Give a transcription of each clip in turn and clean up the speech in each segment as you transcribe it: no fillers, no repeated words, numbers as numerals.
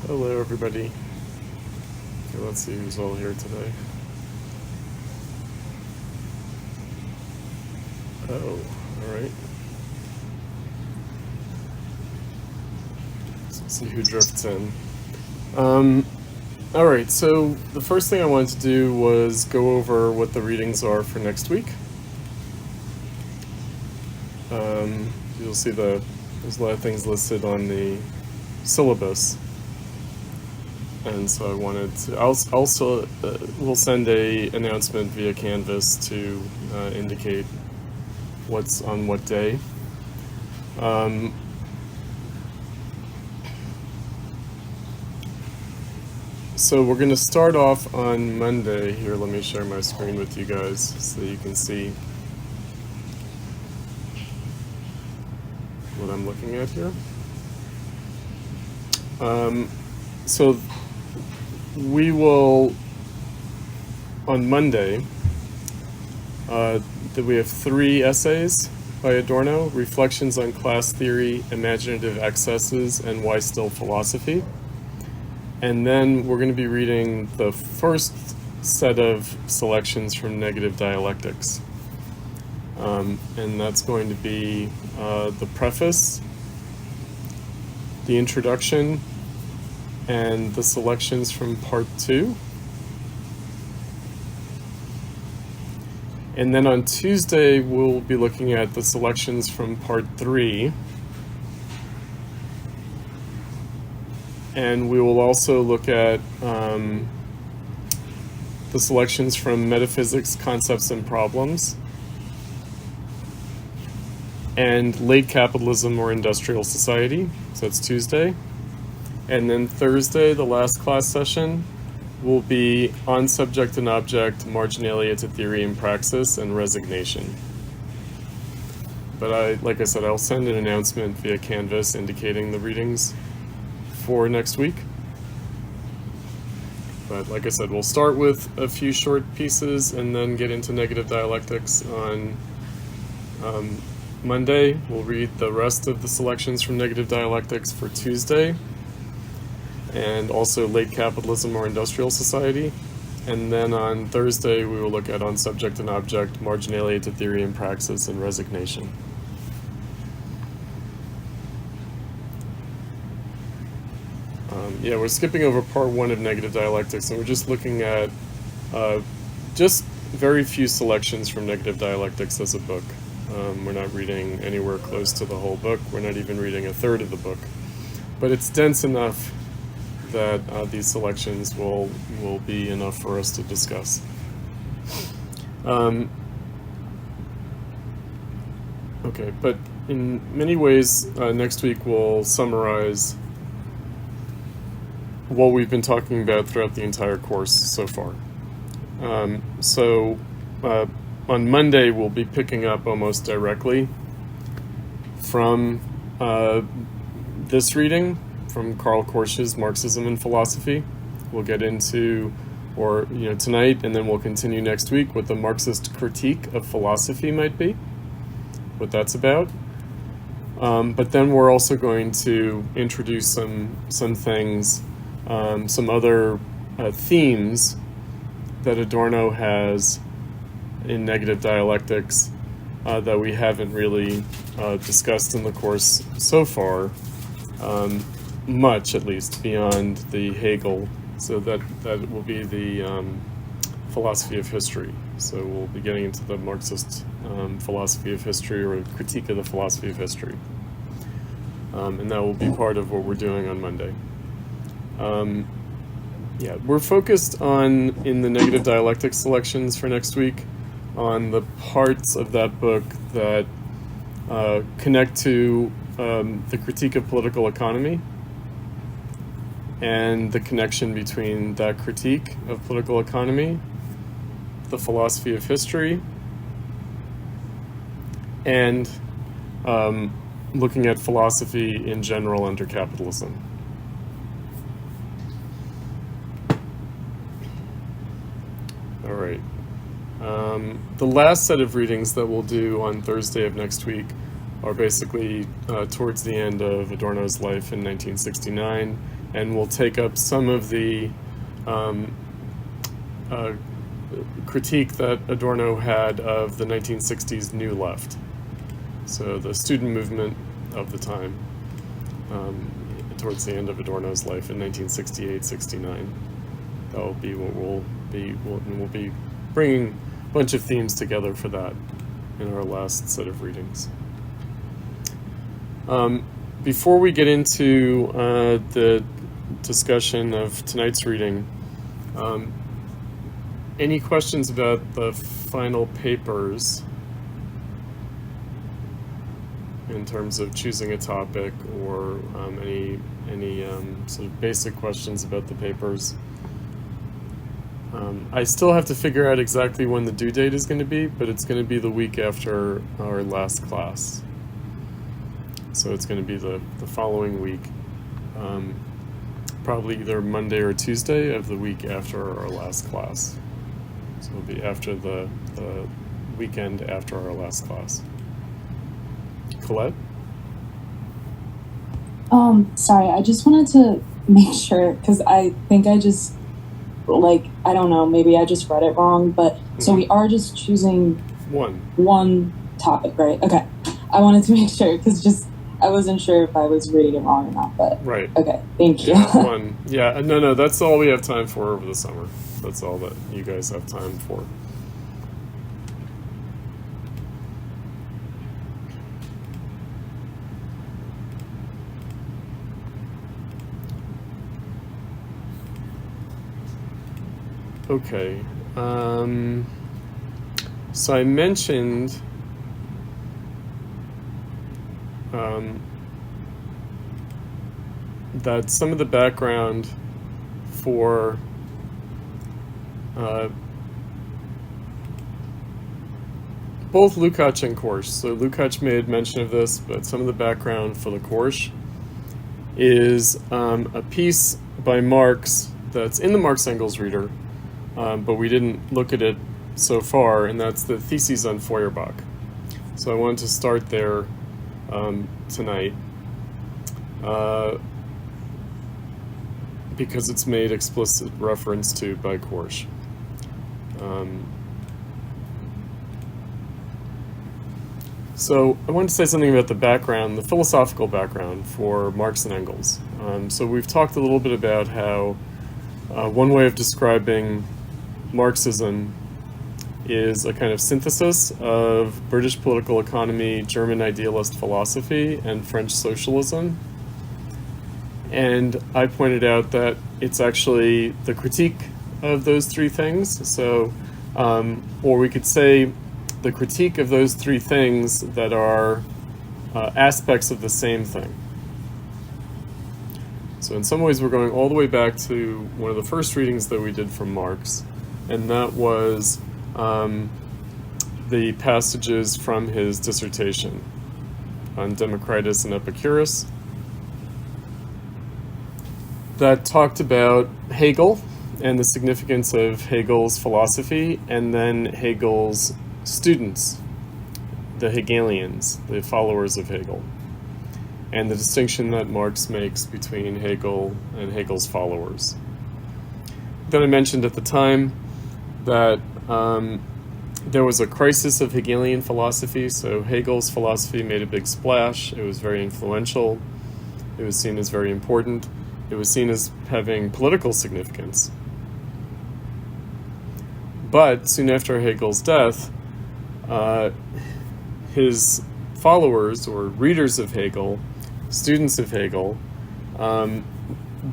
Hello, everybody. Okay, let's see who's all here today. Oh, all right. Let's see who drifts in. All right, so the first thing I wanted to do was go over what the readings are for next week. You'll see there's a lot of things listed on the syllabus. And so I wanted to also we'll send a announcement via Canvas to indicate what's on what day. So we're going to start off on Monday. Here, let me share my screen with you guys so you can see what I'm looking at here. So we will, on Monday, we have 3 essays by Adorno: Reflections on Class Theory, Imaginative Excesses, and Why Still Philosophy. And then we're going to be reading the first set of selections from Negative Dialectics. And that's going to be the preface, the introduction, and the selections from part 2. And then on Tuesday, we'll be looking at the selections from part 3. And we will also look at the selections from Metaphysics, Concepts, and Problems, and Late Capitalism or Industrial Society. So that's Tuesday. And then Thursday, the last class session, will be On Subject and Object, Marginalia to Theory and Praxis, and Resignation. But like I said, I'll send an announcement via Canvas indicating the readings for next week. But like I said, we'll start with a few short pieces and then get into Negative Dialectics on Monday. We'll read the rest of the selections from Negative Dialectics for Tuesday, and also Late Capitalism or Industrial Society. And then on Thursday, we will look at On Subject and Object, Marginalia to Theory and Praxis, and Resignation. We're skipping over part 1 of Negative Dialectics, and we're just looking at just very few selections from Negative Dialectics as a book. We're not reading anywhere close to the whole book. We're not even reading a third of the book. But it's dense enough that these selections will be enough for us to discuss. Okay, but in many ways, next week we'll summarize what we've been talking about throughout the entire course so far. On Monday, we'll be picking up almost directly from this reading, from Karl Korsch's Marxism and Philosophy. We'll get into, tonight, and then we'll continue next week what the Marxist critique of philosophy might be, what that's about. But then we're also going to introduce some things, some other themes that Adorno has in Negative Dialectics that we haven't really discussed in the course so far, much at least, beyond the Hegel. So that will be the philosophy of history. So we'll be getting into the Marxist philosophy of history, or a critique of the philosophy of history. And that will be part of what we're doing on Monday. We're focused on, in the Negative Dialectics selections for next week, on the parts of that book that connect to the critique of political economy, and the connection between that critique of political economy, the philosophy of history, and looking at philosophy in general under capitalism. All right. The last set of readings that we'll do on Thursday of next week are basically towards the end of Adorno's life in 1969 and we'll take up some of the critique that Adorno had of the 1960s New Left. So the student movement of the time, towards the end of Adorno's life in 1968-69. That will be what we'll be bringing a bunch of themes together for that in our last set of readings. Before we get into the discussion of tonight's reading, any questions about the final papers in terms of choosing a topic, or any sort of basic questions about the papers? I still have to figure out exactly when the due date is going to be, but it's going to be the week after our last class. So it's going to be the following week, probably either Monday or Tuesday of the week after our last class. So it'll be after the weekend after our last class. Colette? Sorry, I just wanted to make sure, because I think I just, I don't know, maybe I just read it wrong, but so we are just choosing one topic, right? Okay. I wanted to make sure, because I wasn't sure if I was reading it wrong or not, but right. Okay, thank you. Yeah, one. Yeah, no, that's all we have time for over the summer. That's all that you guys have time for. Okay. So I mentioned that some of the background for both Lukacs and Korsch. So Lukacs made mention of this, but some of the background for the Korsch is a piece by Marx that's in the Marx-Engels reader, but we didn't look at it so far, and that's the Theses on Feuerbach. So I wanted to start there tonight, because it's made explicit reference to by Korsch. So I wanted to say something about the background, the philosophical background for Marx and Engels. So we've talked a little bit about how one way of describing Marxism is a kind of synthesis of British political economy, German idealist philosophy, and French socialism. And I pointed out that it's actually the critique of those three things. So, or we could say the critique of those three things that are aspects of the same thing. So in some ways we're going all the way back to one of the first readings that we did from Marx, and that was the passages from his dissertation on Democritus and Epicurus that talked about Hegel and the significance of Hegel's philosophy, and then Hegel's students, the Hegelians, the followers of Hegel, and the distinction that Marx makes between Hegel and Hegel's followers. Then I mentioned at the time that there was a crisis of Hegelian philosophy, so Hegel's philosophy made a big splash. It was very influential. It was seen as very important. It was seen as having political significance. But soon after Hegel's death, his followers, or readers of Hegel, students of Hegel,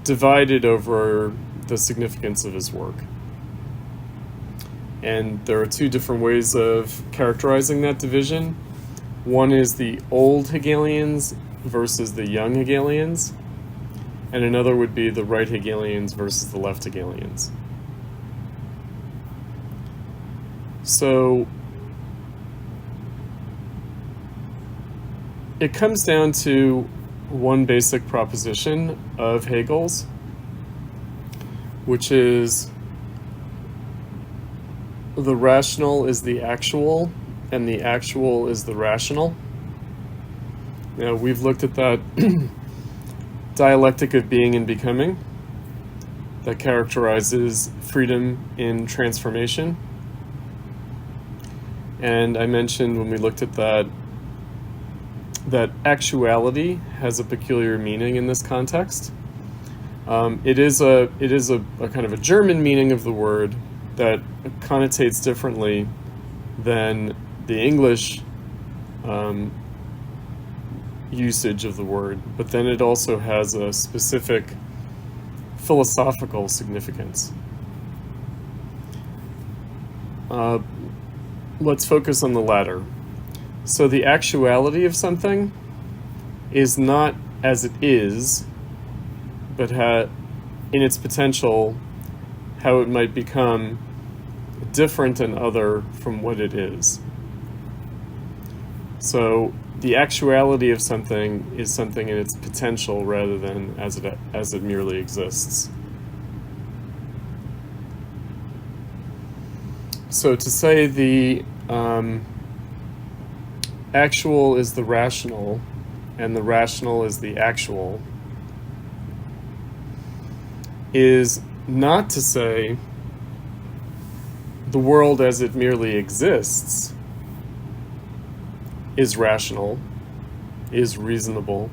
divided over the significance of his work. And there are two different ways of characterizing that division. One is the old Hegelians versus the young Hegelians, and another would be the right Hegelians versus the left Hegelians. So it comes down to one basic proposition of Hegel's, which is the rational is the actual, and the actual is the rational. Now, we've looked at that dialectic of being and becoming that characterizes freedom in transformation. And I mentioned when we looked at that actuality has a peculiar meaning in this context. It is a kind of a German meaning of the word that connotates differently than the English usage of the word, but then it also has a specific philosophical significance. Let's focus on the latter. So the actuality of something is not as it is, but in its potential, how it might become different and other from what it is. So the actuality of something is something in its potential rather than as it merely exists. So to say the actual is the rational and the rational is the actual is not to say the world as it merely exists is rational, is reasonable,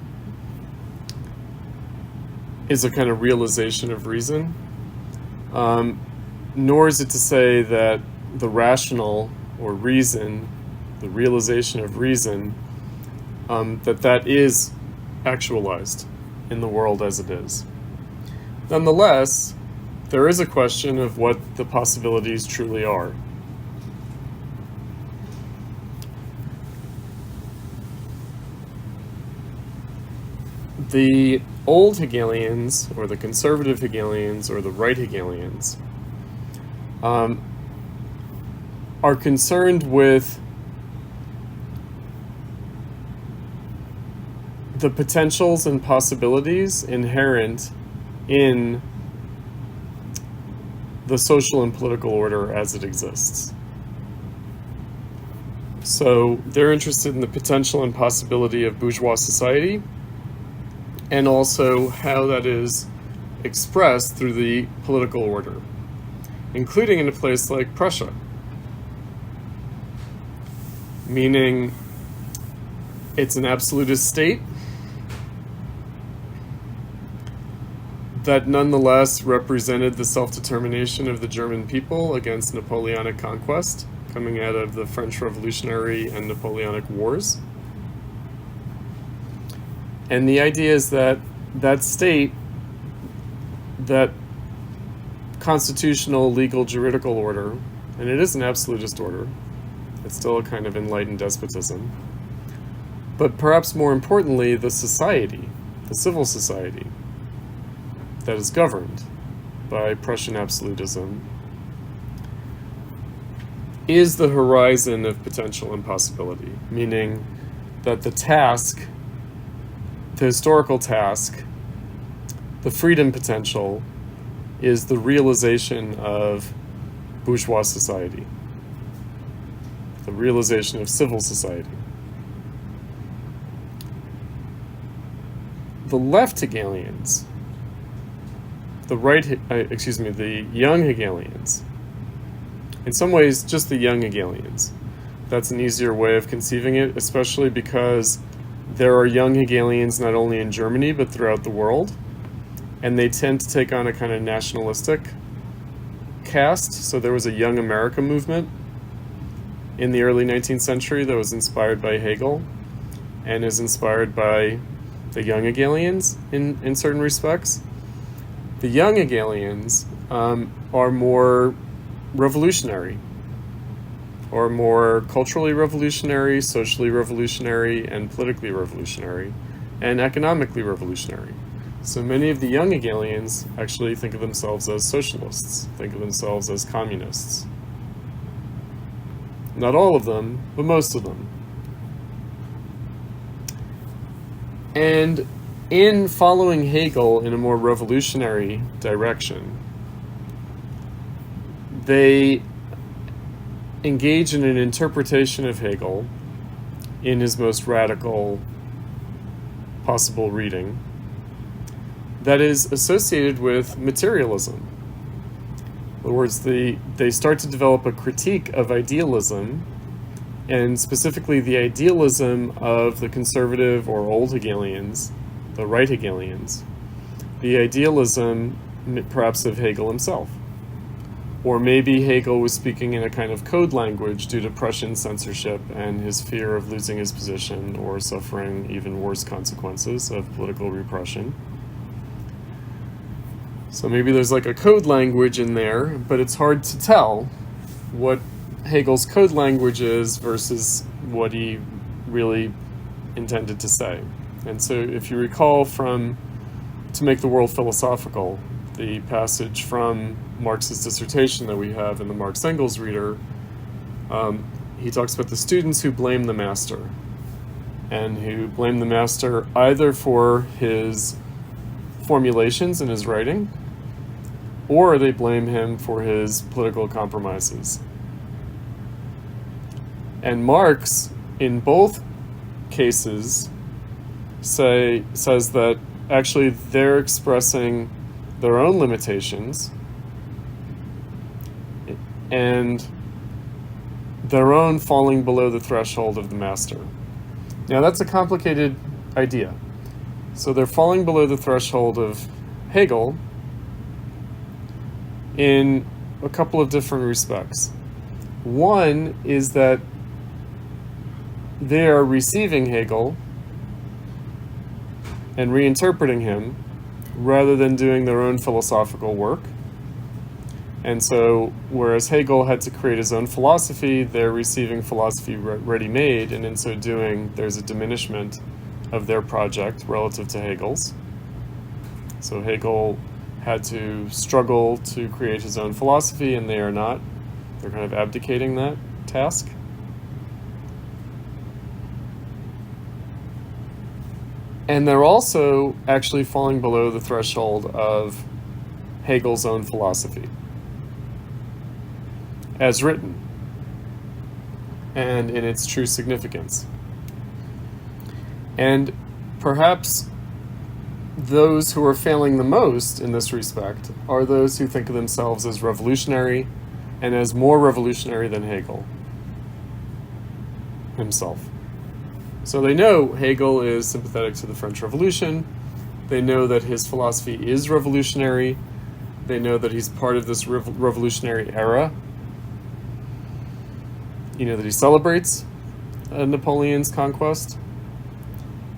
is a kind of realization of reason, nor is it to say that the rational or reason, the realization of reason, that is actualized in the world as it is. Nonetheless, there is a question of what the possibilities truly are. The old Hegelians, or the conservative Hegelians, or the right Hegelians, are concerned with the potentials and possibilities inherent in the social and political order as it exists. So they're interested in the potential and possibility of bourgeois society, and also how that is expressed through the political order, including in a place like Prussia. Meaning, it's an absolutist state that nonetheless represented the self-determination of the German people against Napoleonic conquest, coming out of the French Revolutionary and Napoleonic Wars. And the idea is that that state, that constitutional, legal, juridical order, and it is an absolutist order, it's still a kind of enlightened despotism, but perhaps more importantly, the society, the civil society, that is governed by Prussian absolutism, is the horizon of potential and possibility, meaning that the task, the historical task, the freedom potential, is the realization of bourgeois society, the realization of civil society. The left Hegelians, the young Hegelians, in some ways just the young Hegelians. That's an easier way of conceiving it, especially because there are young Hegelians not only in Germany but throughout the world, and they tend to take on a kind of nationalistic cast. So there was a Young America movement in the early 19th century that was inspired by Hegel and is inspired by the young Hegelians in certain respects. The young Hegelians are more revolutionary, or more culturally revolutionary, socially revolutionary, and politically revolutionary, and economically revolutionary. So many of the young Hegelians actually think of themselves as socialists, think of themselves as communists. Not all of them, but most of them. And in following Hegel in a more revolutionary direction, they engage in an interpretation of Hegel in his most radical possible reading, that is associated with materialism. In other words, they start to develop a critique of idealism, and specifically the idealism of the conservative or old Hegelians, the right Hegelians, the idealism perhaps of Hegel himself. Or maybe Hegel was speaking in a kind of code language due to Prussian censorship and his fear of losing his position or suffering even worse consequences of political repression. So maybe there's like a code language in there, but it's hard to tell what Hegel's code language is versus what he really intended to say. And so if you recall from To Make the World Philosophical, the passage from Marx's dissertation that we have in the Marx Engels reader, he talks about the students who blame the master, and who blame the master either for his formulations in his writing, or they blame him for his political compromises. And Marx, in both cases, says that actually they're expressing their own limitations and their own falling below the threshold of the master. Now that's a complicated idea. So they're falling below the threshold of Hegel in a couple of different respects. One is that they are receiving Hegel and reinterpreting him rather than doing their own philosophical work. And so, whereas Hegel had to create his own philosophy, they're receiving philosophy ready-made, and in so doing, there's a diminishment of their project relative to Hegel's. So Hegel had to struggle to create his own philosophy, and they are not. They're kind of abdicating that task. And they're also actually falling below the threshold of Hegel's own philosophy, as written, and in its true significance. And perhaps those who are failing the most in this respect are those who think of themselves as revolutionary and as more revolutionary than Hegel himself. So they know Hegel is sympathetic to the French Revolution. They know that his philosophy is revolutionary. They know that he's part of this revolutionary era. You know that he celebrates Napoleon's conquest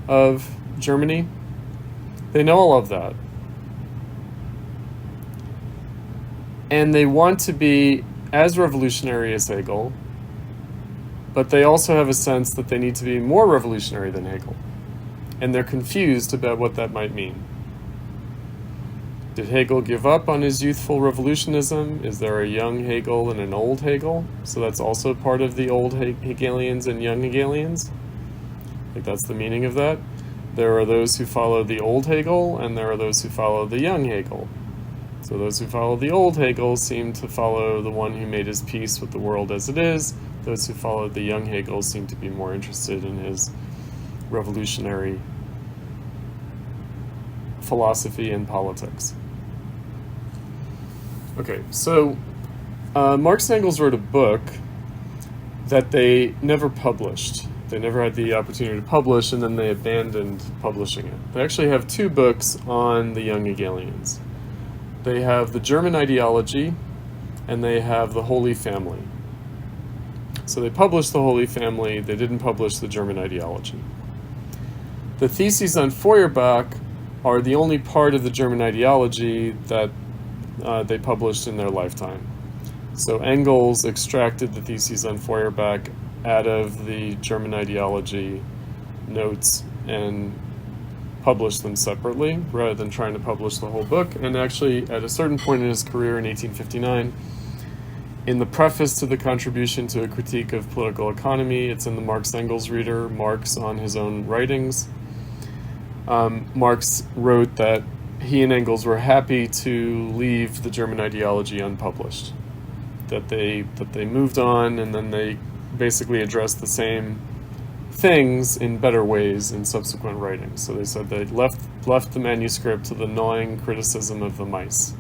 of Germany. They know all of that. And they want to be as revolutionary as Hegel, but they also have a sense that they need to be more revolutionary than Hegel. And they're confused about what that might mean. Did Hegel give up on his youthful revolutionism? Is there a young Hegel and an old Hegel? So that's also part of the old Hegelians and young Hegelians? Like that's the meaning of that? There are those who follow the old Hegel, and there are those who follow the young Hegel. So those who follow the old Hegel seem to follow the one who made his peace with the world as it is. Those who followed the young Hegel seem to be more interested in his revolutionary philosophy and politics. Okay, so Marx and Engels wrote a book that they never published. They never had the opportunity to publish, and then they abandoned publishing it. They actually have two books on the young Hegelians. They have the German ideology, and they have the Holy Family. So they published the Holy Family, they didn't publish the German ideology. The theses on Feuerbach are the only part of the German ideology that they published in their lifetime. So Engels extracted the theses on Feuerbach out of the German ideology notes and published them separately rather than trying to publish the whole book. And actually, at a certain point in his career in 1859, in the preface to the contribution to a critique of political economy, it's in the Marx Engels reader, Marx on his own writings, Marx wrote that he and Engels were happy to leave the German ideology unpublished, that they moved on, and then they basically addressed the same things in better ways in subsequent writings. So they said they left the manuscript to the gnawing criticism of the mice.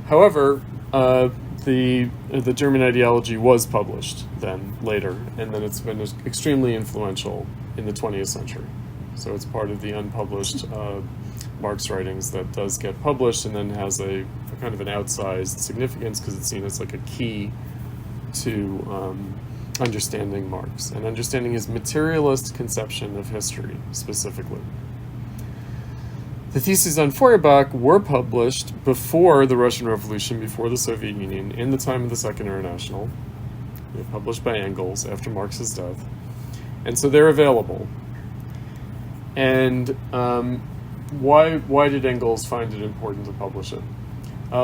However, the German ideology was published then, later, and then it's been extremely influential in the 20th century. So it's part of the unpublished Marx writings that does get published and then has a kind of an outsized significance because it's seen as like a key to understanding Marx and understanding his materialist conception of history specifically. The theses on Feuerbach were published before the Russian Revolution, before the Soviet Union, in the time of the Second International. They were published by Engels after Marx's death. And so they're available. And why did Engels find it important to publish it?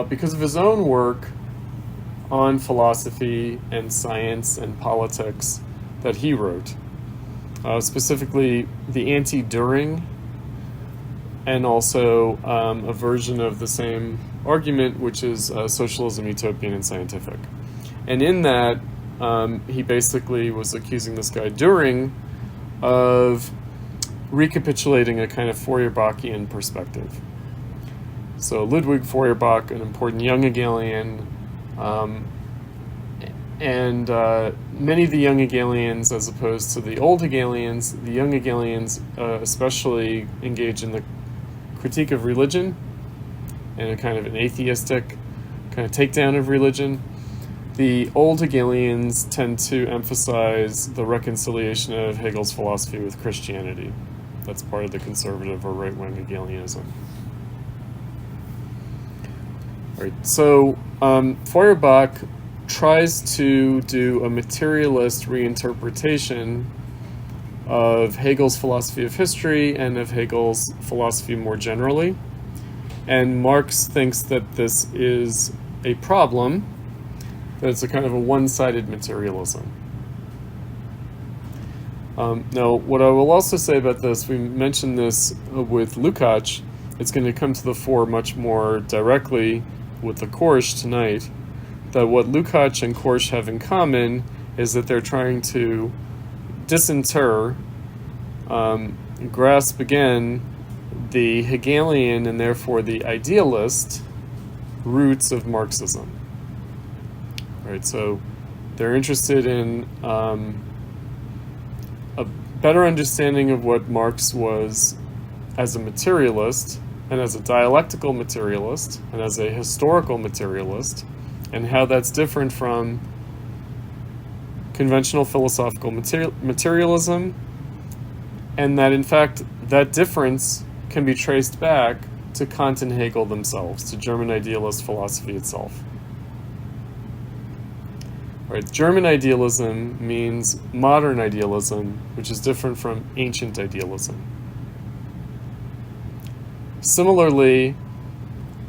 Because of his own work on philosophy and science and politics that he wrote, specifically the Anti-Düring, and also a version of the same argument, which is socialism, utopian, and scientific. And in that, he basically was accusing this guy Düring of recapitulating a kind of Feuerbachian perspective. So Ludwig Feuerbach, an important young Hegelian, and many of the young Hegelians, as opposed to the old Hegelians, the young Hegelians especially engage in the critique of religion and a kind of an atheistic kind of takedown of religion. The old Hegelians tend to emphasize the reconciliation of Hegel's philosophy with Christianity. That's part of the conservative or right-wing Hegelianism. All right, so Feuerbach tries to do a materialist reinterpretation of Hegel's philosophy of history and of Hegel's philosophy more generally. And Marx thinks that this is a problem, that it's a kind of a one-sided materialism. Now, what I will also say about this, we mentioned this with Lukacs, it's going to come to the fore much more directly with the Korsch tonight, that what Lukacs and Korsch have in common is that they're trying to disinter, grasp again the Hegelian and therefore the idealist roots of Marxism. Right, so they're interested in a better understanding of what Marx was as a materialist and as a dialectical materialist and as a historical materialist, and how that's different from conventional philosophical materialism, and that in fact that difference can be traced back to Kant and Hegel themselves, to German idealist philosophy itself. All right, German idealism means modern idealism, which is different from ancient idealism. Similarly,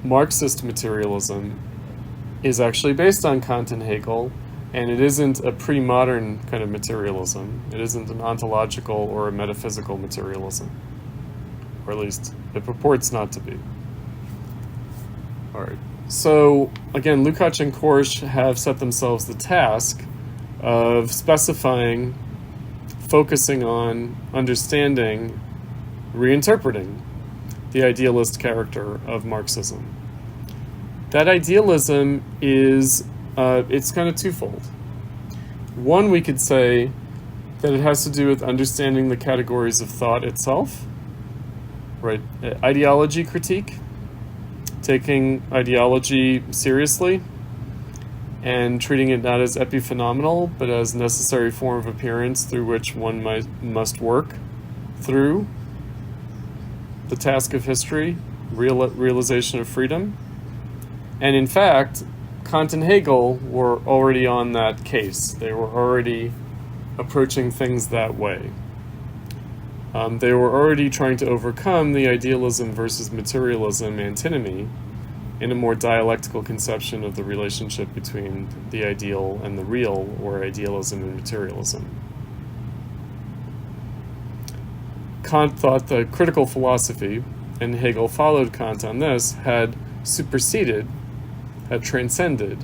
Marxist materialism is actually based on Kant and Hegel, and it isn't a pre-modern kind of materialism. It isn't an ontological or a metaphysical materialism, or at least it purports not to be. All right. So again, Lukacs and Korsch have set themselves the task of specifying, focusing on, understanding, reinterpreting the idealist character of Marxism. That idealism is, it's kind of twofold. One, we could say that it has to do with understanding the categories of thought itself, right? Ideology critique, taking ideology seriously and treating it not as epiphenomenal, but as a necessary form of appearance through which one must work through the task of history, realization of freedom. And in fact, Kant and Hegel were already on that case. They were already approaching things that way. They were already trying to overcome the idealism versus materialism antinomy in a more dialectical conception of the relationship between the ideal and the real, or idealism and materialism. Kant thought that critical philosophy, and Hegel followed Kant on this, had superseded, had transcended,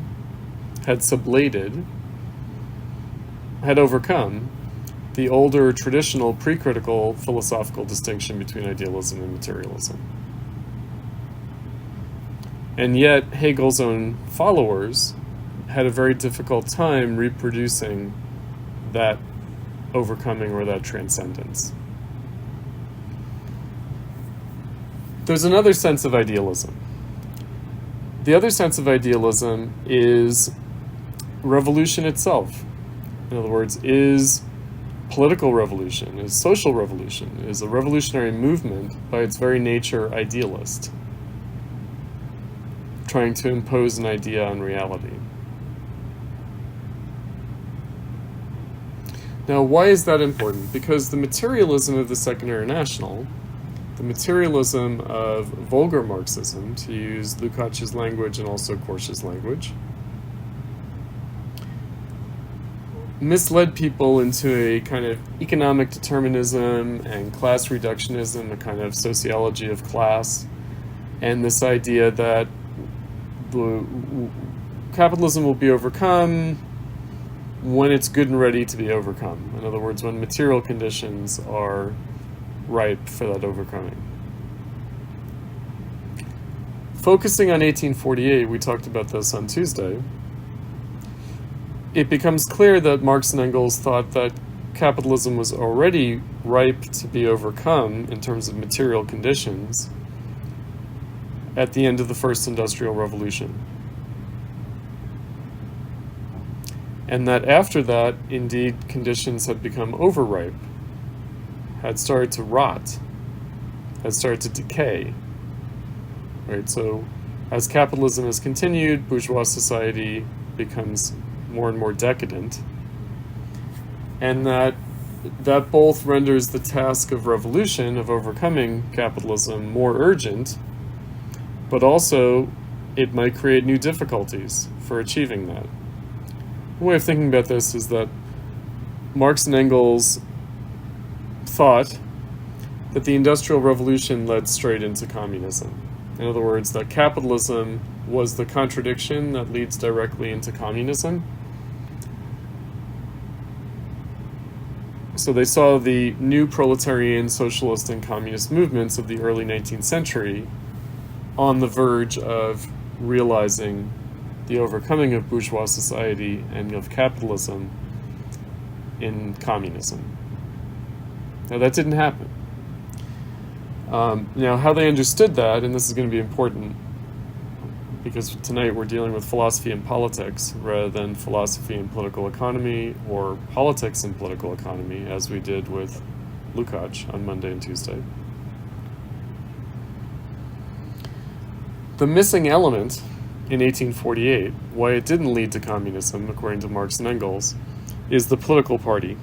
had sublated, had overcome the older traditional pre-critical philosophical distinction between idealism and materialism. And yet Hegel's own followers had a very difficult time reproducing that overcoming or that transcendence. There's another sense of idealism. The other sense of idealism is revolution itself. In other words, is political revolution, is social revolution, is a revolutionary movement by its very nature idealist, trying to impose an idea on reality. Now, why is that important? Because the materialism of the Second International, the materialism of vulgar Marxism, to use Lukacs' language and also Korsch's language, misled people into a kind of economic determinism and class reductionism, a kind of sociology of class, and this idea that capitalism will be overcome when it's good and ready to be overcome. In other words, when material conditions are ripe for that overcoming. Focusing on 1848, we talked about this on Tuesday, it becomes clear that Marx and Engels thought that capitalism was already ripe to be overcome in terms of material conditions at the end of the First Industrial Revolution. And that after that, indeed, conditions had become overripe, had started to rot, had started to decay. Right? So as capitalism has continued, bourgeois society becomes more and more decadent, and that both renders the task of revolution, of overcoming capitalism, more urgent, but also it might create new difficulties for achieving that. One way of thinking about this is that Marx and Engels thought that the Industrial Revolution led straight into communism. In other words, that capitalism was the contradiction that leads directly into communism. So they saw the new proletarian, socialist, and communist movements of the early 19th century on the verge of realizing the overcoming of bourgeois society and of capitalism in communism. Now, that didn't happen. Now, how they understood that, and this is going to be important because tonight we're dealing with philosophy and politics rather than philosophy and political economy or politics and political economy, as we did with Lukacs on Monday and Tuesday. The missing element in 1848, why it didn't lead to communism, according to Marx and Engels, is the political party,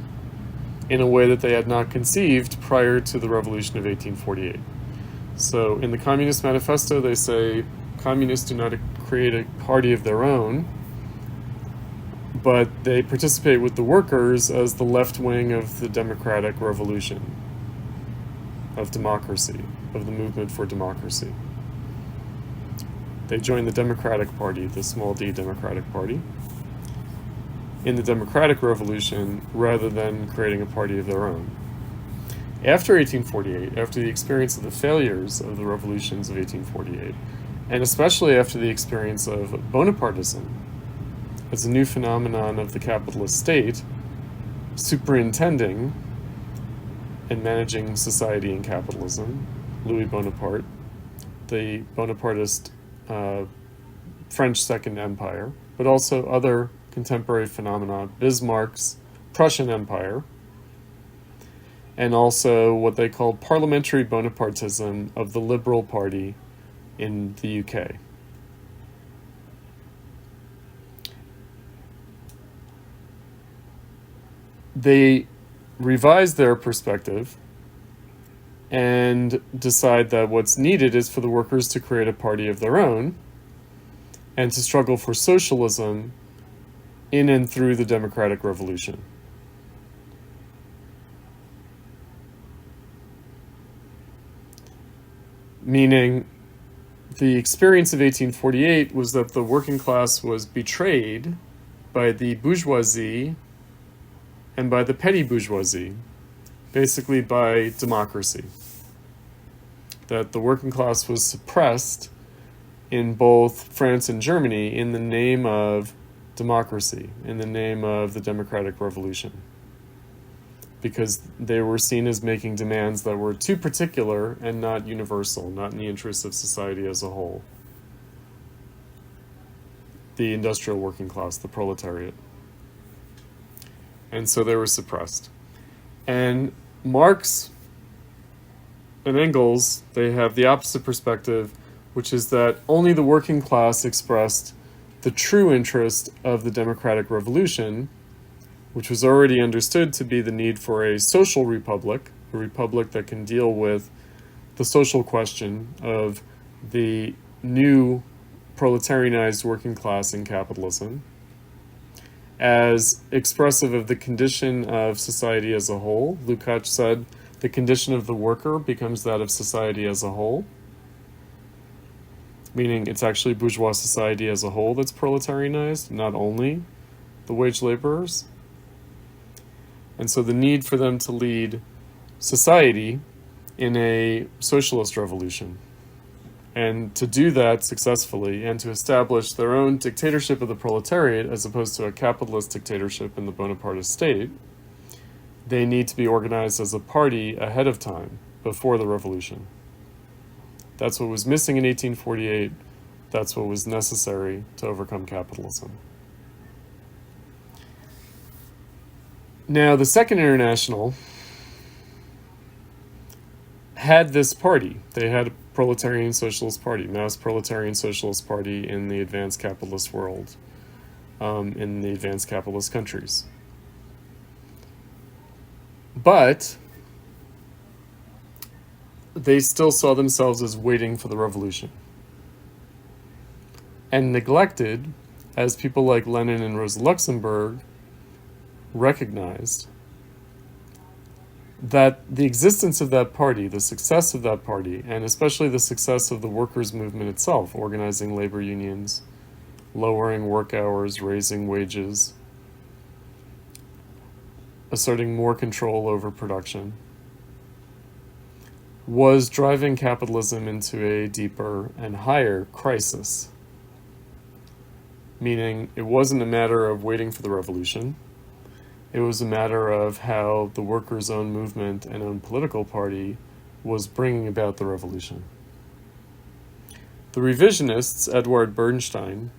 in a way that they had not conceived prior to the revolution of 1848. So in the Communist Manifesto, they say communists do not create a party of their own, but they participate with the workers as the left wing of the democratic revolution, of democracy, of the movement for democracy. They join the Democratic Party, the small d Democratic Party, in the democratic revolution rather than creating a party of their own. After 1848, after the experience of the failures of the revolutions of 1848, and especially after the experience of Bonapartism as a new phenomenon of the capitalist state, superintending and managing society and capitalism, Louis Bonaparte, the Bonapartist French Second Empire, but also other contemporary phenomena, Bismarck's Prussian Empire, and also what they called parliamentary Bonapartism of the Liberal Party in the UK. They revise their perspective and decide that what's needed is for the workers to create a party of their own and to struggle for socialism in and through the democratic revolution. Meaning, the experience of 1848 was that the working class was betrayed by the bourgeoisie and by the petty bourgeoisie, basically by democracy. That the working class was suppressed in both France and Germany in the name of democracy, in the name of the democratic revolution, because they were seen as making demands that were too particular and not universal, not in the interests of society as a whole. The industrial working class, the proletariat. And so they were suppressed. And Marx and Engels, they have the opposite perspective, which is that only the working class expressed the true interest of the democratic revolution, which was already understood to be the need for a social republic, a republic that can deal with the social question of the new proletarianized working class in capitalism, as expressive of the condition of society as a whole. Lukacs said, the condition of the worker becomes that of society as a whole, meaning it's actually bourgeois society as a whole that's proletarianized, not only the wage laborers. And so the need for them to lead society in a socialist revolution, and to do that successfully, and to establish their own dictatorship of the proletariat as opposed to a capitalist dictatorship in the Bonapartist state, they need to be organized as a party ahead of time, before the revolution. That's what was missing in 1848. That's what was necessary to overcome capitalism. Now, the Second International had this party. They had a proletarian socialist party, mass proletarian socialist party in the advanced capitalist world, in the advanced capitalist countries. But they still saw themselves as waiting for the revolution, and neglected, as people like Lenin and Rosa Luxemburg recognized, that the existence of that party, the success of that party, and especially the success of the workers' movement itself, organizing labor unions, lowering work hours, raising wages, asserting more control over production, was driving capitalism into a deeper and higher crisis. Meaning, it wasn't a matter of waiting for the revolution. It was a matter of how the workers' own movement and own political party was bringing about the revolution. The revisionists, Eduard Bernstein,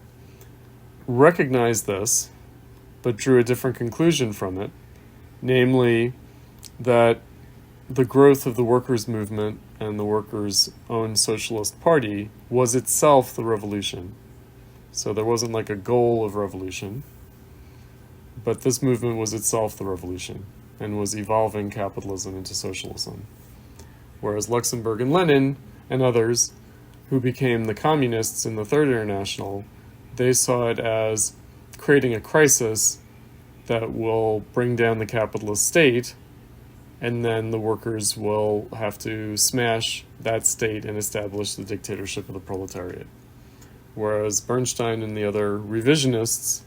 recognized this, but drew a different conclusion from it, namely that the growth of the workers' movement and the workers' own socialist party was itself the revolution. So there wasn't like a goal of revolution, but this movement was itself the revolution and was evolving capitalism into socialism. Whereas Luxemburg and Lenin and others who became the communists in the Third International, they saw it as creating a crisis that will bring down the capitalist state, and then the workers will have to smash that state and establish the dictatorship of the proletariat. Whereas Bernstein and the other revisionists,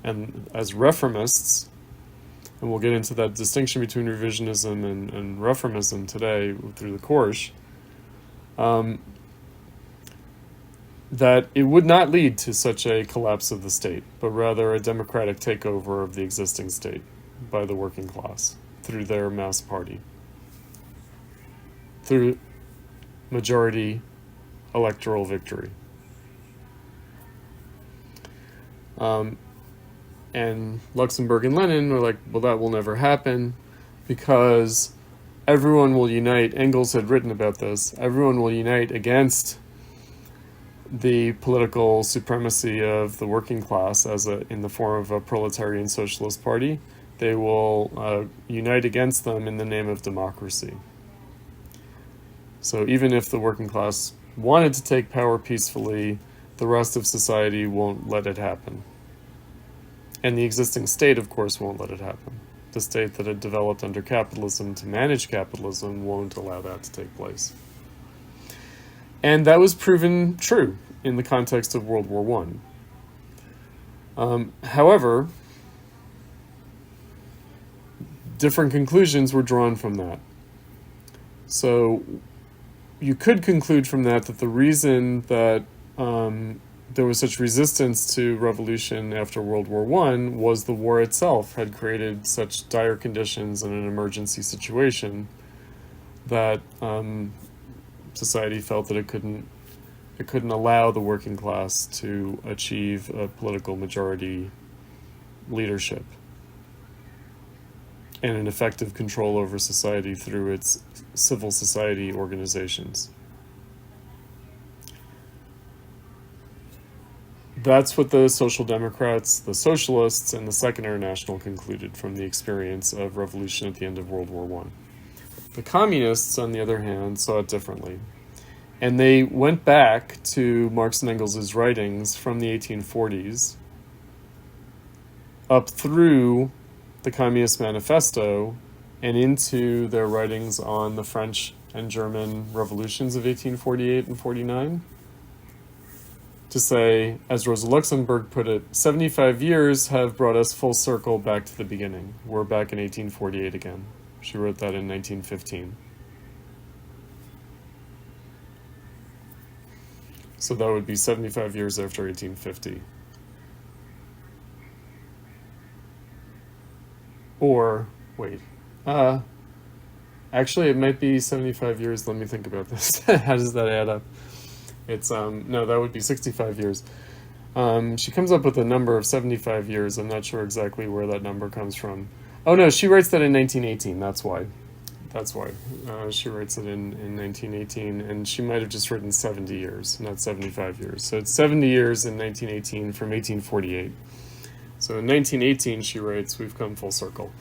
and as reformists, and we'll get into that distinction between revisionism and reformism today through the Korsch, that it would not lead to such a collapse of the state, but rather a democratic takeover of the existing state by the working class through their mass party, through majority electoral victory. And Luxemburg and Lenin were like, well, that will never happen because everyone will unite. Engels had written about this. Everyone will unite against the political supremacy of the working class in the form of a proletarian socialist party. They will unite against them in the name of democracy. So even if the working class wanted to take power peacefully, the rest of society won't let it happen. And the existing state, of course, won't let it happen. The state that had developed under capitalism to manage capitalism won't allow that to take place. And that was proven true in the context of World War I. However, different conclusions were drawn from that. So you could conclude from that the reason that there was such resistance to revolution after World War I was the war itself had created such dire conditions in an emergency situation that society felt that it couldn't allow the working class to achieve a political majority leadership and an effective control over society through its civil society organizations. That's what the Social Democrats, the Socialists, and the Second International concluded from the experience of revolution at the end of World War I. The Communists, on the other hand, saw it differently. And they went back to Marx and Engels' writings from the 1840s up through the Communist Manifesto and into their writings on the French and German revolutions of 1848 and 49 to say, as Rosa Luxemburg put it, 75 years have brought us full circle back to the beginning. We're back in 1848 again. She wrote that in 1915. So that would be 75 years after 1850. Or, wait, actually it might be 75 years. Let me think about this. How does that add up? It's, no, that would be 65 years. She comes up with a number of 75 years. I'm not sure exactly where that number comes from. Oh no, she writes that in 1918, that's why. She writes it in 1918, and she might have just written 70 years, not 75 years. So it's 70 years in 1918 from 1848. So in 1918, she writes, we've come full circle.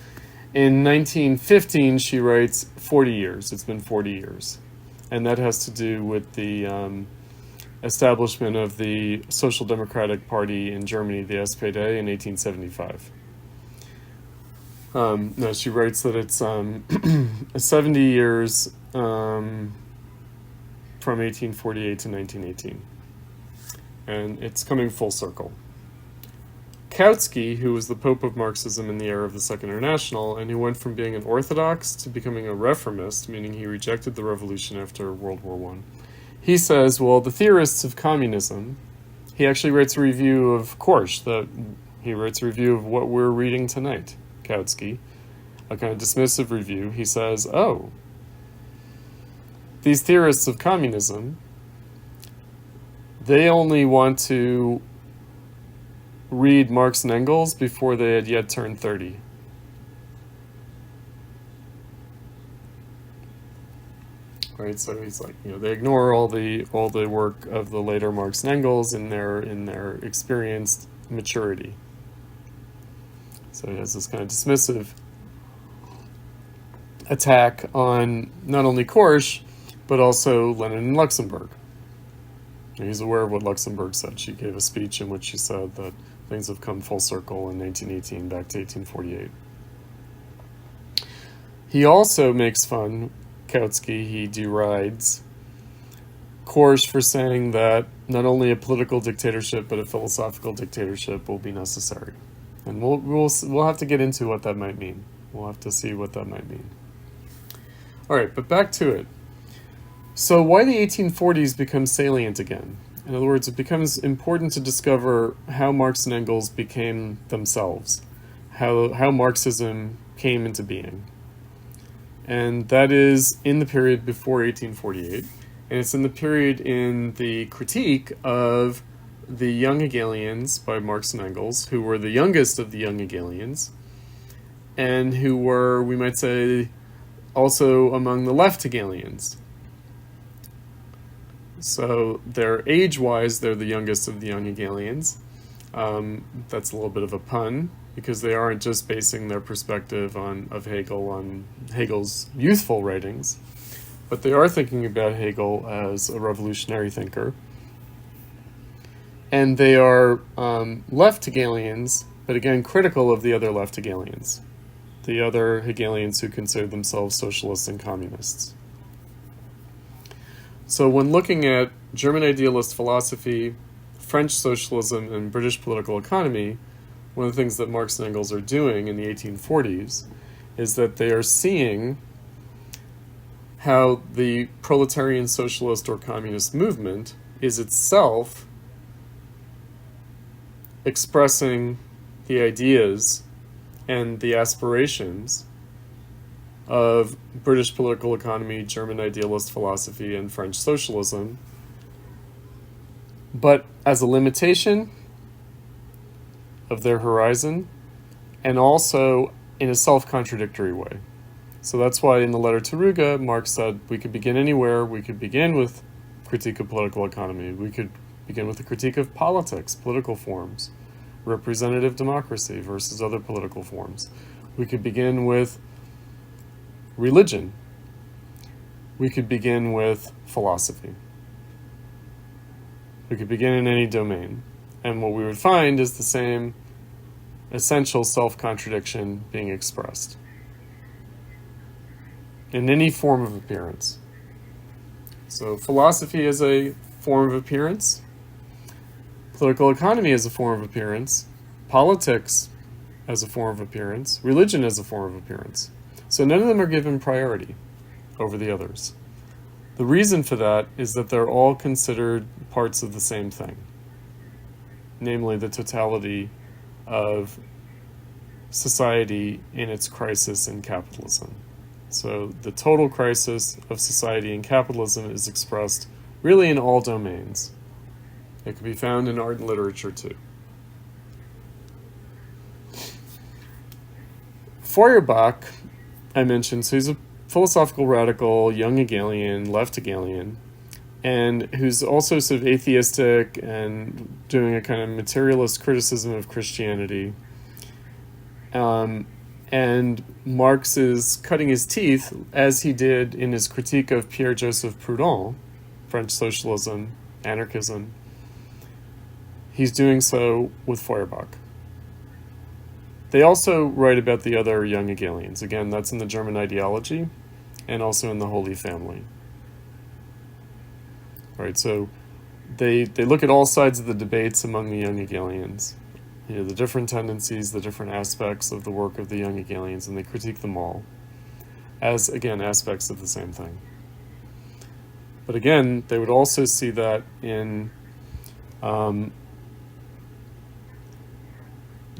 In 1915, she writes 40 years. It's been 40 years. And that has to do with the establishment of the Social Democratic Party in Germany, the SPD, in 1875. No, she writes that it's 70 years from 1848 to 1918. And it's coming full circle. Kautsky, who was the Pope of Marxism in the era of the Second International, and who went from being an orthodox to becoming a reformist, meaning he rejected the revolution after World War I, he says, well, the theorists of communism, he actually writes a review of Korsch, he writes a review of what we're reading tonight, Kautsky, a kind of dismissive review. He says, oh, these theorists of communism, they only want to read Marx and Engels before they had yet turned 30. Right, so he's like, they ignore all the work of the later Marx and Engels in their experienced maturity. So he has this kind of dismissive attack on not only Korsch, but also Lenin and Luxemburg. And he's aware of what Luxemburg said. She gave a speech in which she said that things have come full circle in 1918 back to 1848. He also makes fun, Kautsky, he derides Korsch for saying that not only a political dictatorship but a philosophical dictatorship will be necessary. And we'll have to get into what that might mean. We'll have to see what that might mean. All right, but back to it. So why the 1840s become salient again? In other words, it becomes important to discover how Marx and Engels became themselves, how Marxism came into being. And that is in the period before 1848, and it's in the period in the critique of the Young Hegelians by Marx and Engels, who were the youngest of the Young Hegelians, and who were, we might say, also among the left Hegelians. So they're age-wise, they're the youngest of the Young Hegelians. That's a little bit of a pun, because they aren't just basing their perspective of Hegel on Hegel's youthful writings, but they are thinking about Hegel as a revolutionary thinker. And they are left Hegelians, but again critical of the other left Hegelians, the other Hegelians who consider themselves socialists and communists. So when looking at German idealist philosophy, French socialism, and British political economy, one of the things that Marx and Engels are doing in the 1840s is that they are seeing how the proletarian socialist or communist movement is itself expressing the ideas and the aspirations of British political economy, German idealist philosophy, and French socialism, but as a limitation of their horizon, and also in a self-contradictory way. So that's why in the letter to Ruga, Marx said we could begin anywhere. We could begin with critique of political economy. We could begin with a critique of politics, political forms, representative democracy versus other political forms. We could begin with religion. We could begin with philosophy. We could begin in any domain. And what we would find is the same essential self-contradiction being expressed in any form of appearance. So philosophy is a form of appearance. Political economy is a form of appearance. Politics as a form of appearance. Religion as a form of appearance. So none of them are given priority over the others. The reason for that is that they're all considered parts of the same thing, namely the totality of society in its crisis in capitalism. So the total crisis of society in capitalism is expressed really in all domains. It can be found in art and literature too. Feuerbach, I mentioned, so he's a philosophical radical, young Hegelian, left Hegelian, and who's also sort of atheistic and doing a kind of materialist criticism of Christianity. And Marx is cutting his teeth, as he did in his critique of Pierre-Joseph Proudhon, French socialism, anarchism. He's doing so with Feuerbach. They also write about the other young Hegelians. Again, that's in the German ideology and also in the Holy Family. All right, so they look at all sides of the debates among the young Hegelians, the different tendencies, the different aspects of the work of the young Hegelians, and they critique them all as, again, aspects of the same thing. But again, they would also see that in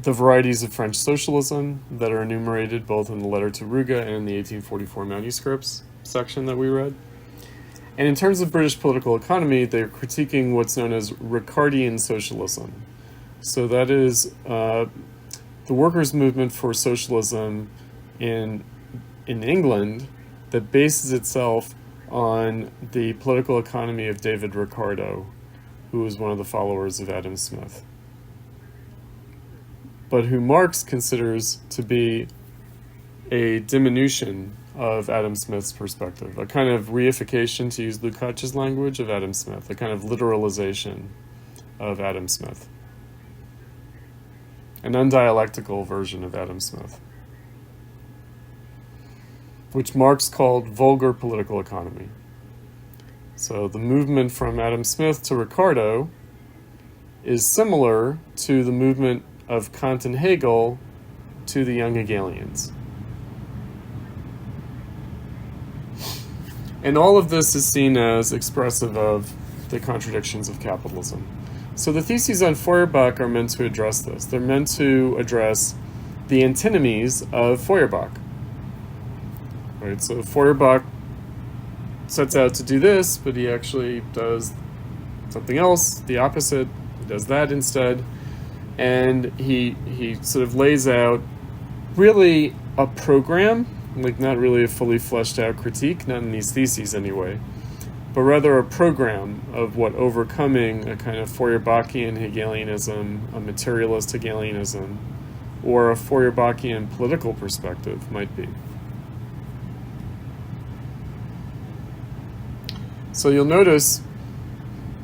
the varieties of French socialism that are enumerated both in the letter to Ruga and in the 1844 manuscripts section that we read. And in terms of British political economy, they're critiquing what's known as Ricardian socialism. So that is the workers' movement for socialism in England that bases itself on the political economy of David Ricardo, who was one of the followers of Adam Smith, but who Marx considers to be a diminution of Adam Smith's perspective, a kind of reification, to use Lukacs' language, of Adam Smith, a kind of literalization of Adam Smith, an undialectical version of Adam Smith, which Marx called vulgar political economy. So the movement from Adam Smith to Ricardo is similar to the movement of Kant and Hegel to the young Hegelians. And all of this is seen as expressive of the contradictions of capitalism. So the theses on Feuerbach are meant to address this. They're meant to address the antinomies of Feuerbach. Right, so Feuerbach sets out to do this, but he actually does something else, the opposite. He does that instead. And he sort of lays out really a program, like not really a fully fleshed out critique, not in these theses anyway, but rather a program of what overcoming a kind of Feuerbachian Hegelianism, a materialist Hegelianism, or a Feuerbachian political perspective might be. So you'll notice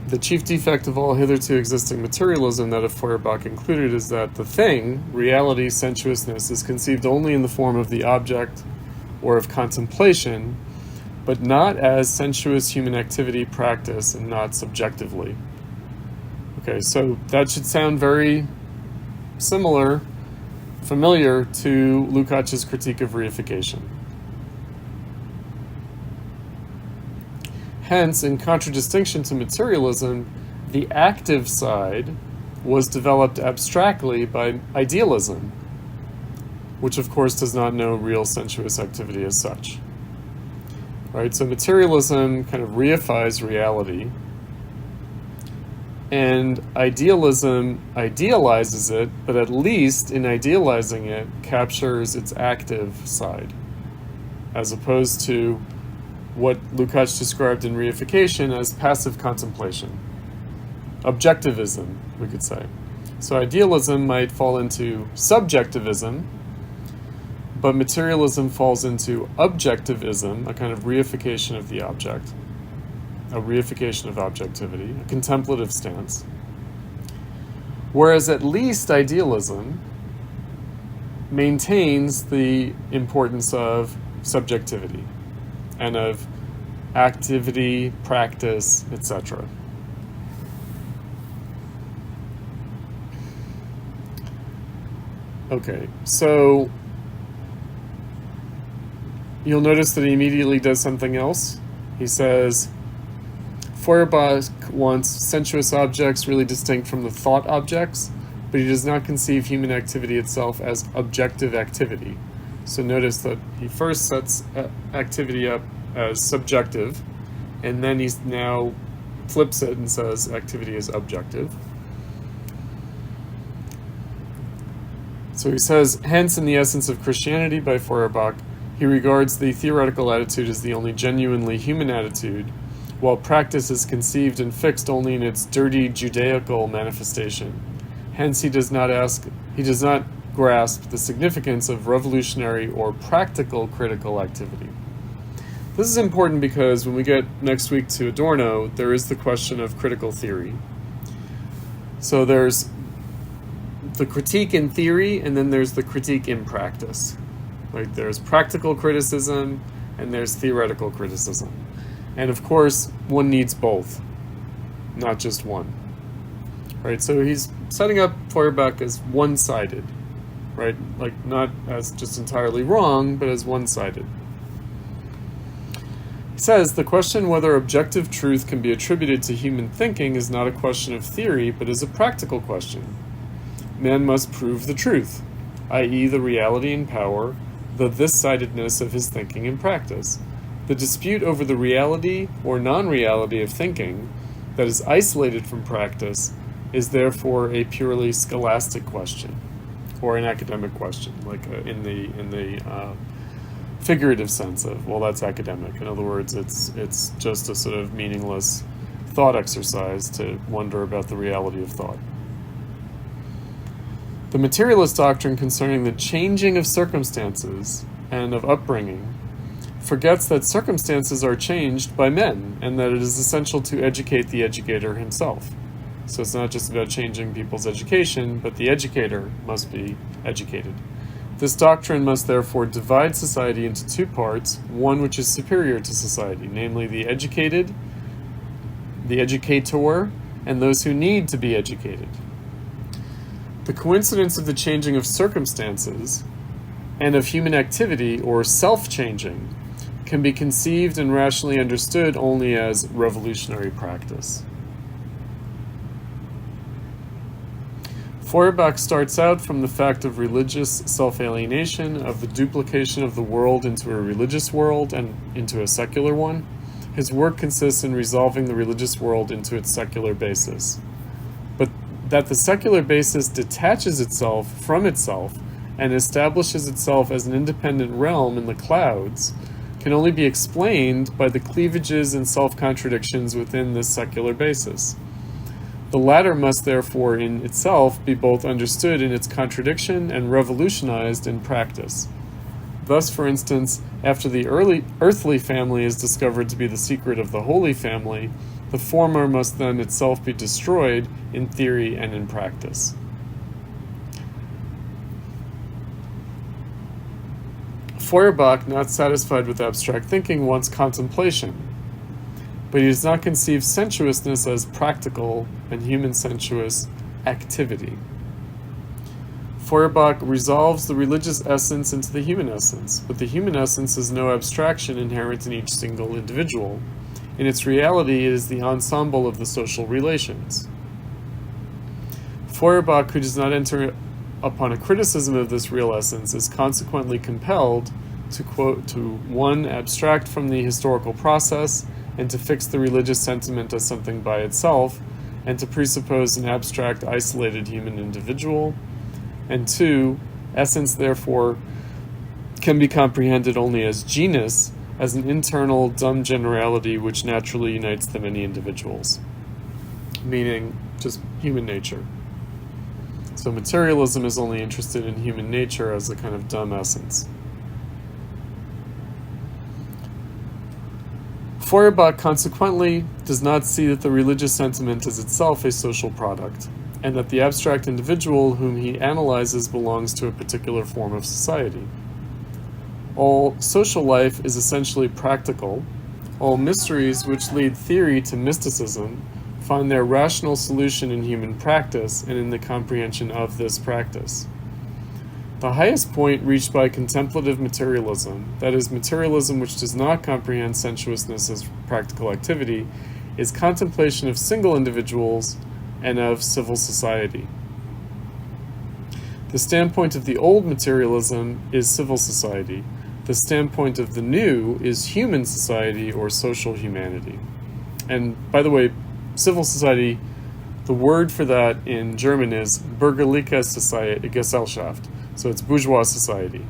the chief defect of all hitherto existing materialism, that of Feuerbach included, is that the thing, reality, sensuousness, is conceived only in the form of the object or of contemplation, but not as sensuous human activity practice and not subjectively. Okay, so that should sound very similar familiar to Lukacs' critique of reification. Hence, in contradistinction to materialism, the active side was developed abstractly by idealism, which of course does not know real sensuous activity as such. Right? So materialism kind of reifies reality, and idealism idealizes it, but at least in idealizing it, captures its active side, as opposed to what Lukacs described in reification as passive contemplation. Objectivism, we could say. So idealism might fall into subjectivism, but materialism falls into objectivism, a kind of reification of the object, a reification of objectivity, a contemplative stance. Whereas at least idealism maintains the importance of subjectivity and of activity, practice, etc. Okay, so you'll notice that he immediately does something else. He says, Feuerbach wants sensuous objects really distinct from the thought objects, but he does not conceive human activity itself as objective activity. So notice that he first sets activity up as subjective, and then he now flips it and says activity is objective. So he says, hence in the essence of Christianity by Feuerbach, he regards the theoretical attitude as the only genuinely human attitude, while practice is conceived and fixed only in its dirty Judaical manifestation. Hence he does not grasp the significance of revolutionary or practical critical activity. This is important because when we get next week to Adorno, there is the question of critical theory. So there's the critique in theory, and then there's the critique in practice. Right? There's practical criticism, and there's theoretical criticism. And of course, one needs both, not just one. Right? So he's setting up Feuerbach as one-sided, right? Like not as just entirely wrong, but as one-sided. He says, the question whether objective truth can be attributed to human thinking is not a question of theory, but is a practical question. Man must prove the truth, i.e. the reality and power, the this-sidedness of his thinking and practice. The dispute over the reality or non-reality of thinking that is isolated from practice is therefore a purely scholastic question, or an academic question, like in the figurative sense of, well, that's academic. In other words, it's just a sort of meaningless thought exercise to wonder about the reality of thought. The materialist doctrine concerning the changing of circumstances and of upbringing forgets that circumstances are changed by men, and that it is essential to educate the educator himself. So it's not just about changing people's education, but the educator must be educated. This doctrine must therefore divide society into two parts, one which is superior to society, namely the educated, the educator, and those who need to be educated. The coincidence of the changing of circumstances and of human activity, or self-changing, can be conceived and rationally understood only as revolutionary practice. Feuerbach starts out from the fact of religious self-alienation, of the duplication of the world into a religious world and into a secular one. His work consists in resolving the religious world into its secular basis. But that the secular basis detaches itself from itself and establishes itself as an independent realm in the clouds can only be explained by the cleavages and self-contradictions within this secular basis. The latter must therefore in itself be both understood in its contradiction and revolutionized in practice. Thus, for instance, after the earthly family is discovered to be the secret of the holy family, the former must then itself be destroyed in theory and in practice. Feuerbach, not satisfied with abstract thinking, wants contemplation, but he does not conceive sensuousness as practical and human sensuous activity. Feuerbach resolves the religious essence into the human essence, but the human essence is no abstraction inherent in each single individual. In its reality, it is the ensemble of the social relations. Feuerbach, who does not enter upon a criticism of this real essence, is consequently compelled to, quote, to one, abstract from the historical process, and to fix the religious sentiment as something by itself, and to presuppose an abstract, isolated human individual, and two, essence, therefore, can be comprehended only as genus, as an internal, dumb generality which naturally unites the many individuals, meaning just human nature. So materialism is only interested in human nature as a kind of dumb essence. Feuerbach consequently does not see that the religious sentiment is itself a social product, and that the abstract individual whom he analyzes belongs to a particular form of society. All social life is essentially practical. All mysteries which lead theory to mysticism find their rational solution in human practice and in the comprehension of this practice. The highest point reached by contemplative materialism, that is, materialism which does not comprehend sensuousness as practical activity, is contemplation of single individuals and of civil society. The standpoint of the old materialism is civil society. The standpoint of the new is human society or social humanity. And by the way, civil society, the word for that in German is bürgerliche Society, Gesellschaft. So it's bourgeois society.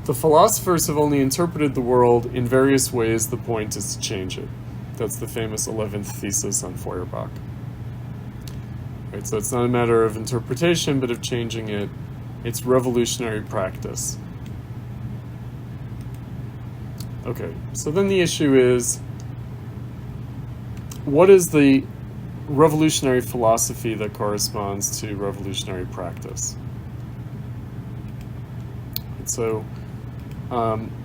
The philosophers have only interpreted the world in various ways. The point is to change it. That's the famous 11th thesis on Feuerbach. Right, so it's not a matter of interpretation, but of changing it. It's revolutionary practice. Okay, so then the issue is, what is the revolutionary philosophy that corresponds to revolutionary practice? And so,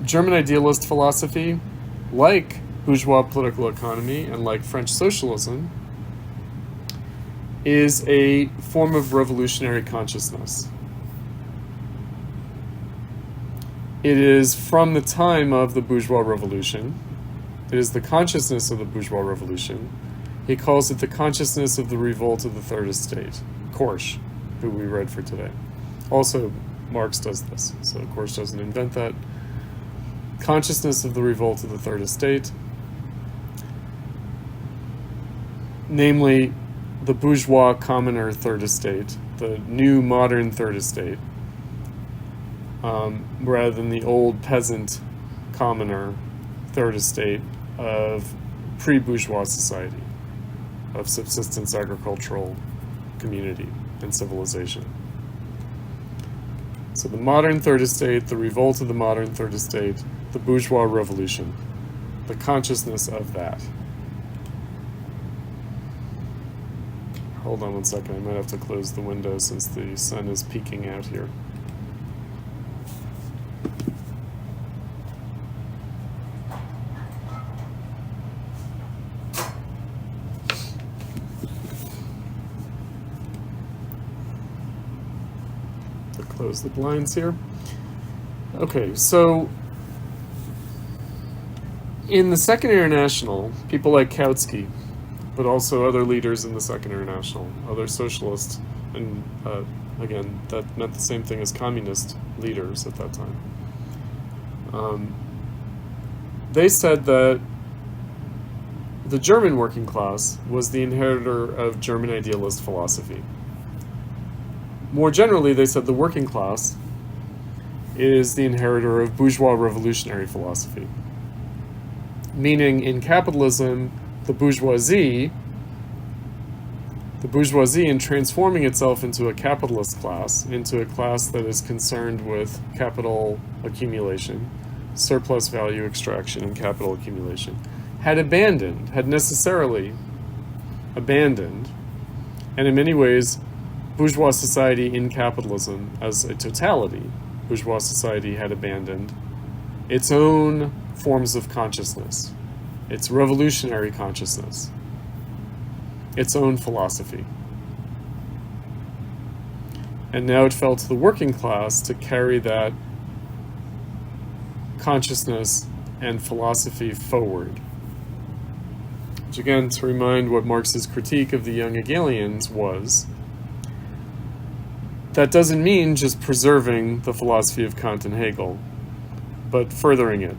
German idealist philosophy, like bourgeois political economy and like French socialism, is a form of revolutionary consciousness. It is from the time of the bourgeois revolution. It is the consciousness of the bourgeois revolution. He calls it the consciousness of the revolt of the third estate. Korsch, who we read for today. Also, Marx does this, so Korsch doesn't invent that. Consciousness of the revolt of the third estate. Namely, the bourgeois commoner third estate, the new modern third estate, rather than the old peasant commoner third estate of pre-bourgeois society, of subsistence agricultural community and civilization. So the modern third estate, the revolt of the modern third estate, the bourgeois revolution, the consciousness of that. Hold on one second, I might have to close the window since the sun is peeking out here. Close the blinds here. Okay, so in the Second International, people like Kautsky, but also other leaders in the Second International, other socialists, and again, that meant the same thing as communist leaders at that time. They said that the German working class was the inheritor of German idealist philosophy. More generally, they said the working class is the inheritor of bourgeois revolutionary philosophy. Meaning, in capitalism, the bourgeoisie, in transforming itself into a capitalist class, into a class that is concerned with capital accumulation, surplus value extraction, and capital accumulation, had necessarily abandoned, and in many ways, bourgeois society in capitalism as a totality, bourgeois society had abandoned its own forms of consciousness, its revolutionary consciousness, its own philosophy. and now it fell to the working class to carry that consciousness and philosophy forward. Which again, to remind what Marx's critique of the young Hegelians was, that doesn't mean just preserving the philosophy of Kant and Hegel, but furthering it.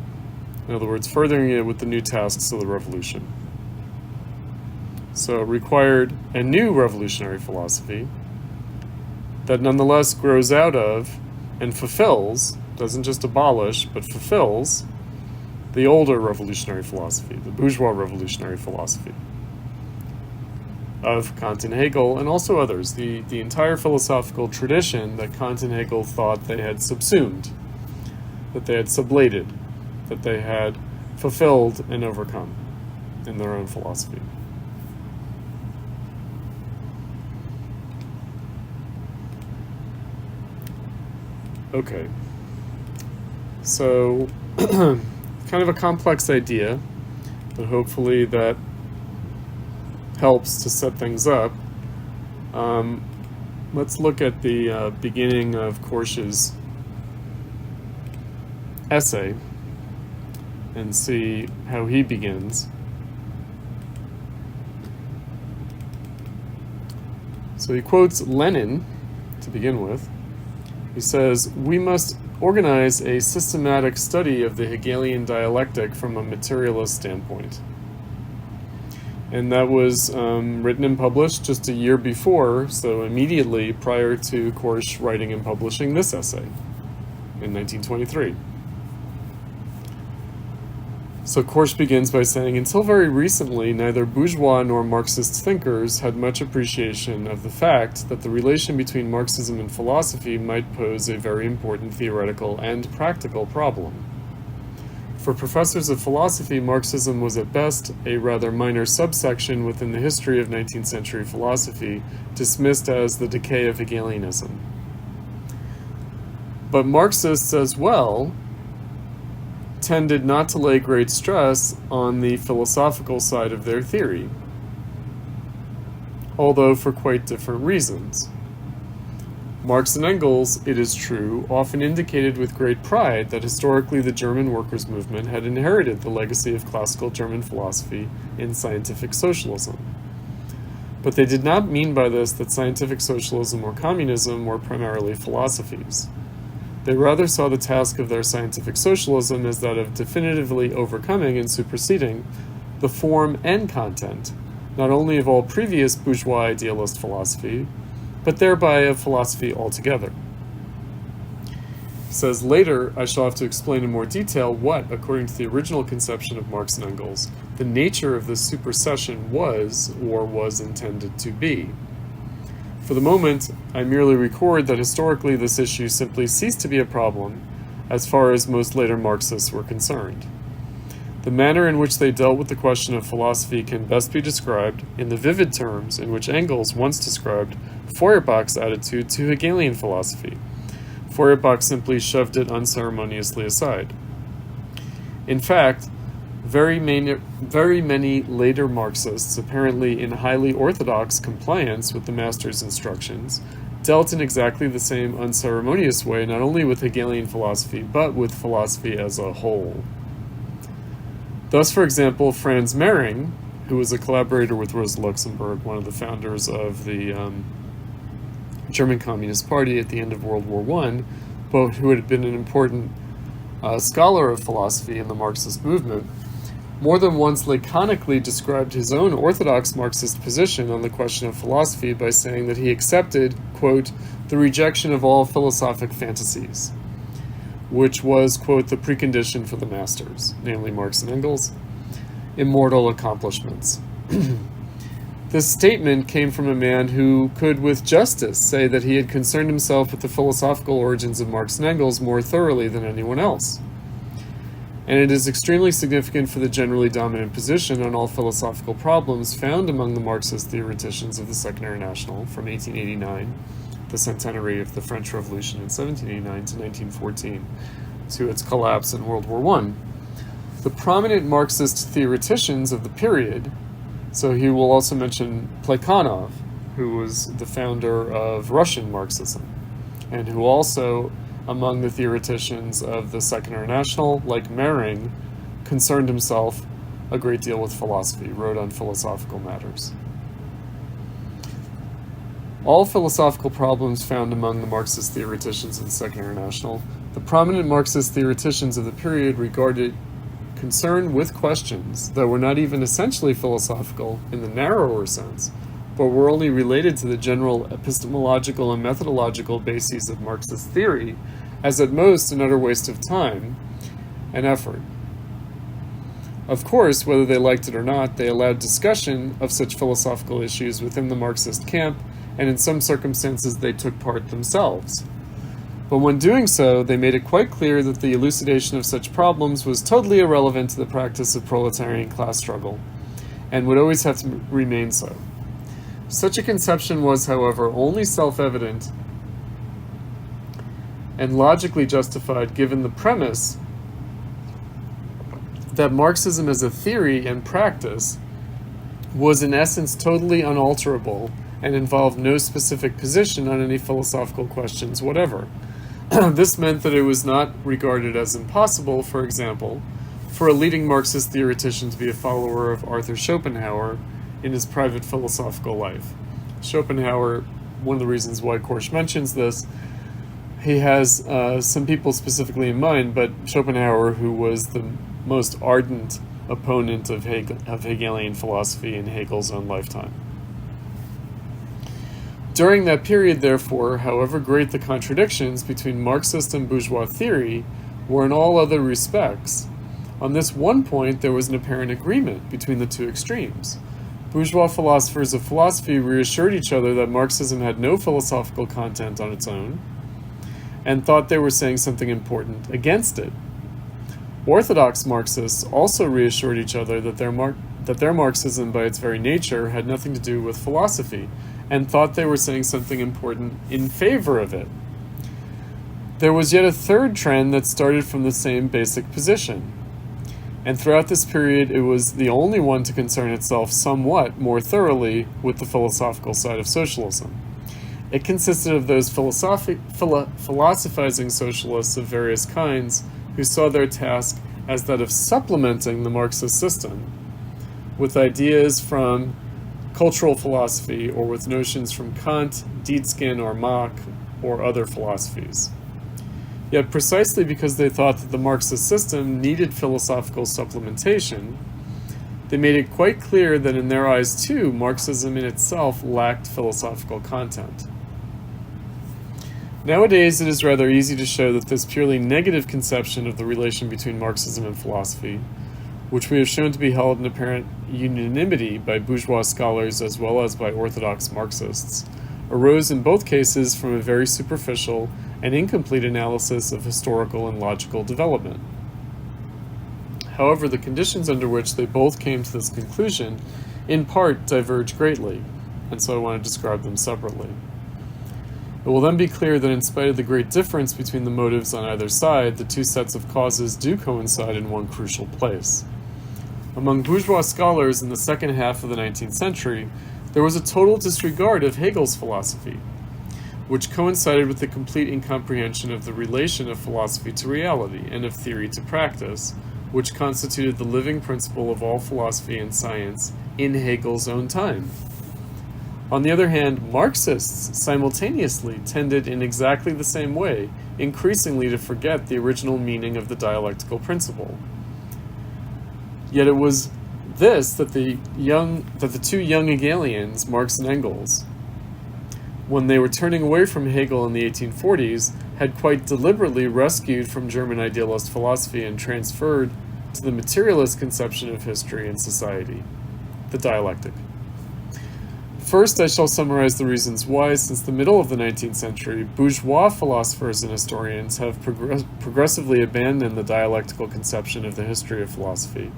In other words, furthering it with the new tasks of the revolution. So it required a new revolutionary philosophy that nonetheless grows out of and fulfills, doesn't just abolish, but fulfills the older revolutionary philosophy, the bourgeois revolutionary philosophy of Kant and Hegel, and also others, the entire philosophical tradition that Kant and Hegel thought they had subsumed, that they had sublated, that they had fulfilled and overcome in their own philosophy. Okay, so kind of a complex idea, but hopefully that helps to set things up. Let's look at the beginning of Korsch's essay and see how he begins. So he quotes Lenin to begin with. He says, "We must organize a systematic study of the Hegelian dialectic from a materialist standpoint." And that was written and published just a year before, so immediately prior to Korsch writing and publishing this essay in 1923. So Korsch begins by saying, "Until very recently, neither bourgeois nor Marxist thinkers had much appreciation of the fact that the relation between Marxism and philosophy might pose a very important theoretical and practical problem. For professors of philosophy, Marxism was at best a rather minor subsection within the history of 19th century philosophy, dismissed as the decay of Hegelianism. But Marxists as well tended not to lay great stress on the philosophical side of their theory, although for quite different reasons. Marx and Engels, it is true, often indicated with great pride that historically the German workers' movement had inherited the legacy of classical German philosophy in scientific socialism. But they did not mean by this that scientific socialism or communism were primarily philosophies. They rather saw the task of their scientific socialism as that of definitively overcoming and superseding the form and content, not only of all previous bourgeois idealist philosophy, but thereby of philosophy altogether." He says, "Later, I shall have to explain in more detail what, according to the original conception of Marx and Engels, the nature of this supersession was or was intended to be. For the moment, I merely record that historically this issue simply ceased to be a problem as far as most later Marxists were concerned. The manner in which they dealt with the question of philosophy can best be described in the vivid terms in which Engels once described Feuerbach's attitude to Hegelian philosophy. Feuerbach simply shoved it unceremoniously aside. In fact, very many later Marxists, apparently in highly orthodox compliance with the master's instructions, dealt in exactly the same unceremonious way not only with Hegelian philosophy, but with philosophy as a whole. Thus, for example, Franz Mehring, who was a collaborator with Rosa Luxemburg, one of the founders of the German Communist Party at the end of World War I, but who had been an important scholar of philosophy in the Marxist movement, more than once laconically described his own orthodox Marxist position on the question of philosophy by saying that he accepted, quote, the rejection of all philosophic fantasies, which was, quote, the precondition for the masters, namely Marx and Engels, immortal accomplishments. This statement came from a man who could with justice say that he had concerned himself with the philosophical origins of Marx and Engels more thoroughly than anyone else. And it is extremely significant for the generally dominant position on all philosophical problems found among the Marxist theoreticians of the Second International from 1889, the centenary of the French Revolution in 1789 to 1914, to its collapse in World War I. The prominent Marxist theoreticians of the period, so he will also mention Plekhanov, who was the founder of Russian Marxism, and who also, among the theoreticians of the Second International, like Mehring, concerned himself a great deal with philosophy, wrote on philosophical matters. All philosophical problems found among the Marxist theoreticians of the Second International, the prominent Marxist theoreticians of the period regarded concern with questions that were not even essentially philosophical in the narrower sense, but were only related to the general epistemological and methodological bases of Marxist theory, as at most an utter waste of time and effort. Of course, whether they liked it or not, they allowed discussion of such philosophical issues within the Marxist camp, and in some circumstances they took part themselves. But when doing so, they made it quite clear that the elucidation of such problems was totally irrelevant to the practice of proletarian class struggle, and would always have to remain so. Such a conception was, however, only self-evident and logically justified given the premise that Marxism as a theory and practice was in essence totally unalterable and involved no specific position on any philosophical questions whatever. This meant that it was not regarded as impossible, for example, for a leading Marxist theoretician to be a follower of Arthur Schopenhauer in his private philosophical life. Schopenhauer, one of the reasons why Korsch mentions this, he has some people specifically in mind, but Schopenhauer, who was the most ardent opponent of Hegelian philosophy in Hegel's own lifetime. During that period, therefore, however great the contradictions between Marxist and bourgeois theory were in all other respects, on this one point there was an apparent agreement between the two extremes. Bourgeois philosophers of philosophy reassured each other that Marxism had no philosophical content on its own, and thought they were saying something important against it. Orthodox Marxists also reassured each other that their Marxism by its very nature had nothing to do with philosophy, and thought they were saying something important in favor of it. There was yet a third trend that started from the same basic position, and throughout this period it was the only one to concern itself somewhat more thoroughly with the philosophical side of socialism. It consisted of those philosophizing socialists of various kinds who saw their task as that of supplementing the Marxist system with ideas from cultural philosophy or with notions from Kant, Dedekind, or Mach, or other philosophies. Yet precisely because they thought that the Marxist system needed philosophical supplementation, they made it quite clear that in their eyes too, Marxism in itself lacked philosophical content. Nowadays, it is rather easy to show that this purely negative conception of the relation between Marxism and philosophy, which we have shown to be held in apparent unanimity by bourgeois scholars as well as by orthodox Marxists, arose in both cases from a very superficial and incomplete analysis of historical and logical development. However, the conditions under which they both came to this conclusion in part diverge greatly, and so I want to describe them separately. It will then be clear that in spite of the great difference between the motives on either side, the two sets of causes do coincide in one crucial place. Among bourgeois scholars in the second half of the 19th century, there was a total disregard of Hegel's philosophy, which coincided with the complete incomprehension of the relation of philosophy to reality and of theory to practice, which constituted the living principle of all philosophy and science in Hegel's own time. On the other hand, Marxists simultaneously tended in exactly the same way, increasingly to forget the original meaning of the dialectical principle. Yet it was this that the two young Hegelians, Marx and Engels, when they were turning away from Hegel in the 1840s, had quite deliberately rescued from German idealist philosophy and transferred to the materialist conception of history and society, the dialectic. First, I shall summarize the reasons why, since the middle of the 19th century, bourgeois philosophers and historians have progressively abandoned the dialectical conception of the history of philosophy,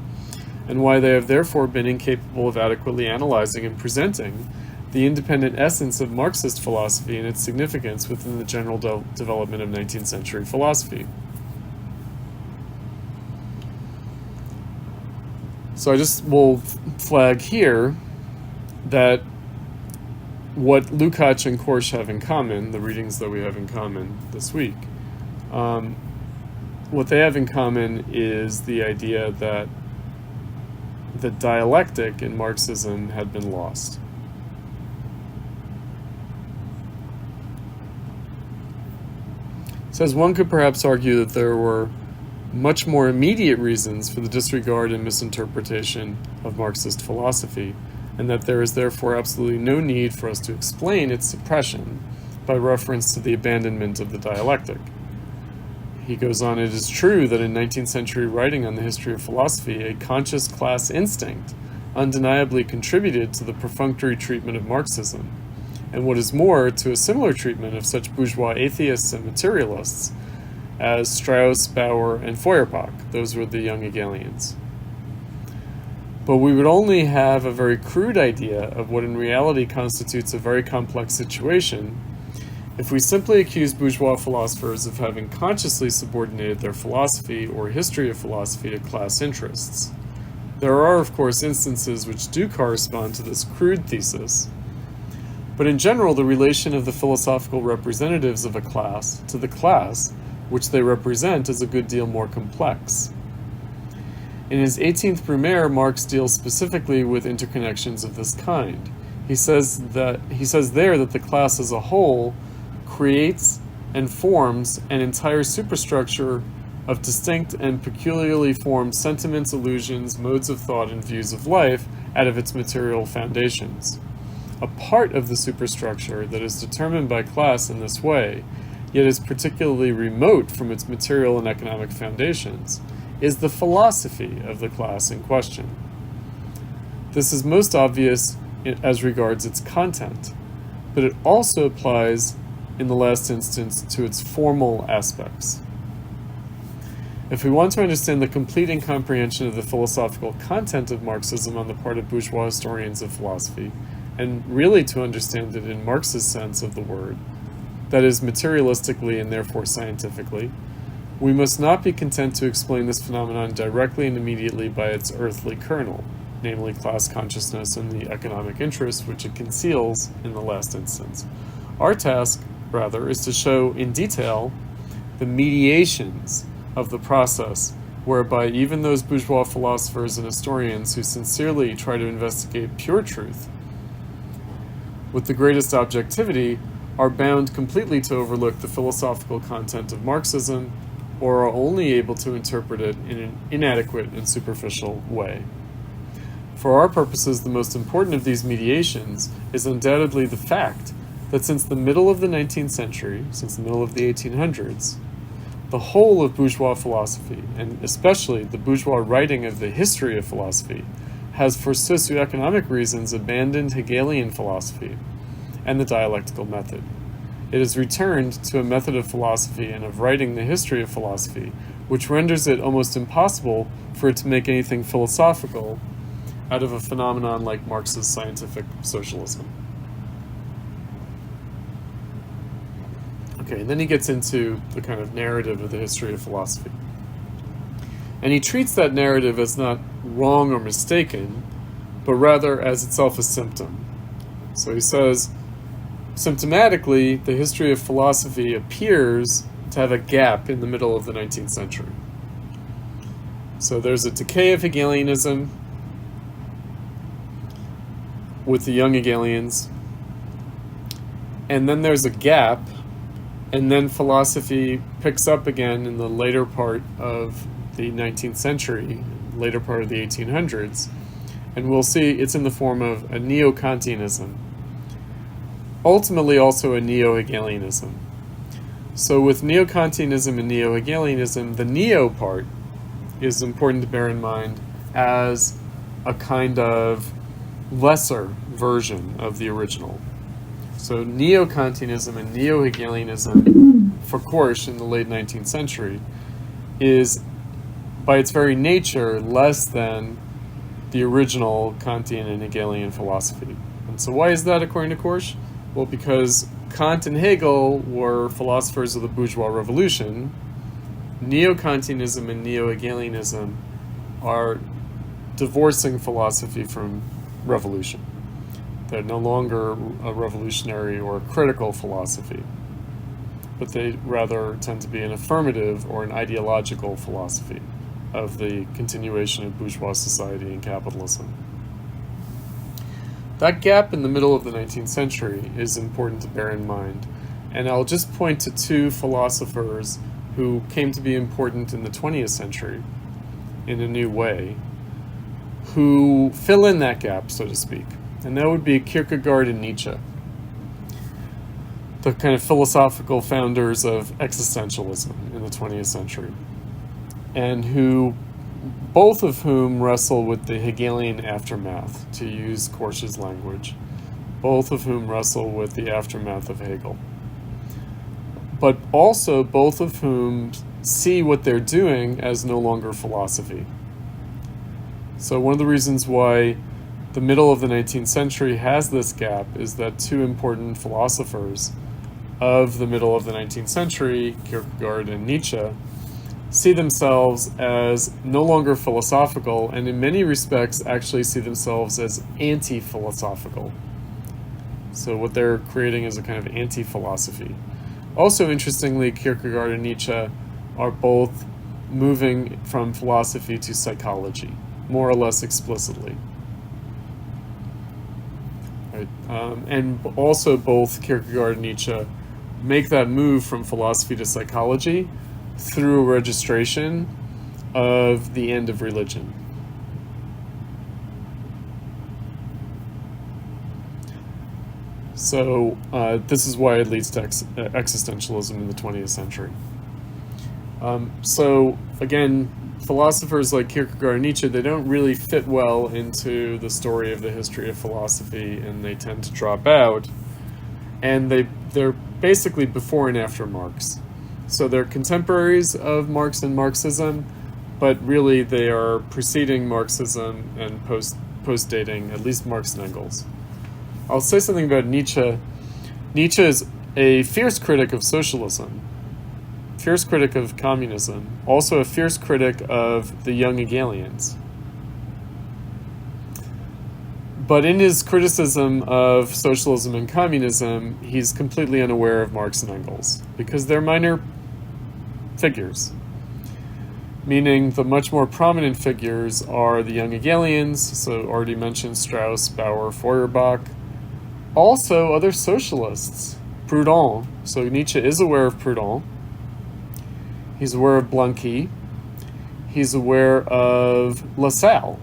and why they have therefore been incapable of adequately analyzing and presenting the independent essence of Marxist philosophy and its significance within the general development of 19th century philosophy. So I just will flag here that what Lukacs and Korsch have in common, the readings that we have in common this week, what they have in common is the idea that the dialectic in Marxism had been lost. It says one could perhaps argue that there were much more immediate reasons for the disregard and misinterpretation of Marxist philosophy, and that there is therefore absolutely no need for us to explain its suppression by reference to the abandonment of the dialectic. He goes on, it is true that in 19th century writing on the history of philosophy, a conscious class instinct undeniably contributed to the perfunctory treatment of Marxism, and what is more, to a similar treatment of such bourgeois atheists and materialists as Strauss, Bauer, and Feuerbach. Those were the young Hegelians. But we would only have a very crude idea of what in reality constitutes a very complex situation if we simply accuse bourgeois philosophers of having consciously subordinated their philosophy or history of philosophy to class interests. There are, of course, instances which do correspond to this crude thesis, but in general, the relation of the philosophical representatives of a class to the class which they represent is a good deal more complex. In his 18th Brumaire, Marx deals specifically with interconnections of this kind. He says there that the class as a whole creates and forms an entire superstructure of distinct and peculiarly formed sentiments, illusions, modes of thought, and views of life out of its material foundations. A part of the superstructure that is determined by class in this way, yet is particularly remote from its material and economic foundations, is the philosophy of the class in question. This is most obvious as regards its content, but it also applies in the last instance to its formal aspects. If we want to understand the complete incomprehension of the philosophical content of Marxism on the part of bourgeois historians of philosophy, and really to understand it in Marx's sense of the word, that is, materialistically and therefore scientifically, we must not be content to explain this phenomenon directly and immediately by its earthly kernel, namely class consciousness and the economic interests which it conceals in the last instance. Our task, rather, is to show in detail the mediations of the process whereby even those bourgeois philosophers and historians who sincerely try to investigate pure truth with the greatest objectivity are bound completely to overlook the philosophical content of Marxism, or are only able to interpret it in an inadequate and superficial way. For our purposes, the most important of these mediations is undoubtedly the fact that since the middle of the 19th century, since the middle of the 1800s, the whole of bourgeois philosophy, and especially the bourgeois writing of the history of philosophy, has for socioeconomic reasons abandoned Hegelian philosophy and the dialectical method. It has returned to a method of philosophy and of writing the history of philosophy, which renders it almost impossible for it to make anything philosophical out of a phenomenon like Marx's scientific socialism. Okay, and then he gets into the kind of narrative of the history of philosophy. And he treats that narrative as not wrong or mistaken, but rather as itself a symptom. So he says, symptomatically, the history of philosophy appears to have a gap in the middle of the 19th century. So there's a decay of Hegelianism with the young Hegelians, and then there's a gap, and then philosophy picks up again in the later part of the 19th century, later part of the 1800s, and we'll see it's in the form of a neo-Kantianism, ultimately also a neo-Hegelianism. So with neo-Kantianism and neo-Hegelianism, the neo part is important to bear in mind as a kind of lesser version of the original. So neo-Kantianism and neo-Hegelianism for Korsch in the late 19th century is, by its very nature, less than the original Kantian and Hegelian philosophy. And so why is that according to Korsch? Well, because Kant and Hegel were philosophers of the bourgeois revolution, neo-Kantianism and neo-Hegelianism are divorcing philosophy from revolution. They're no longer a revolutionary or a critical philosophy, but they rather tend to be an affirmative or an ideological philosophy of the continuation of bourgeois society and capitalism. That gap in the middle of the 19th century is important to bear in mind, and I'll just point to two philosophers who came to be important in the 20th century in a new way, who fill in that gap, so to speak, and that would be Kierkegaard and Nietzsche, the kind of philosophical founders of existentialism in the 20th century, and who, both of whom wrestle with the Hegelian aftermath, to use Korsch's language, both of whom wrestle with the aftermath of Hegel, but also both of whom see what they're doing as no longer philosophy. So one of the reasons why the middle of the 19th century has this gap is that two important philosophers of the middle of the 19th century, Kierkegaard and Nietzsche, see themselves as no longer philosophical, and in many respects actually see themselves as anti-philosophical. So what they're creating is a kind of anti-philosophy. Also, interestingly, Kierkegaard and Nietzsche are both moving from philosophy to psychology, more or less explicitly. Right? And also both Kierkegaard and Nietzsche make that move from philosophy to psychology through a registration of the end of religion. So this is why it leads to existentialism in the 20th century. So again, philosophers like Kierkegaard and Nietzsche, they don't really fit well into the story of the history of philosophy, and they tend to drop out. And they're basically before and after Marx. So they're contemporaries of Marx and Marxism, but really they are preceding Marxism and post-dating at least Marx and Engels. I'll say something about Nietzsche. Nietzsche is a fierce critic of socialism, fierce critic of communism, also a fierce critic of the young Hegelians. But in his criticism of socialism and communism, he's completely unaware of Marx and Engels, because they're minor figures. Meaning the much more prominent figures are the young Hegelians, so already mentioned Strauss, Bauer, Feuerbach. Also other socialists, Proudhon. So Nietzsche is aware of Proudhon. He's aware of Blanqui. He's aware of Lassalle.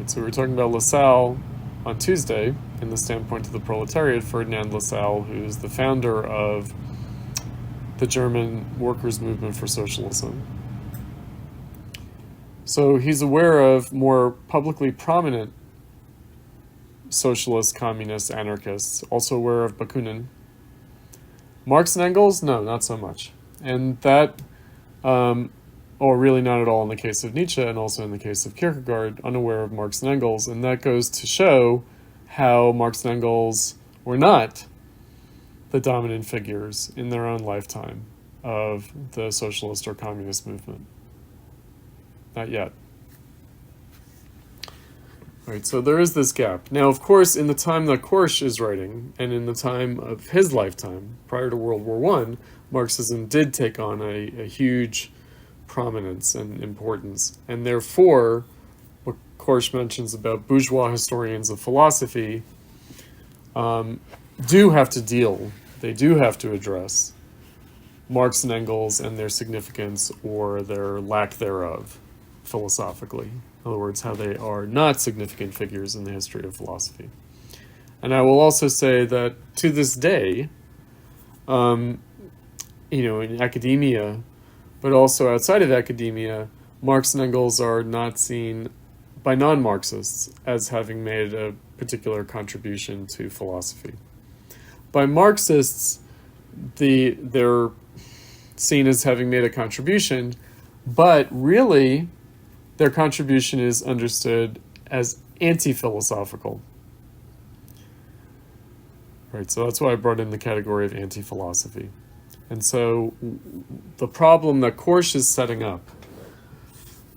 So we were talking about Lassalle on Tuesday in the Standpoint of the Proletariat, Ferdinand Lassalle, who's the founder of the German workers' movement for socialism. So he's aware of more publicly prominent socialists, communists, anarchists, also aware of Bakunin. Marx and Engels? No, not so much. And that, or really not at all in the case of Nietzsche, and also in the case of Kierkegaard, unaware of Marx and Engels, and that goes to show how Marx and Engels were not the dominant figures in their own lifetime of the socialist or communist movement. Not yet. Right, so there is this gap. Now, of course, in the time that Korsch is writing, and in the time of his lifetime, prior to World War I, Marxism did take on a huge prominence and importance. And therefore, what Korsch mentions about bourgeois historians of philosophy do have to deal, they do have to address Marx and Engels and their significance or their lack thereof philosophically. In other words, how they are not significant figures in the history of philosophy. And I will also say that to this day, in academia, but also outside of academia, Marx and Engels are not seen by non-Marxists as having made a particular contribution to philosophy. By Marxists, they're seen as having made a contribution, but really their contribution is understood as anti-philosophical. Right, so that's why I brought in the category of anti-philosophy. And so the problem that Korsch is setting up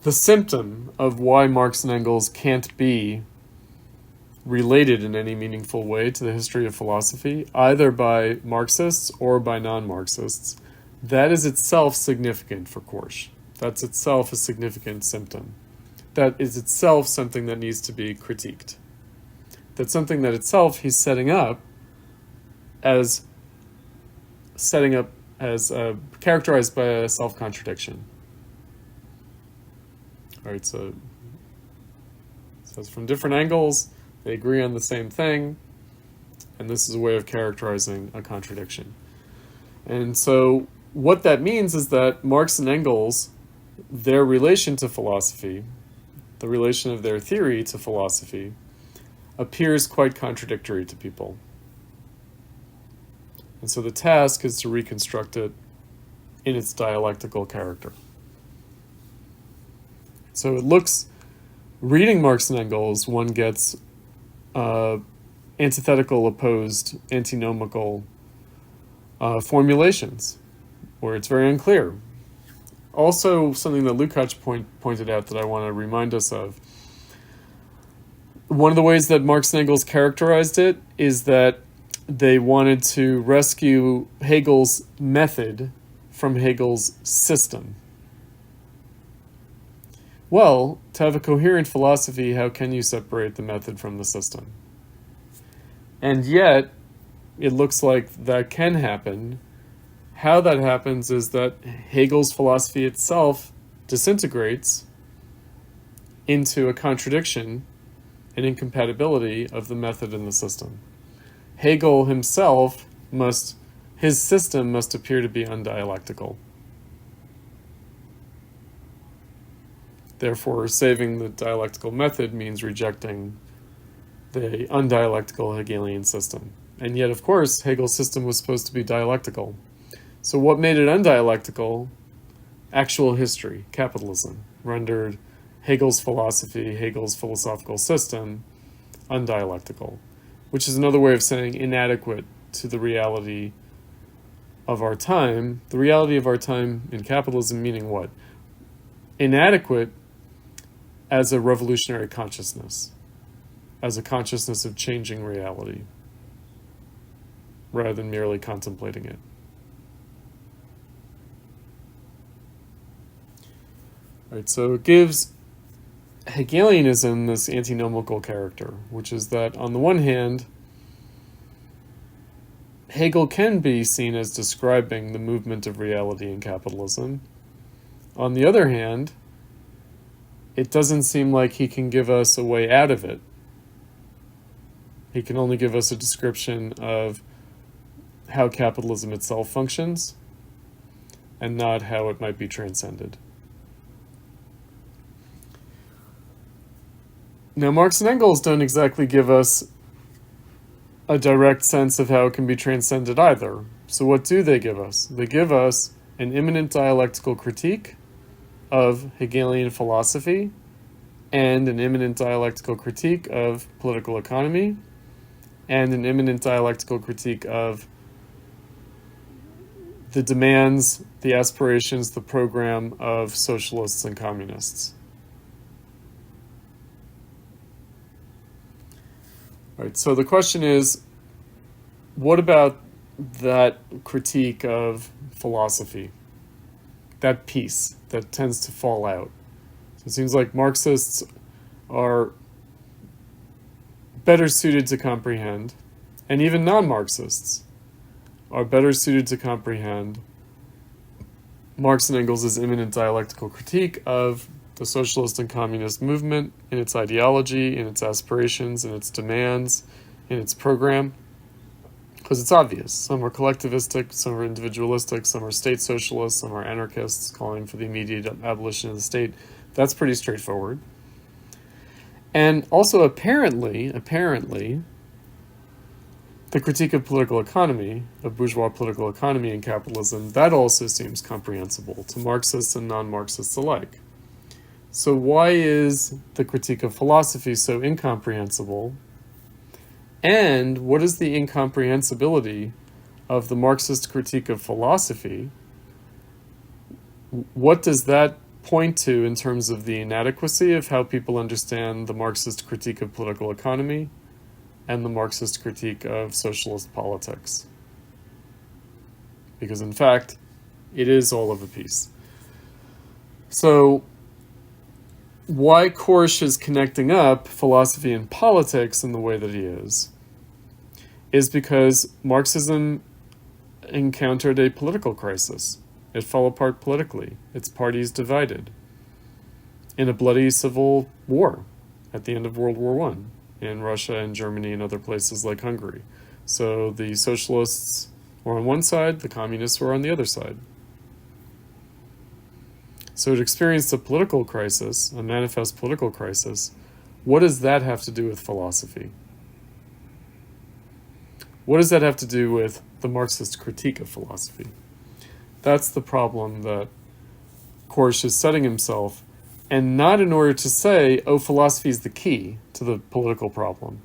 the symptom of why Marx and Engels can't be related in any meaningful way to the history of philosophy, either by Marxists or by non-Marxists, that is itself significant for Korsch. That's itself a significant symptom. That is itself something that needs to be critiqued. That's something that itself he's setting up as characterized by a self-contradiction. All right, so it's from different angles, they agree on the same thing, and this is a way of characterizing a contradiction. And so what that means is that Marx and Engels, their relation to philosophy, the relation of their theory to philosophy, appears quite contradictory to people. And so the task is to reconstruct it in its dialectical character. So it looks, reading Marx and Engels, one gets antithetical, opposed, antinomical formulations, where it's very unclear. Also, something that Lukacs pointed out that I want to remind us of. One of the ways that Marx and Engels characterized it is that they wanted to rescue Hegel's method from Hegel's system. Well, to have a coherent philosophy, how can you separate the method from the system? And yet, it looks like that can happen. How that happens is that Hegel's philosophy itself disintegrates into a contradiction, an incompatibility of the method and the system. Hegel himself his system must appear to be undialectical. Therefore, saving the dialectical method means rejecting the undialectical Hegelian system. And yet, of course, Hegel's system was supposed to be dialectical. So what made it undialectical? Actual history, capitalism, rendered Hegel's philosophy, Hegel's philosophical system, undialectical, which is another way of saying inadequate to the reality of our time. The reality of our time in capitalism meaning what? Inadequate as a revolutionary consciousness, as a consciousness of changing reality, rather than merely contemplating it. All right, so it gives Hegelianism this antinomical character, which is that on the one hand, Hegel can be seen as describing the movement of reality in capitalism. On the other hand, it doesn't seem like he can give us a way out of it. He can only give us a description of how capitalism itself functions and not how it might be transcended. Now, Marx and Engels don't exactly give us a direct sense of how it can be transcended either. So what do they give us? They give us an immanent dialectical critique of Hegelian philosophy and an immanent dialectical critique of political economy and an immanent dialectical critique of the demands, the aspirations, the program of socialists and communists. All right, so the question is, what about that critique of philosophy? That piece that tends to fall out. So it seems like Marxists are better suited to comprehend, and even non-Marxists are better suited to comprehend Marx and Engels' immanent dialectical critique of the socialist and communist movement in its ideology, in its aspirations, in its demands, in its program. Because it's obvious. Some are collectivistic, some are individualistic, some are state socialists, some are anarchists calling for the immediate abolition of the state. That's pretty straightforward. And also apparently, the critique of political economy, of bourgeois political economy and capitalism, that also seems comprehensible to Marxists and non-Marxists alike. So why is the critique of philosophy so incomprehensible? And what is the incomprehensibility of the Marxist critique of philosophy? What does that point to in terms of the inadequacy of how people understand the Marxist critique of political economy and the Marxist critique of socialist politics. Because in fact, it is all of a piece. So why Korsch is connecting up philosophy and politics in the way that he is because Marxism encountered a political crisis. It fell apart politically. Its parties divided in a bloody civil war at the end of World War I in Russia and Germany and other places like Hungary. So the socialists were on one side, the communists were on the other side. So it experienced a political crisis, a manifest political crisis. What does that have to do with philosophy? What does that have to do with the Marxist critique of philosophy? That's the problem that Korsch is setting himself, and not in order to say, oh, philosophy is the key to the political problem.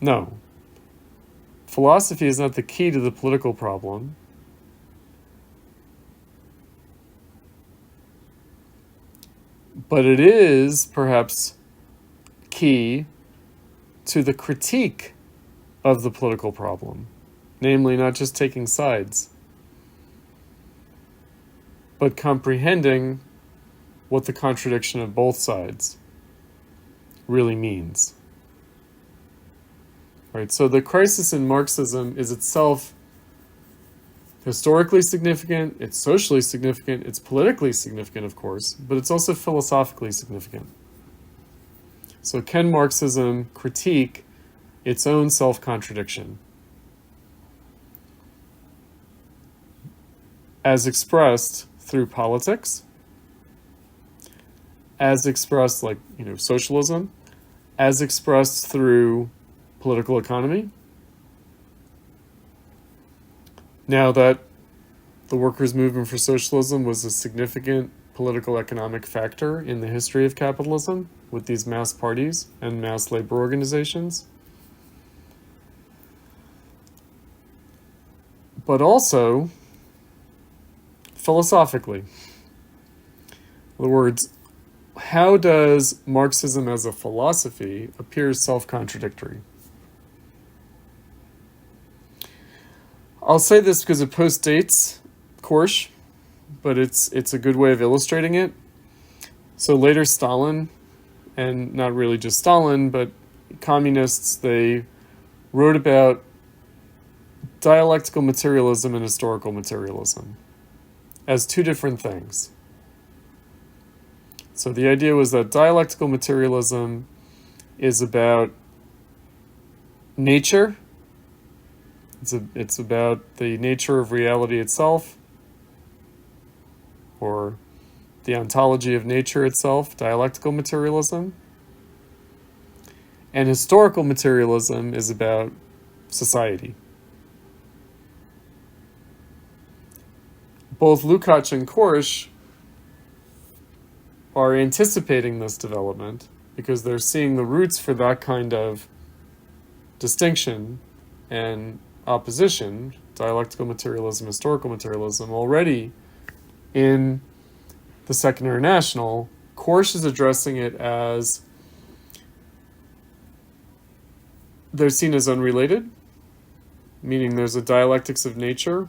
No. Philosophy is not the key to the political problem. But it is, perhaps, key to the critique of the political problem. Namely, not just taking sides, but comprehending what the contradiction of both sides really means. Right? So the crisis in Marxism is itself historically significant, it's socially significant, it's politically significant, of course, but it's also philosophically significant. So can Marxism critique its own self-contradiction as expressed through politics, as expressed like, socialism, as expressed through political economy? Now that the workers' movement for socialism was a significant political economic factor in the history of capitalism with these mass parties and mass labor organizations, but also philosophically. In other words, how does Marxism as a philosophy appear self-contradictory? I'll say this because it postdates Korsch, but it's a good way of illustrating it. So later Stalin, and not really just Stalin, but communists, they wrote about dialectical materialism and historical materialism as two different things. So the idea was that dialectical materialism is about nature. It's about the nature of reality itself, or the ontology of nature itself, dialectical materialism. And historical materialism is about society. Both Lukacs and Korsch are anticipating this development because they're seeing the roots for that kind of distinction and opposition, dialectical materialism, historical materialism, already in the Second International. Korsch is addressing it as they're seen as unrelated, meaning there's a dialectics of nature,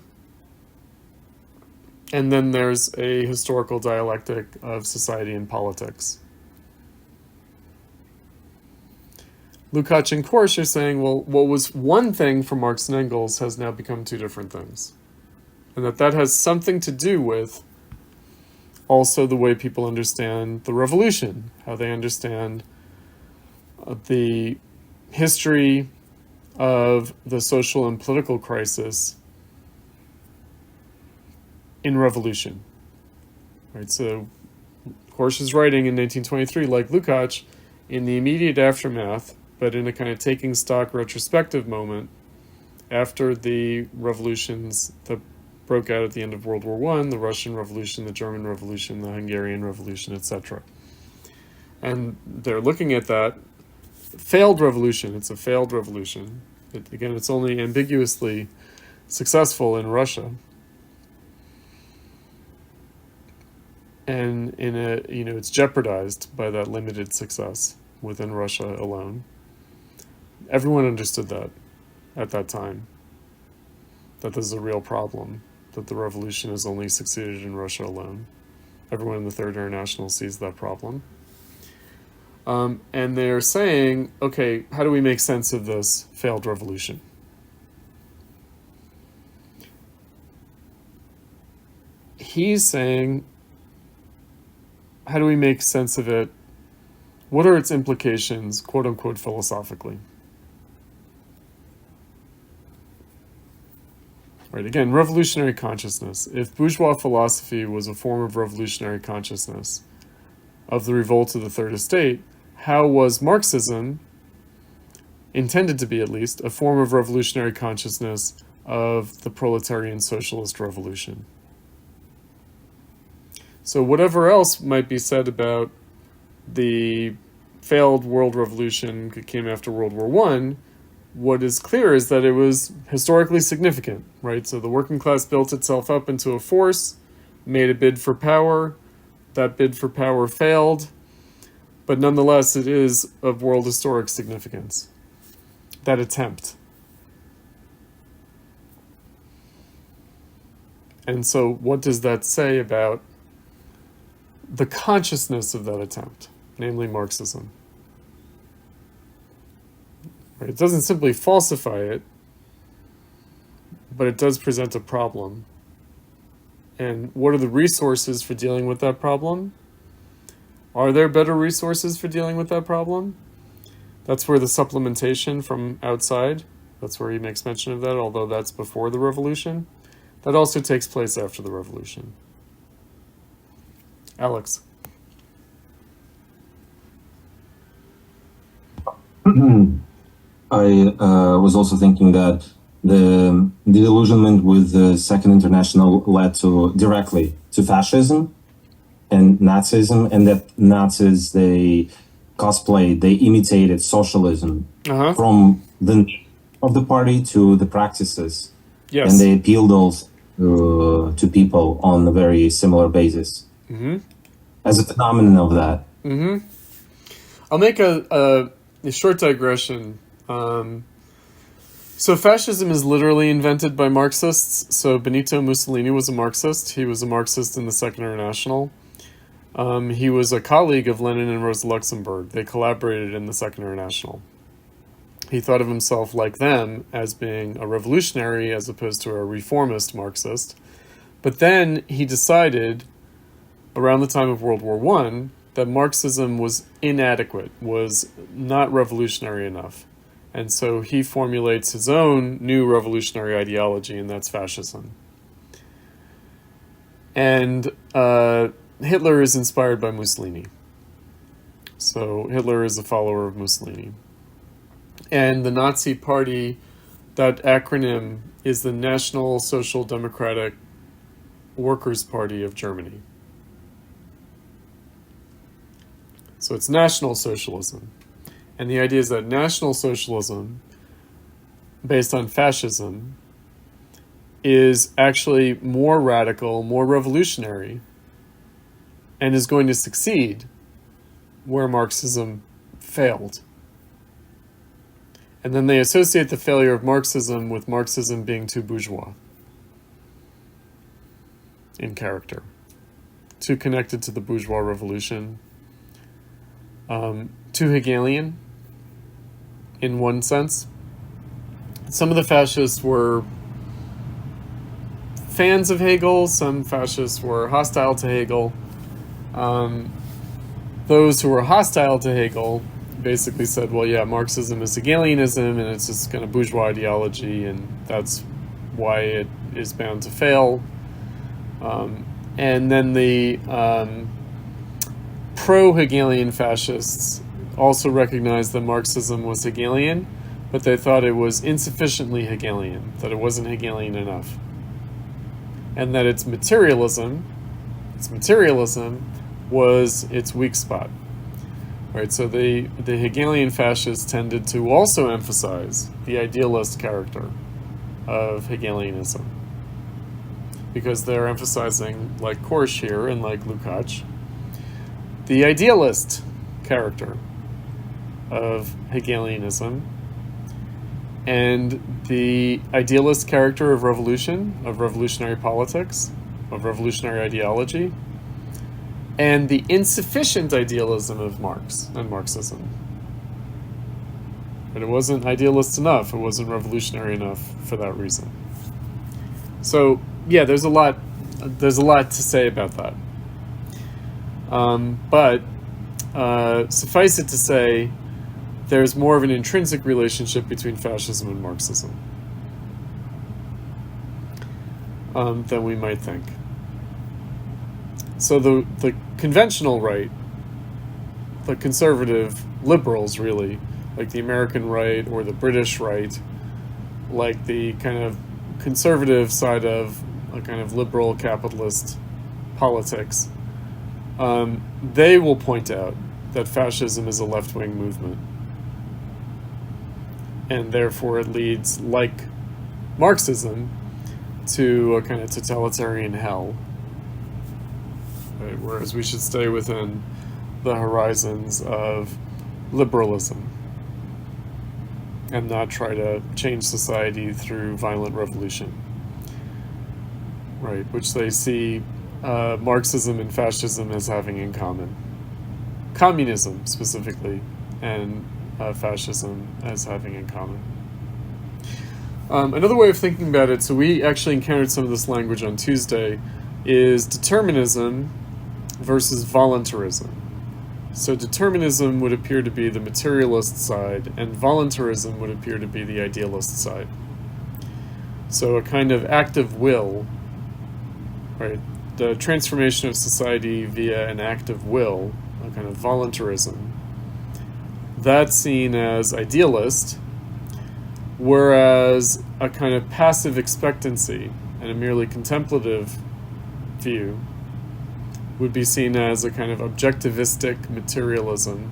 and then there's a historical dialectic of society and politics. Lukacs and Korsch are saying, well, what was one thing for Marx and Engels has now become two different things. And that has something to do with also the way people understand the revolution, how they understand the history of the social and political crisis in revolution. Right, so Korsch is writing in 1923, like Lukács, in the immediate aftermath, but in a kind of taking stock retrospective moment after the revolutions that broke out at the end of World War I, the Russian Revolution, the German Revolution, the Hungarian Revolution, etc. And they're looking at that failed revolution. It's a failed revolution. It's only ambiguously successful in Russia. and it's jeopardized by that limited success within Russia alone. Everyone understood that at that time, that this is a real problem, that the revolution has only succeeded in Russia alone. Everyone in the Third International sees that problem. And they're saying, okay, how do we make sense of this failed revolution? He's saying, how do we make sense of it? What are its implications, quote unquote, philosophically? Right, again, revolutionary consciousness. If bourgeois philosophy was a form of revolutionary consciousness of the revolt of the Third Estate, how was Marxism, intended to be at least, a form of revolutionary consciousness of the proletarian socialist revolution? So whatever else might be said about the failed world revolution that came after World War I, what is clear is that it was historically significant, right? So the working class built itself up into a force, made a bid for power. That bid for power failed, but nonetheless, it is of world historic significance, that attempt. And so what does that say about the consciousness of that attempt, namely Marxism? Right? It doesn't simply falsify it, but it does present a problem. And what are the resources for dealing with that problem? Are there better resources for dealing with that problem? That's where the supplementation from outside, that's where he makes mention of that, although that's before the revolution. That also takes place after the revolution. Alex. I was also thinking that the disillusionment with the Second International led directly to fascism and Nazism, and that Nazis, they imitated socialism from the of the party to the practices. Yes. And they appealed those to people on a very similar basis. As a phenomenon of that. I'll make a short digression. So fascism is literally invented by Marxists. So Benito Mussolini was a Marxist. He was a Marxist in the Second International. He was a colleague of Lenin and Rosa Luxemburg. They collaborated in the Second International. He thought of himself, like them, as being a revolutionary as opposed to a reformist Marxist. But then he decided, around the time of World War I, that Marxism was inadequate, was not revolutionary enough. And so he formulates his own new revolutionary ideology, and that's fascism. And Hitler is inspired by Mussolini. So Hitler is a follower of Mussolini. And the Nazi Party, that acronym is the National Social Democratic Workers' Party of Germany. So it's National Socialism. And the idea is that National Socialism, based on fascism, is actually more radical, more revolutionary, and is going to succeed where Marxism failed. And then they associate the failure of Marxism with Marxism being too bourgeois in character, too connected to the bourgeois revolution, too Hegelian in one sense. Some of the fascists were fans of Hegel, some fascists were hostile to Hegel. Those who were hostile to Hegel basically said, well, yeah, Marxism is Hegelianism, and it's just kind of bourgeois ideology, and that's why it is bound to fail. And then the pro-Hegelian fascists also recognized that Marxism was Hegelian, but they thought it was insufficiently Hegelian, that it wasn't Hegelian enough. And that its materialism was its weak spot. Right, so the Hegelian fascists tended to also emphasize the idealist character of Hegelianism. because they're emphasizing, like Korsch here and like Lukacs, the idealist character of Hegelianism and the idealist character of revolution, of revolutionary politics, of revolutionary ideology, and the insufficient idealism of Marx and Marxism. But it wasn't idealist enough, it wasn't revolutionary enough for that reason. So, yeah, there's a lot to say about that. But suffice it to say, there's more of an intrinsic relationship between fascism and Marxism than we might think. So the conventional right, the conservative liberals really, like the American right or the British right, like the kind of conservative side of a kind of liberal capitalist politics, they will point out that fascism is a left-wing movement. And therefore it leads, like Marxism, to a kind of totalitarian hell. Right? Whereas we should stay within the horizons of liberalism and not try to change society through violent revolution. Right, which they see Marxism and fascism as having in common. Communism, specifically, and fascism as having in common. Another way of thinking about it, so we actually encountered some of this language on Tuesday, is determinism versus voluntarism. So determinism would appear to be the materialist side, and voluntarism would appear to be the idealist side. So a kind of active will, right? The transformation of society via an act of will, a kind of voluntarism, that's seen as idealist, whereas a kind of passive expectancy and a merely contemplative view would be seen as a kind of objectivistic materialism,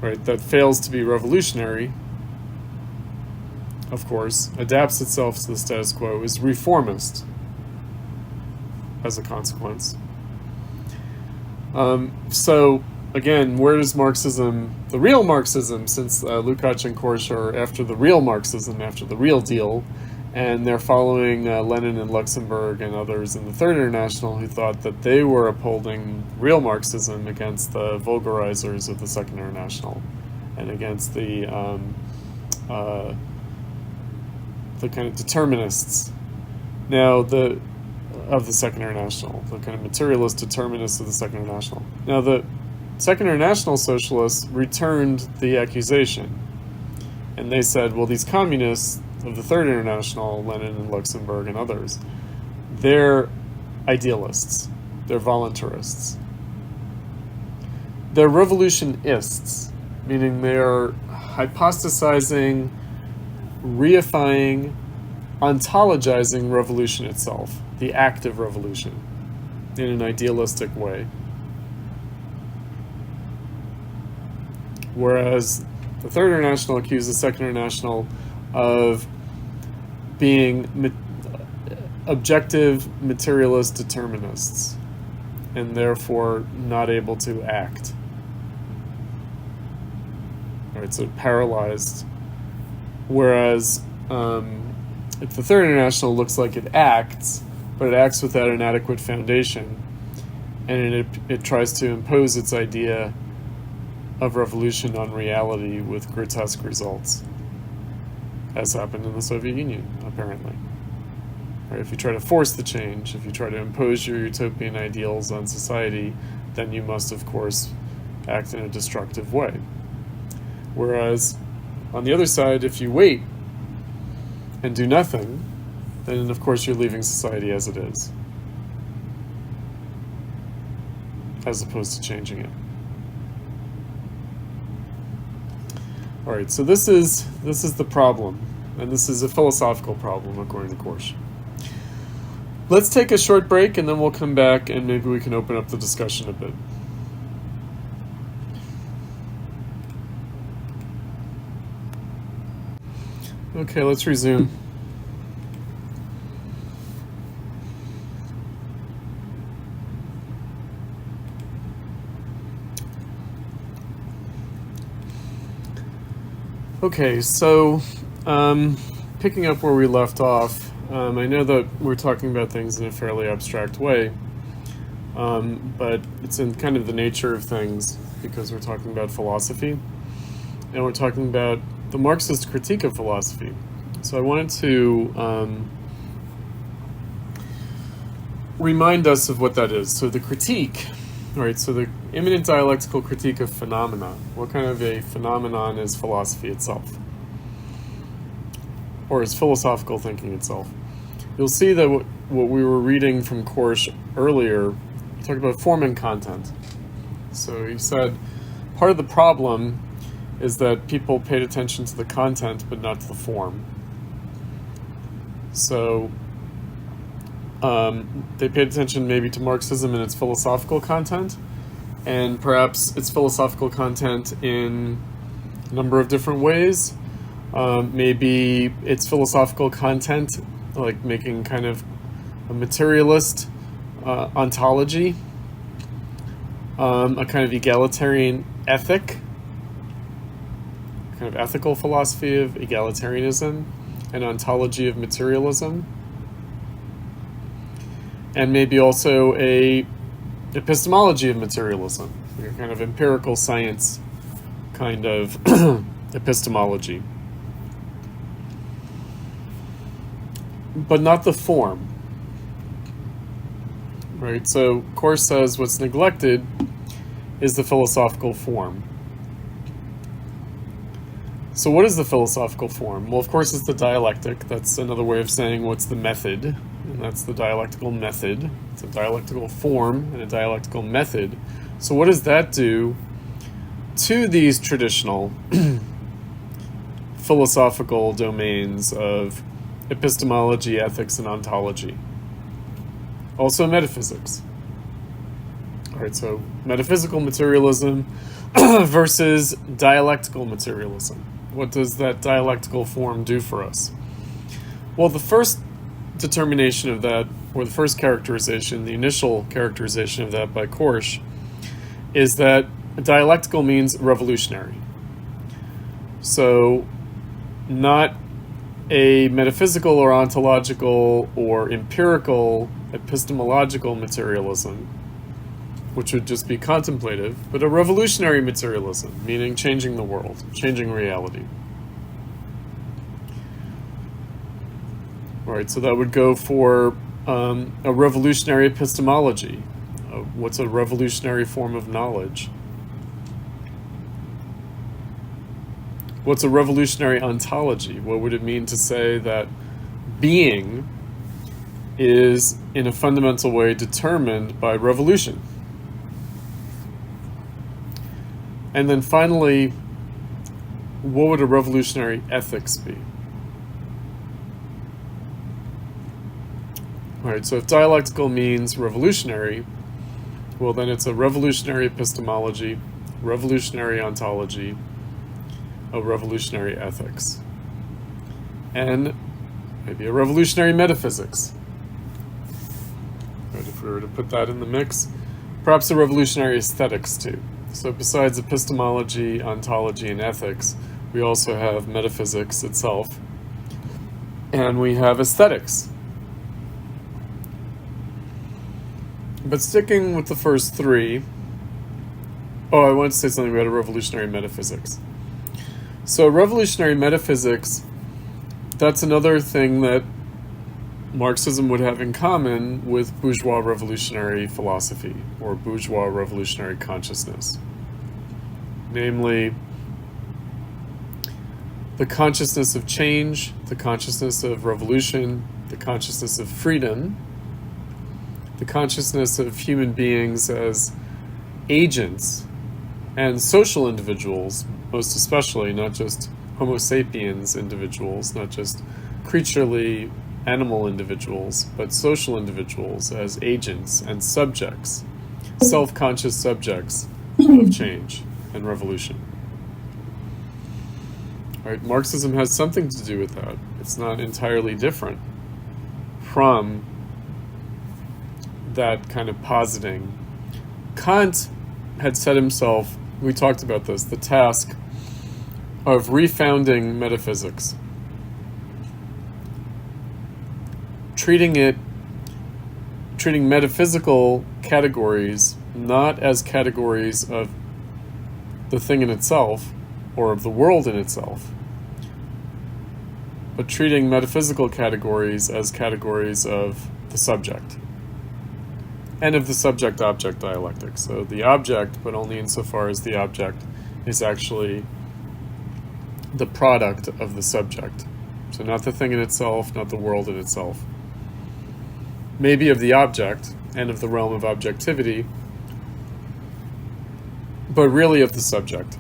right, that fails to be revolutionary, of course, adapts itself to the status quo, is reformist as a consequence. So, again, where does Marxism, the real Marxism, since Lukacs and Korsch are after the real Marxism, after the real deal, and they're following Lenin and Luxemburg and others in the Third International who thought that they were upholding real Marxism against the vulgarizers of the Second International and against the kind of determinists of the Second International, the kind of materialist determinists of the Second International. Now, the Second International socialists returned the accusation, and they said, well, these communists of the Third International, Lenin and Luxemburg and others, they're idealists, they're voluntarists. They're revolutionists, meaning they're hypostasizing, reifying, ontologizing revolution itself, the act of revolution, in an idealistic way. Whereas the Third International accused the Second International of being objective materialist determinists and therefore not able to act. Right, so paralyzed. Whereas if the Third International looks like it acts, but it acts without an adequate foundation, and it tries to impose its idea of revolution on reality with grotesque results, as happened in the Soviet Union, apparently. Right, if you try to force the change, if you try to impose your utopian ideals on society, then you must, of course, act in a destructive way. Whereas, on the other side, if you wait and do nothing, then of course you're leaving society as it is, as opposed to changing it. All right, so this is the problem, and this is a philosophical problem according to Korsch. Let's take a short break, and then we'll come back, and maybe we can open up the discussion a bit. Okay, let's resume. Okay, so picking up where we left off, I know that we're talking about things in a fairly abstract way, but it's in kind of the nature of things because we're talking about philosophy, and we're talking about the Marxist critique of philosophy. So I wanted to remind us of what that is. So the critique, right, so the immanent dialectical critique of phenomena. What kind of a phenomenon is philosophy itself? Or is philosophical thinking itself? You'll see that what we were reading from Korsch earlier, he talked about form and content. So he said, part of the problem is that people paid attention to the content but not to the form. So they paid attention maybe to Marxism and its philosophical content, and perhaps its philosophical content in a number of different ways. Maybe its philosophical content, like making kind of a materialist ontology, a kind of egalitarian ethic, kind of ethical philosophy of egalitarianism, an ontology of materialism, and maybe also a epistemology of materialism, a kind of empirical science kind of epistemology. But not the form, right? So Korsch says what's neglected is the philosophical form. So what is the philosophical form? Well, of course, it's the dialectic. That's another way of saying what's the method, and that's the dialectical method. It's a dialectical form and a dialectical method. So what does that do to these traditional philosophical domains of epistemology, ethics, and ontology? Also metaphysics. All right, so metaphysical materialism versus dialectical materialism. What does that dialectical form do for us? Well, the first determination of that, or the first characterization, the initial characterization of that by Korsch, is that dialectical means revolutionary. So not a metaphysical or ontological or empirical epistemological materialism, which would just be contemplative, but a revolutionary materialism, meaning changing the world, changing reality. All right, so that would go for a revolutionary epistemology. What's a revolutionary form of knowledge? What's a revolutionary ontology? What would it mean to say that being is, in a fundamental way, determined by revolution? And then finally, what would a revolutionary ethics be? All right, so if dialectical means revolutionary, well, then it's a revolutionary epistemology, revolutionary ontology, a revolutionary ethics, and maybe a revolutionary metaphysics. Right, if we were to put that in the mix, perhaps a revolutionary aesthetics too. So besides epistemology, ontology, and ethics, we also have metaphysics itself, and we have aesthetics. But sticking with the first three, I want to say something about a revolutionary metaphysics. So revolutionary metaphysics, that's another thing that Marxism would have in common with bourgeois revolutionary philosophy or bourgeois revolutionary consciousness. Namely, the consciousness of change, the consciousness of revolution, the consciousness of freedom, the consciousness of human beings as agents and social individuals, most especially, not just Homo sapiens individuals, not just creaturely animal individuals, but social individuals as agents and subjects, self-conscious subjects of change and revolution. All right, Marxism has something to do with that. It's not entirely different from that kind of positing. Kant had set himself, we talked about this, the task of refounding metaphysics. Treating metaphysical categories not as categories of the thing in itself or of the world in itself, but treating metaphysical categories as categories of the subject and of the subject-object dialectic. So the object, but only insofar as the object is actually the product of the subject. So not the thing in itself, not the world in itself. Maybe of the object and of the realm of objectivity, but really of the subject.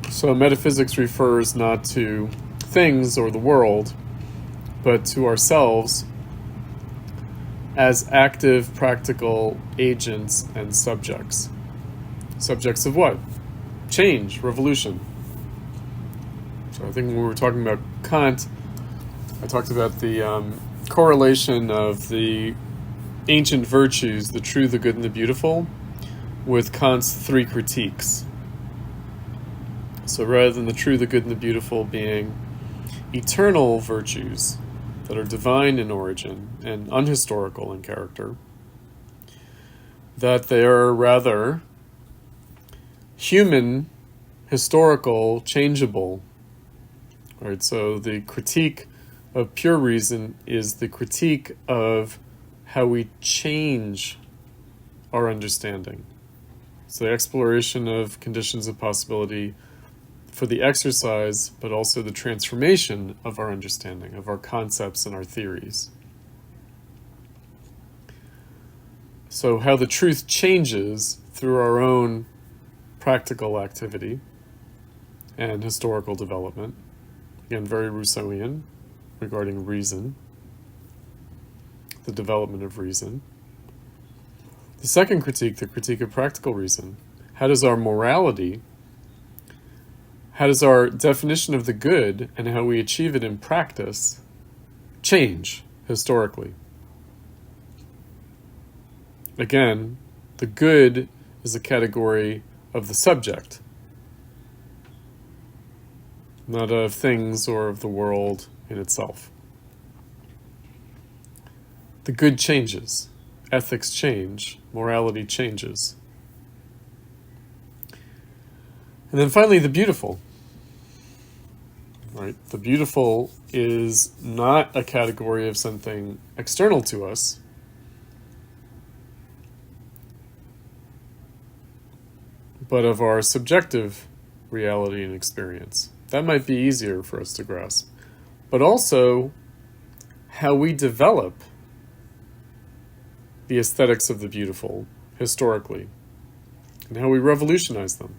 So metaphysics refers not to things or the world, but to ourselves as active, practical agents and subjects. Subjects of what? Change, revolution. So I think when we were talking about Kant, I talked about the correlation of the ancient virtues, the true, the good, and the beautiful, with Kant's three critiques. So rather than the true, the good, and the beautiful being eternal virtues that are divine in origin and unhistorical in character, that they are rather human, historical, changeable. Right? So the critique of pure reason is the critique of how we change our understanding. So the exploration of conditions of possibility for the exercise, but also the transformation of our understanding, of our concepts and our theories. So how the truth changes through our own practical activity and historical development. Again, very Rousseauian regarding reason, the development of reason. The second critique, the critique of practical reason. How does our morality, how does our definition of the good and how we achieve it in practice change historically? Again, the good is a category of the subject, not of things or of the world in itself. The good changes, ethics change, morality changes. And then finally, the beautiful. Right? The beautiful is not a category of something external to us, but of our subjective reality and experience. That might be easier for us to grasp. But also how we develop the aesthetics of the beautiful historically, and how we revolutionize them.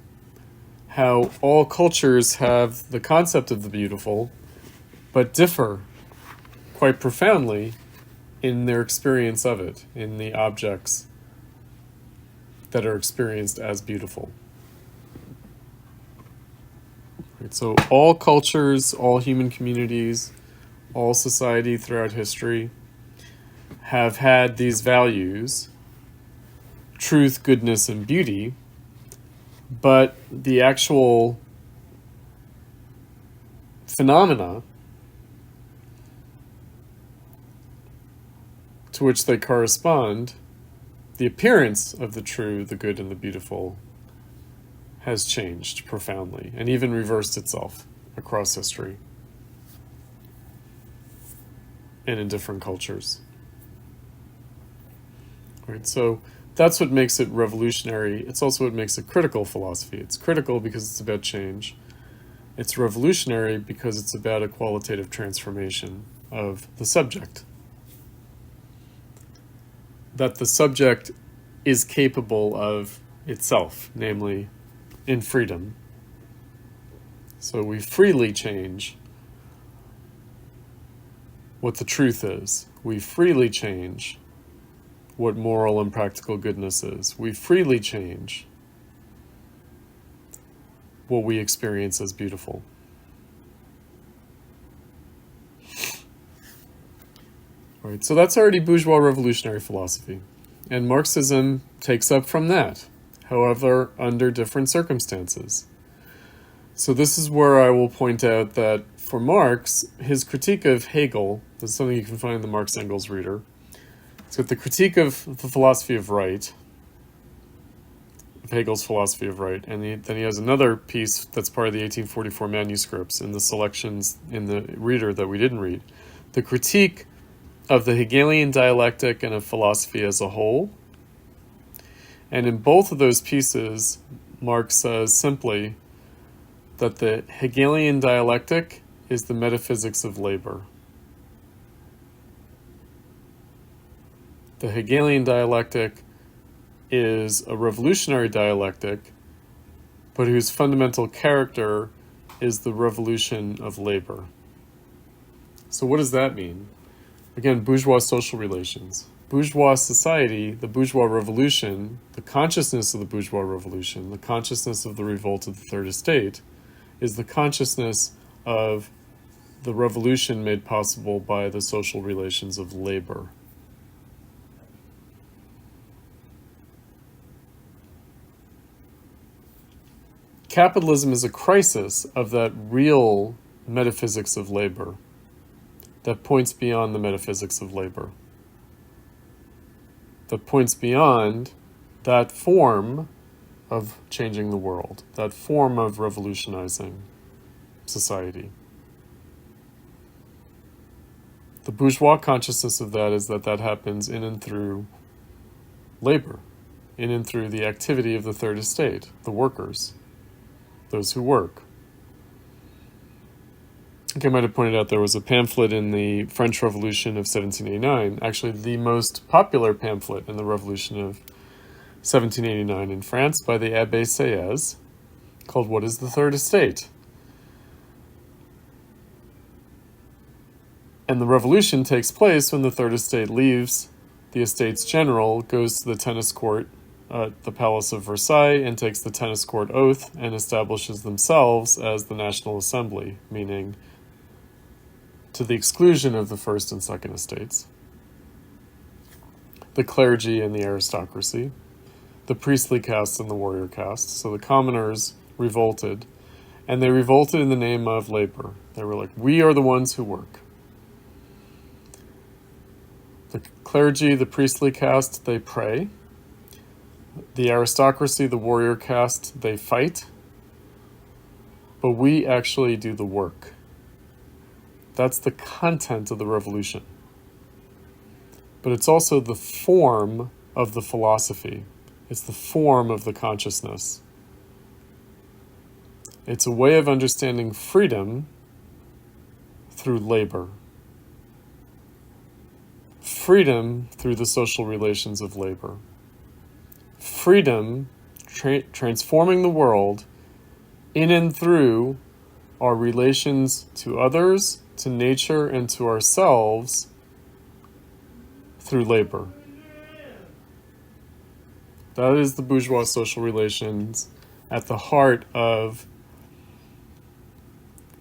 How all cultures have the concept of the beautiful, but differ quite profoundly in their experience of it, in the objects that are experienced as beautiful. Right, so all cultures, all human communities, all society throughout history have had these values, truth, goodness, and beauty, but the actual phenomena to which they correspond, the appearance of the true, the good, and the beautiful has changed profoundly and even reversed itself across history and in different cultures. Right, so that's what makes it revolutionary. It's also what makes it critical philosophy. It's critical because it's about change. It's revolutionary because it's about a qualitative transformation of the subject. That the subject is capable of itself, namely in freedom. So we freely change what the truth is. We freely change what moral and practical goodness is. We freely change what we experience as beautiful. Right, so that's already bourgeois revolutionary philosophy. And Marxism takes up from that. however, under different circumstances. So this is where I will point out that for Marx, his critique of Hegel, this is something you can find in the Marx Engels reader, it's got the critique of the philosophy of right, of Hegel's philosophy of right, and then he has another piece that's part of the 1844 manuscripts in the selections in the reader that we didn't read, the critique of the Hegelian dialectic and of philosophy as a whole. And in both of those pieces, Marx says simply that the Hegelian dialectic is the metaphysics of labor. The Hegelian dialectic is a revolutionary dialectic, but whose fundamental character is the revolution of labor. So what does that mean? Again, bourgeois social relations. Bourgeois society, the bourgeois revolution, the consciousness of the bourgeois revolution, the consciousness of the revolt of the third estate, is the consciousness of the revolution made possible by the social relations of labor. Capitalism is a crisis of that real metaphysics of labor that points beyond the metaphysics of labor, that points beyond that form of changing the world, that form of revolutionizing society. The bourgeois consciousness of that is that that happens in and through labor, in and through the activity of the third estate, the workers, those who work. I think I might have pointed out there was a pamphlet in the French Revolution of 1789, actually the most popular pamphlet in the Revolution of 1789 in France by the Abbé Sieyès, called What is the Third Estate? And the revolution takes place when the third estate leaves the Estates General, goes to the tennis court at the Palace of Versailles and takes the tennis court oath and establishes themselves as the National Assembly, meaning to the exclusion of the first and second estates, the clergy and the aristocracy, the priestly caste and the warrior caste. So the commoners revolted, and they revolted in the name of labor. They were like, we are the ones who work. The clergy, the priestly caste, they pray. The aristocracy, the warrior caste, they fight. But we actually do the work. That's the content of the revolution. But it's also the form of the philosophy. It's the form of the consciousness. It's a way of understanding freedom through labor. Freedom through the social relations of labor. Freedom transforming the world in and through our relations to others, to nature, and to ourselves through labor. That is the bourgeois social relations at the heart of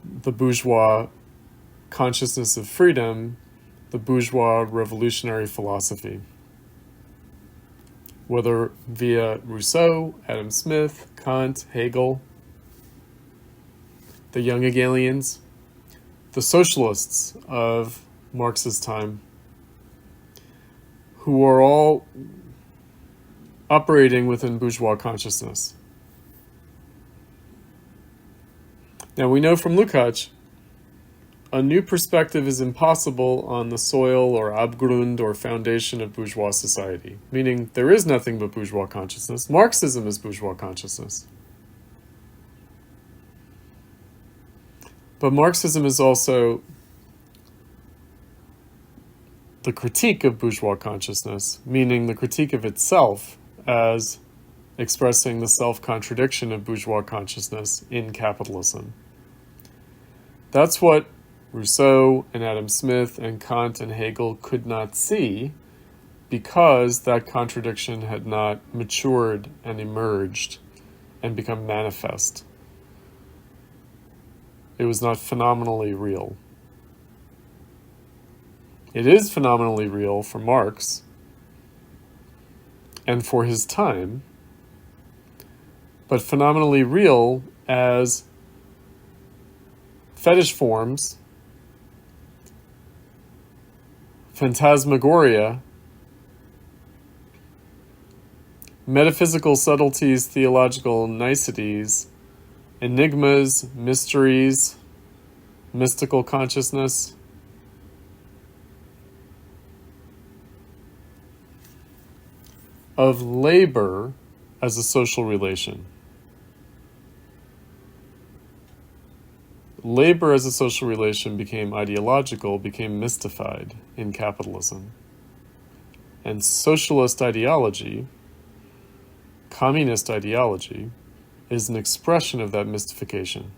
the bourgeois consciousness of freedom, the bourgeois revolutionary philosophy. Whether via Rousseau, Adam Smith, Kant, Hegel, the young Hegelians, the socialists of Marx's time, who are all operating within bourgeois consciousness. Now we know from Lukacs, a new perspective is impossible on the soil or Abgrund or foundation of bourgeois society, meaning there is nothing but bourgeois consciousness. Marxism is bourgeois consciousness. But Marxism is also the critique of bourgeois consciousness, meaning the critique of itself as expressing the self-contradiction of bourgeois consciousness in capitalism. That's what Rousseau and Adam Smith and Kant and Hegel could not see because that contradiction had not matured and emerged and become manifest. It was not phenomenally real. It is phenomenally real for Marx and for his time, but phenomenally real as fetish forms, phantasmagoria, metaphysical subtleties, theological niceties, enigmas, mysteries, mystical consciousness. Of labor as a social relation. Labor as a social relation became ideological, became mystified in capitalism. And socialist ideology, communist ideology, is an expression of that mystification.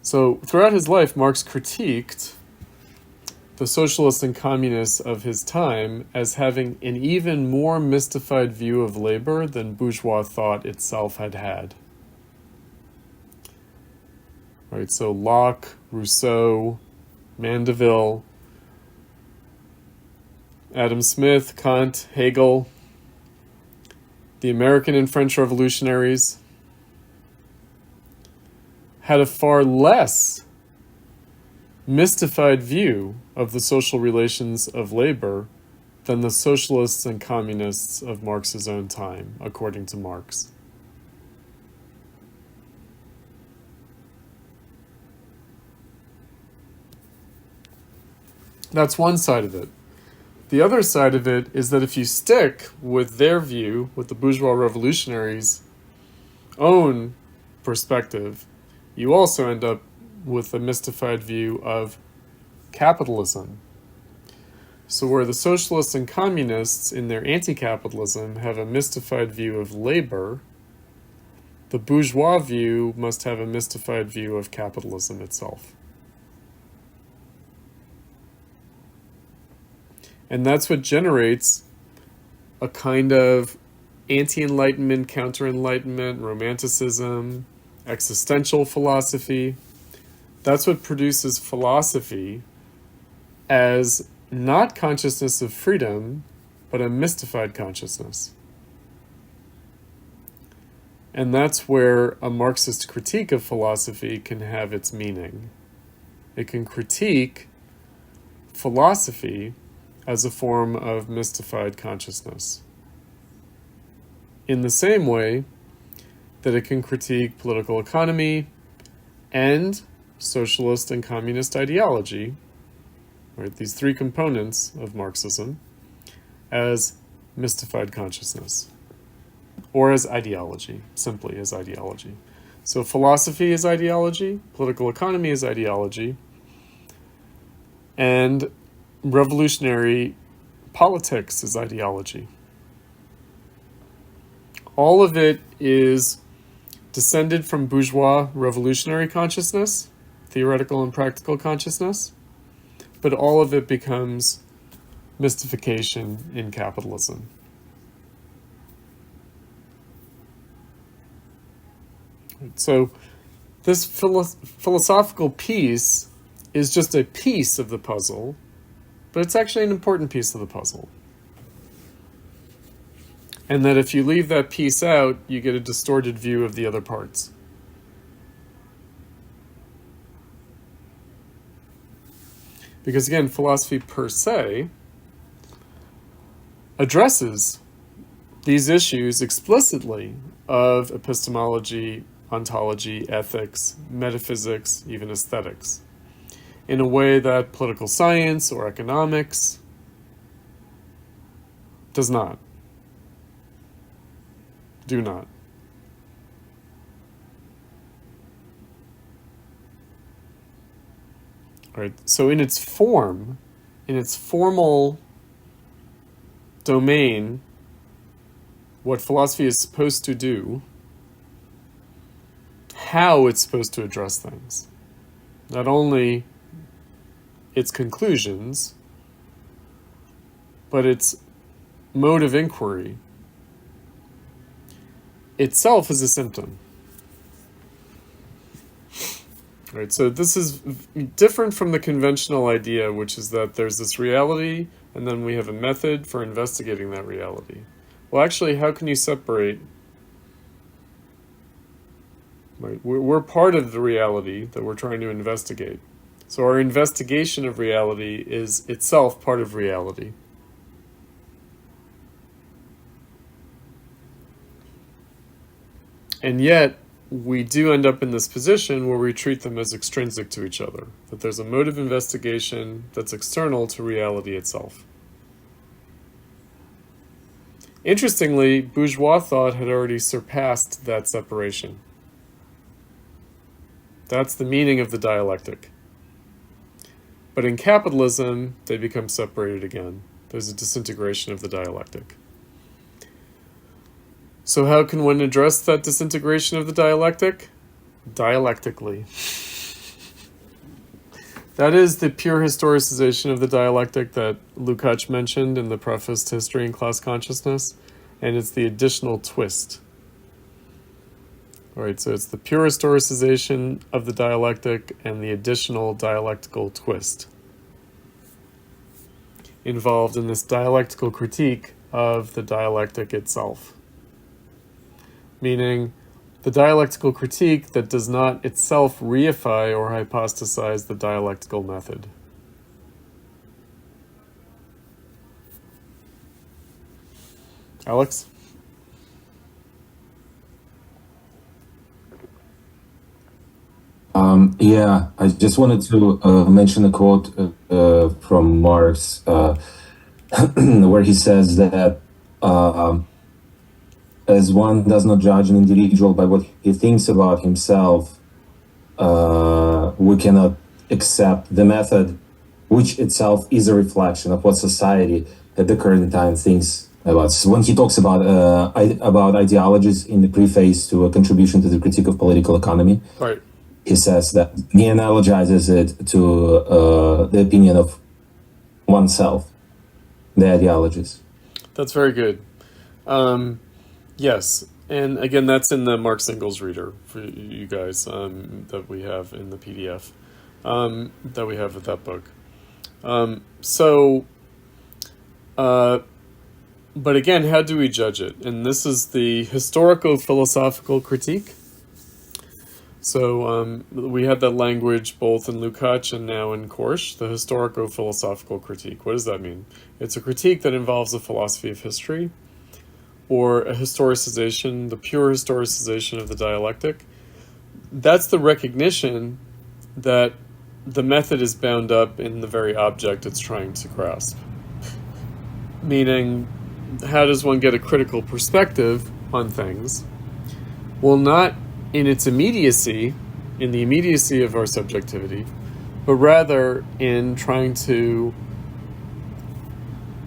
So throughout his life, Marx critiqued the socialists and communists of his time as having an even more mystified view of labor than bourgeois thought itself had had. Right, so Locke, Rousseau, Mandeville, Adam Smith, Kant, Hegel, the American and French revolutionaries had a far less mystified view of the social relations of labor than the socialists and communists of Marx's own time, according to Marx. That's one side of it. The other side of it is that if you stick with their view, with the bourgeois revolutionaries' own perspective, you also end up with a mystified view of capitalism. So where the socialists and communists in their anti-capitalism have a mystified view of labor, the bourgeois view must have a mystified view of capitalism itself. And that's what generates a kind of anti-enlightenment, counter-enlightenment, romanticism, existential philosophy. That's what produces philosophy as not consciousness of freedom, but a mystified consciousness. And that's where a Marxist critique of philosophy can have its meaning. It can critique philosophy as a form of mystified consciousness. In the same way that it can critique political economy and socialist and communist ideology, right, these three components of Marxism, as mystified consciousness, or as ideology, simply as ideology. So philosophy is ideology, political economy is ideology, and revolutionary politics is ideology. All of it is descended from bourgeois revolutionary consciousness, theoretical and practical consciousness, but all of it becomes mystification in capitalism. So this philosophical piece is just a piece of the puzzle, but it's actually an important piece of the puzzle. And that if you leave that piece out, you get a distorted view of the other parts. Because again, philosophy per se addresses these issues explicitly of epistemology, ontology, ethics, metaphysics, even aesthetics, in a way that political science or economics does not. Do not. Right. So in its form, in its formal domain, what philosophy is supposed to do, how it's supposed to address things, not only its conclusions, but its mode of inquiry itself is a symptom. Right, so this is different from the conventional idea, which is that there's this reality, and then we have a method for investigating that reality. Well, actually, how can you separate? Right? We're part of the reality that we're trying to investigate. So our investigation of reality is itself part of reality. And yet, we do end up in this position where we treat them as extrinsic to each other, that there's a mode of investigation that's external to reality itself. Interestingly, bourgeois thought had already surpassed that separation. That's the meaning of the dialectic. But in capitalism, they become separated again. There's a disintegration of the dialectic. So how can one address that disintegration of the dialectic? Dialectically. That is the pure historicization of the dialectic that Lukacs mentioned in the preface to History and Class Consciousness, and it's the additional twist. All right, so it's the pure historicization of the dialectic and the additional dialectical twist involved in this dialectical critique of the dialectic itself. Meaning, the dialectical critique that does not itself reify or hypostasize the dialectical method. Alex? Yeah, I just wanted to mention a quote from Marx where he says that as one does not judge an individual by what he thinks about himself, we cannot accept the method, which itself is a reflection of what society at the current time thinks about. So when he talks about ideologies in the preface to a contribution to the critique of political economy, Right. He says that he analogizes it to the opinion of oneself, the ideologies. That's very good. Yes, and again, that's in the Marx Engels reader for you guys that we have in the PDF that we have with that book. But again, how do we judge it? And this is the historico-philosophical critique. So we had that language both in Lukacs and now in Korsch, the historico-philosophical critique. What does that mean? It's a critique that involves a philosophy of history, or a historicization, the pure historicization of the dialectic. That's the recognition that the method is bound up in the very object it's trying to grasp. Meaning, how does one get a critical perspective on things? Well, not in its immediacy, in the immediacy of our subjectivity, but rather in trying to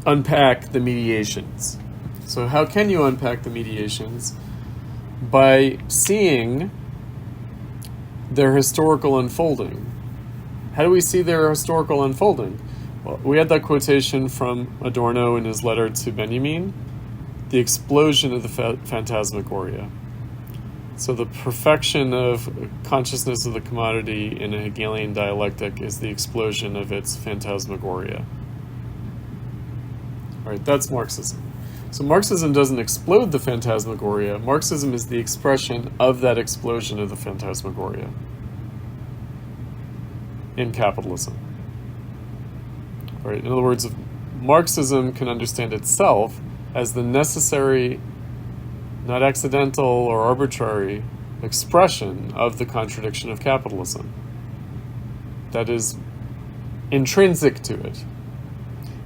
unpack the mediations. So how can you unpack the mediations? By seeing their historical unfolding. How do we see their historical unfolding? Well, we had that quotation from Adorno in his letter to Benjamin, the explosion of the phantasmagoria. So the perfection of consciousness of the commodity in a Hegelian dialectic is the explosion of its phantasmagoria. All right, that's Marxism. So Marxism doesn't explode the phantasmagoria. Marxism is the expression of that explosion of the phantasmagoria in capitalism. All right, in other words, Marxism can understand itself as the necessary, not accidental or arbitrary, expression of the contradiction of capitalism that is intrinsic to it.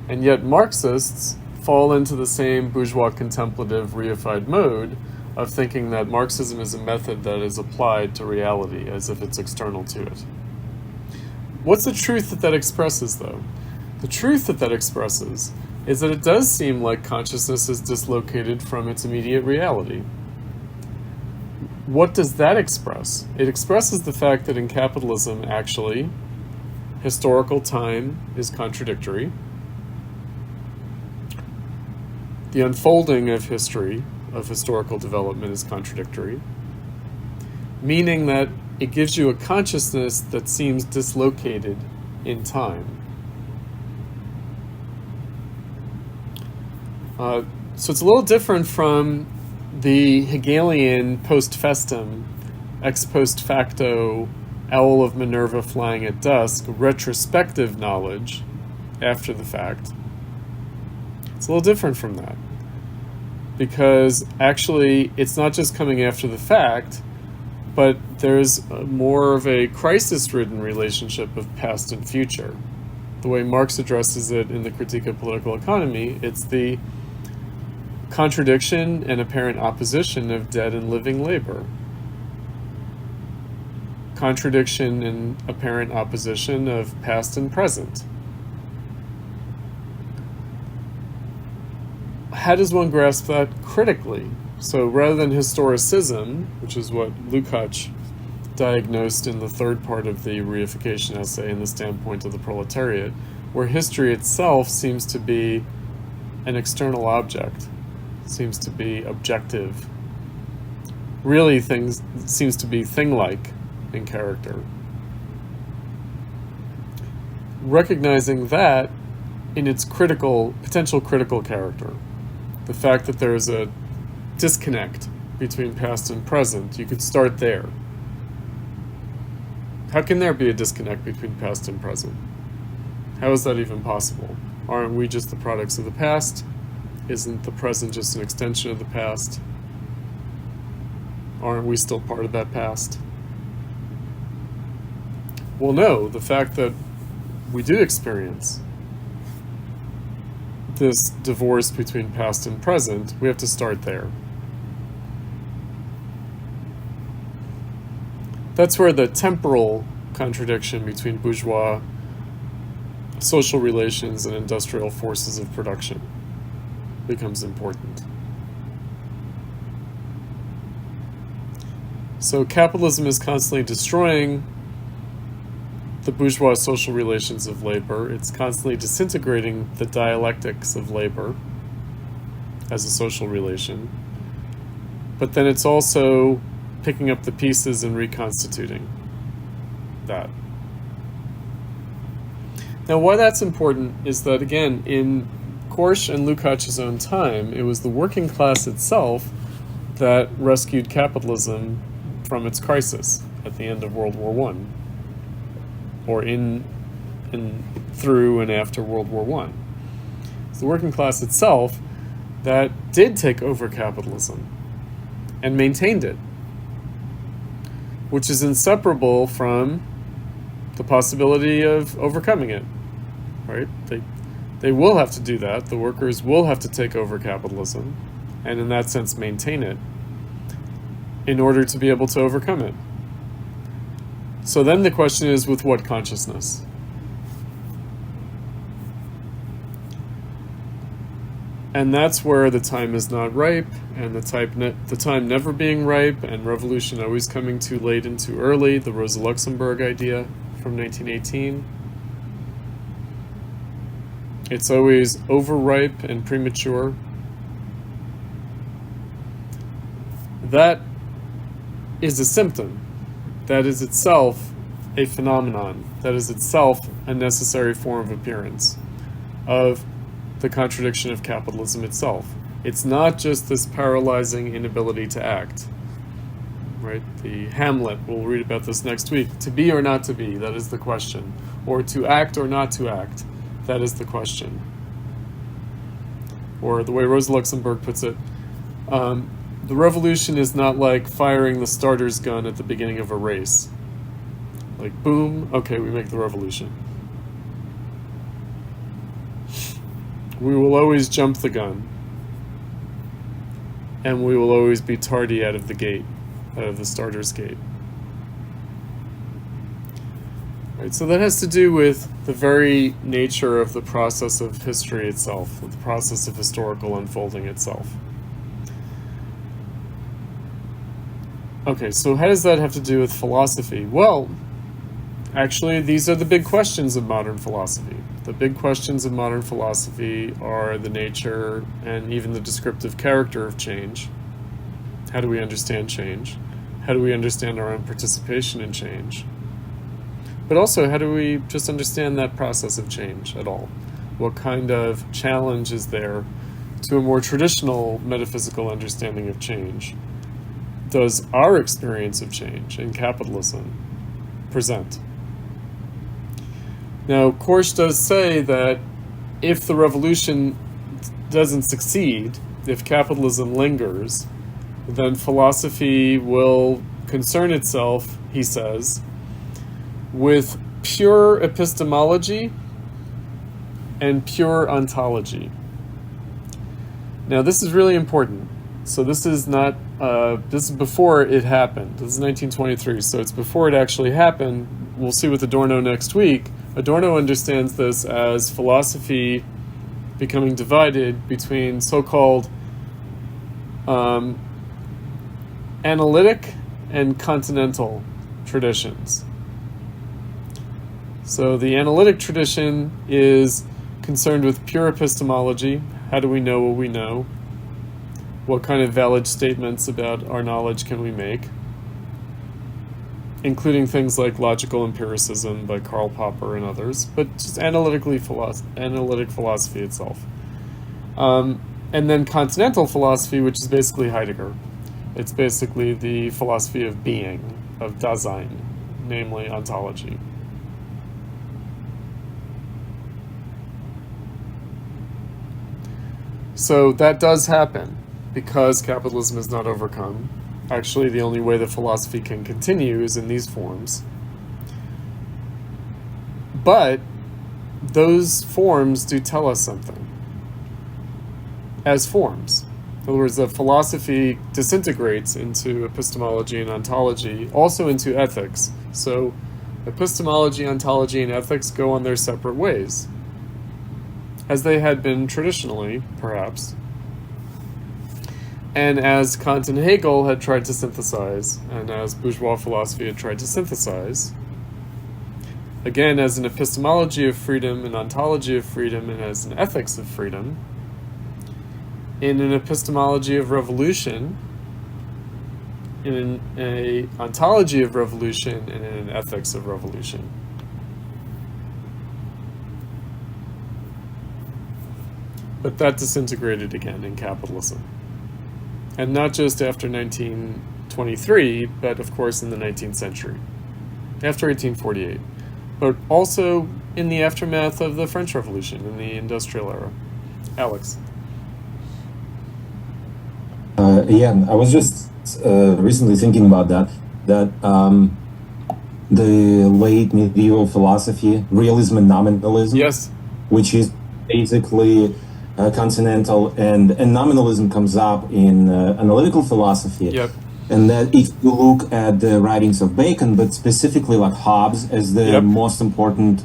And yet Marxists fall into the same bourgeois contemplative reified mode of thinking that Marxism is a method that is applied to reality as if it's external to it. What's the truth that expresses, though? The truth that expresses is that it does seem like consciousness is dislocated from its immediate reality. What does that express? It expresses the fact that in capitalism, actually, historical time is contradictory. The unfolding of history, of historical development, is contradictory, meaning that it gives you a consciousness that seems dislocated in time. So it's a little different from the Hegelian post festum, ex post facto, owl of Minerva flying at dusk, retrospective knowledge after the fact. It's a little different from that. Because actually, it's not just coming after the fact, but there's more of a crisis-ridden relationship of past and future. The way Marx addresses it in the Critique of Political Economy, it's the contradiction and apparent opposition of dead and living labor. Contradiction and apparent opposition of past and present. How does one grasp that critically? So rather than historicism, which is what Lukacs diagnosed in the third part of the Reification essay in the standpoint of the proletariat, where history itself seems to be an external object, seems to be objective, really seems to be thing-like in character. Recognizing that in its potential critical character, the fact that there is a disconnect between past and present, you could start there. How can there be a disconnect between past and present? How is that even possible? Aren't we just the products of the past? Isn't the present just an extension of the past? Aren't we still part of that past? Well, no, the fact that we do experience this divorce between past and present, we have to start there. That's where the temporal contradiction between bourgeois social relations and industrial forces of production becomes important. So capitalism is constantly destroying the bourgeois social relations of labor. It's constantly disintegrating the dialectics of labor as a social relation. But then it's also picking up the pieces and reconstituting that. Now, why that's important is that, again, in Korsch and Lukacs' own time, it was the working class itself that rescued capitalism from its crisis at the end of World War I, or through and after World War I. It's the working class itself that did take over capitalism and maintained it, which is inseparable from the possibility of overcoming it, right? They will have to do that. The workers will have to take over capitalism and in that sense maintain it in order to be able to overcome it. So then the question is, with what consciousness? And that's where the time is not ripe, and the time never being ripe, and revolution always coming too late and too early, the Rosa Luxemburg idea from 1918. It's always overripe and premature. That is a symptom. That is itself a phenomenon. That is itself a necessary form of appearance of the contradiction of capitalism itself. It's not just this paralyzing inability to act, right? The Hamlet, we'll read about this next week. To be or not to be, that is the question. Or to act or not to act, that is the question. Or the way Rosa Luxemburg puts it, the revolution is not like firing the starter's gun at the beginning of a race. Like, boom, okay, we make the revolution. We will always jump the gun. And we will always be tardy out of the gate, out of the starter's gate. Right, so that has to do with the very nature of the process of history itself, of the process of historical unfolding itself. Okay, so how does that have to do with philosophy? Well, actually, these are the big questions of modern philosophy. The big questions of modern philosophy are the nature and even the descriptive character of change. How do we understand change? How do we understand our own participation in change? But also, how do we just understand that process of change at all? What kind of challenge is there to a more traditional metaphysical understanding of change does our experience of change in capitalism present? Now, Korsch does say that if the revolution doesn't succeed, if capitalism lingers, then philosophy will concern itself, he says, with pure epistemology and pure ontology. Now, this is really important. So this is not, this is before it happened. This is 1923, so it's before it actually happened. We'll see with Adorno next week. Adorno understands this as philosophy becoming divided between so-called analytic and continental traditions. So the analytic tradition is concerned with pure epistemology. How do we know what we know? What kind of valid statements about our knowledge can we make? Including things like logical empiricism by Karl Popper and others, but just analytic philosophy itself. And then continental philosophy, which is basically Heidegger. It's basically the philosophy of being, of Dasein, namely ontology. So that does happen because capitalism is not overcome. Actually, the only way that philosophy can continue is in these forms. But those forms do tell us something. As forms. In other words, the philosophy disintegrates into epistemology and ontology, also into ethics. So epistemology, ontology, and ethics go on their separate ways, as they had been traditionally, perhaps. And as Kant and Hegel had tried to synthesize, and as bourgeois philosophy had tried to synthesize, again, as an epistemology of freedom, an ontology of freedom, and as an ethics of freedom, in an epistemology of revolution, in an ontology of revolution, and in an ethics of revolution. But that disintegrated again in capitalism. And not just after 1923, but of course in the 19th century, after 1848, but also in the aftermath of the French Revolution, in the industrial era. Alex. Yeah, I was just recently thinking about that the late medieval philosophy, realism and nominalism, yes, which is basically continental, and nominalism comes up in analytical philosophy. Yep. And that if you look at the writings of Bacon, but specifically like Hobbes as the most important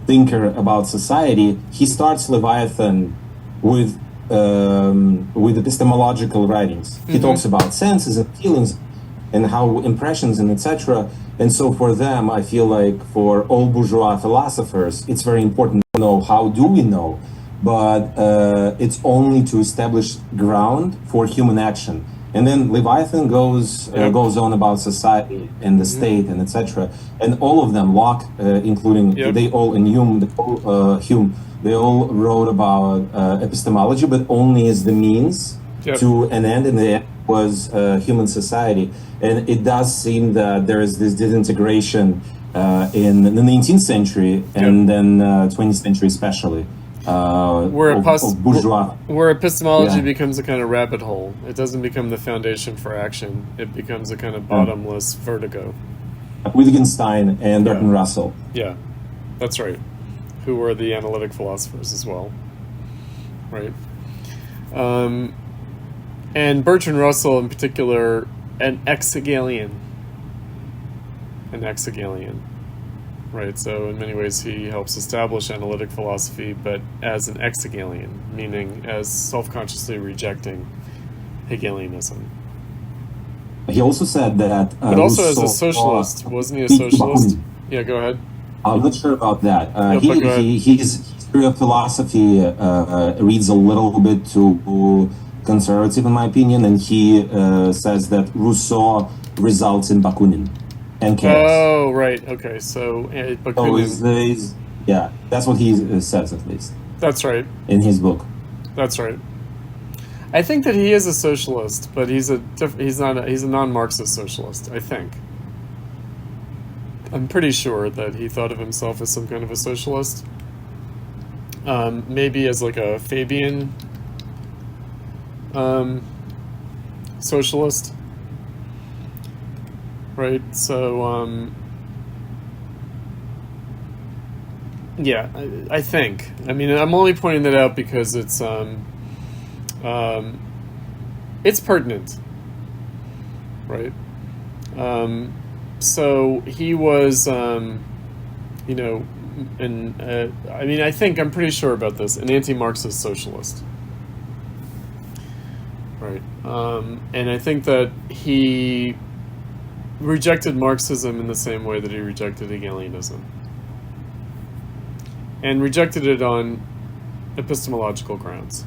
thinker about society, he starts Leviathan with epistemological writings. He talks about senses and feelings and how impressions and etc. And so for them, I feel like for all bourgeois philosophers, it's very important to know how do we know, but it's only to establish ground for human action. And then Leviathan goes on about society and the state and etc. And all of them, Locke, including they all, and Hume, they all wrote about epistemology, but only as the means to an end, and the end was human society. And it does seem that there is this disintegration in the 19th century and then 20th century especially. Where epistemology becomes a kind of rabbit hole. It doesn't become the foundation for action. It becomes a kind of bottomless vertigo. Wittgenstein and Bertrand Russell. Yeah, that's right. Who were the analytic philosophers as well, right? And Bertrand Russell in particular, an exegalian, right? So in many ways he helps establish analytic philosophy, but as an exegalian, meaning as self-consciously rejecting Hegelianism. He also said that... but also as a socialist. Wasn't he a socialist? Yeah, go ahead. I'm not sure about that. His history of philosophy reads a little bit too conservative, in my opinion, and he says that Rousseau results in Bakunin and chaos. Oh, right. Okay, so Bakunin. That's what he says, at least. That's right. In his book. That's right. I think that he is a socialist, but he's a non-Marxist socialist, I think. I'm pretty sure that he thought of himself as some kind of a socialist. Maybe as like a Fabian socialist. Right? So, yeah, I think. I mean, I'm only pointing that out because it's pertinent, right? So he was, I mean, I'm pretty sure about this, an anti-Marxist socialist, right? And I think that he rejected Marxism in the same way that he rejected Hegelianism, and rejected it on epistemological grounds.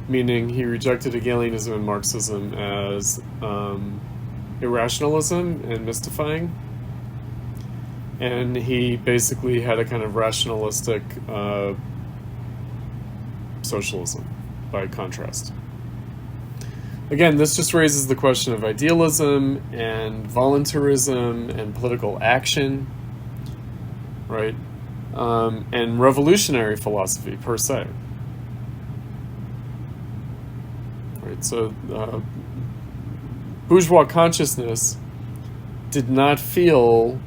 Meaning he rejected Hegelianism and Marxism as irrationalism and mystifying. And he basically had a kind of rationalistic socialism, by contrast. Again, this just raises the question of idealism and voluntarism and political action, right? And revolutionary philosophy, per se. So, bourgeois consciousness did not feel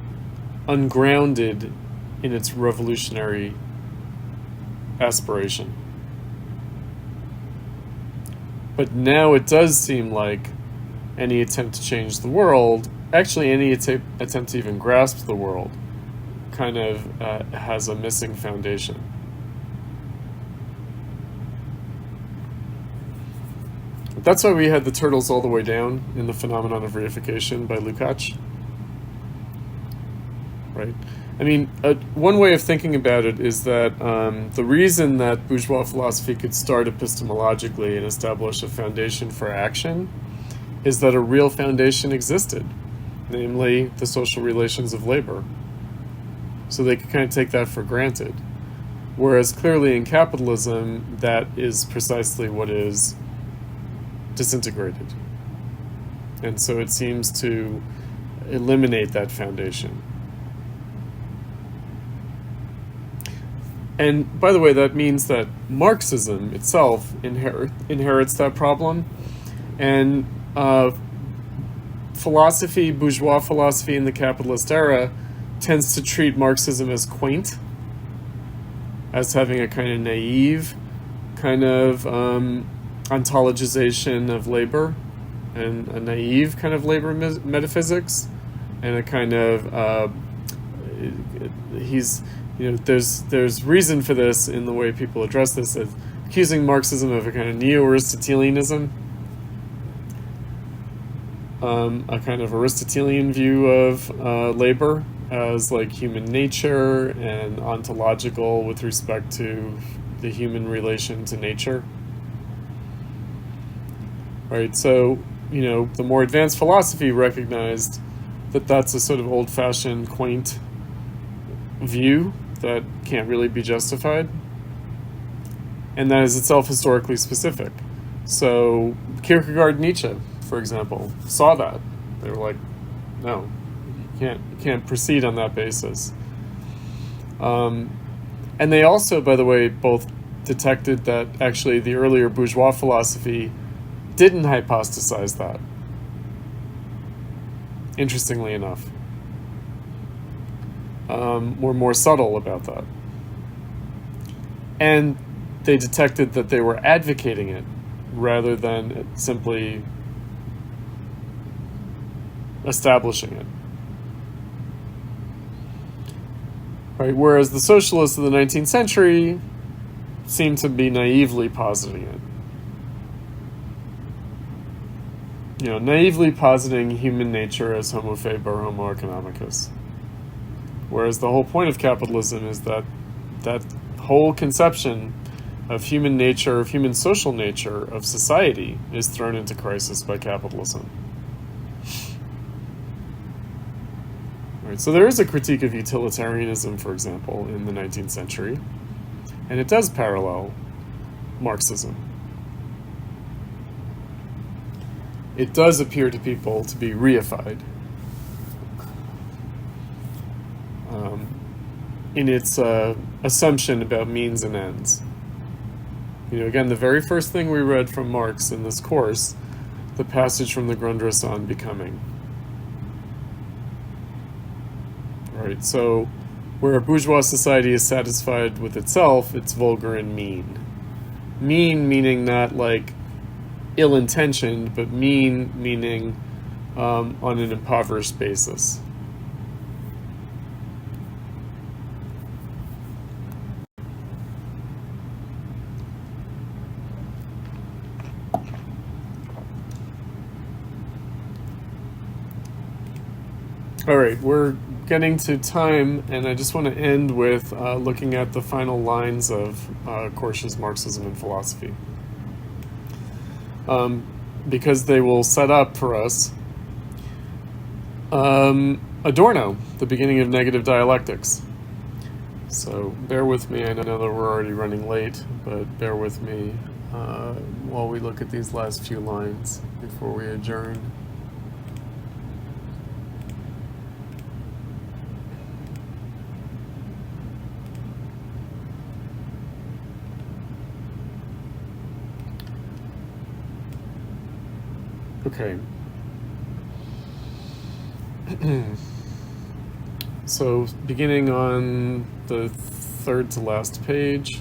ungrounded in its revolutionary aspiration. But now it does seem like any attempt to change the world, actually any attempt to even grasp the world, kind of has a missing foundation. That's why we had the turtles all the way down in the phenomenon of reification by Lukacs. Right? I mean, one way of thinking about it is that the reason that bourgeois philosophy could start epistemologically and establish a foundation for action is that a real foundation existed, namely the social relations of labor. So they could kind of take that for granted. Whereas clearly in capitalism, that is precisely what is disintegrated. And so it seems to eliminate that foundation. And by the way, that means that Marxism itself inherits that problem. And philosophy, bourgeois philosophy in the capitalist era, tends to treat Marxism as quaint, as having a kind of naive kind of ontologization of labor, and a naive kind of labor metaphysics, and a kind of there's reason for this in the way people address this, as accusing Marxism of a kind of neo-Aristotelianism, a kind of Aristotelian view of labor as like human nature and ontological with respect to the human relation to nature. Right, so, the more advanced philosophy recognized that that's a sort of old-fashioned, quaint view that can't really be justified, and that is itself historically specific. So Kierkegaard and Nietzsche, for example, saw that. They were like, no, you can't proceed on that basis. And they also, by the way, both detected that actually the earlier bourgeois philosophy didn't hypostasize that, interestingly enough. Were more subtle about that. And they detected that they were advocating it rather than simply establishing it. Right? Whereas the socialists of the 19th century seem to be naively positing it. Naively positing human nature as homo faber, homo economicus. Whereas the whole point of capitalism is that whole conception of human nature, of human social nature, of society, is thrown into crisis by capitalism. Right, so there is a critique of utilitarianism, for example, in the 19th century, and it does parallel Marxism. It does appear to people to be reified in its assumption about means and ends. Again, the very first thing we read from Marx in this course, the passage from the Grundrisse on becoming. Right, so where a bourgeois society is satisfied with itself, it's vulgar and mean. Mean meaning not like ill-intentioned, but mean meaning on an impoverished basis. All right, we're getting to time, and I just want to end with looking at the final lines of Korsch's Marxism and Philosophy. Because they will set up for us Adorno, the beginning of negative dialectics. So bear with me, I know that we're already running late, but bear with me while we look at these last few lines before we adjourn. Okay. So, beginning on the third to last page,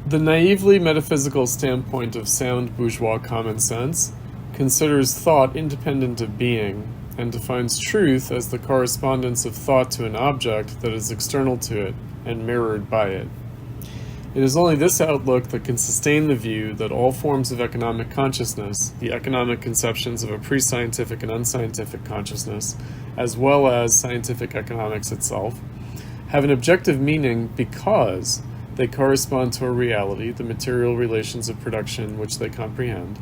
the naively metaphysical standpoint of sound bourgeois common sense considers thought independent of being, and defines truth as the correspondence of thought to an object that is external to it and mirrored by it. It is only this outlook that can sustain the view that all forms of economic consciousness, the economic conceptions of a pre-scientific and unscientific consciousness, as well as scientific economics itself, have an objective meaning because they correspond to a reality, the material relations of production which they comprehend,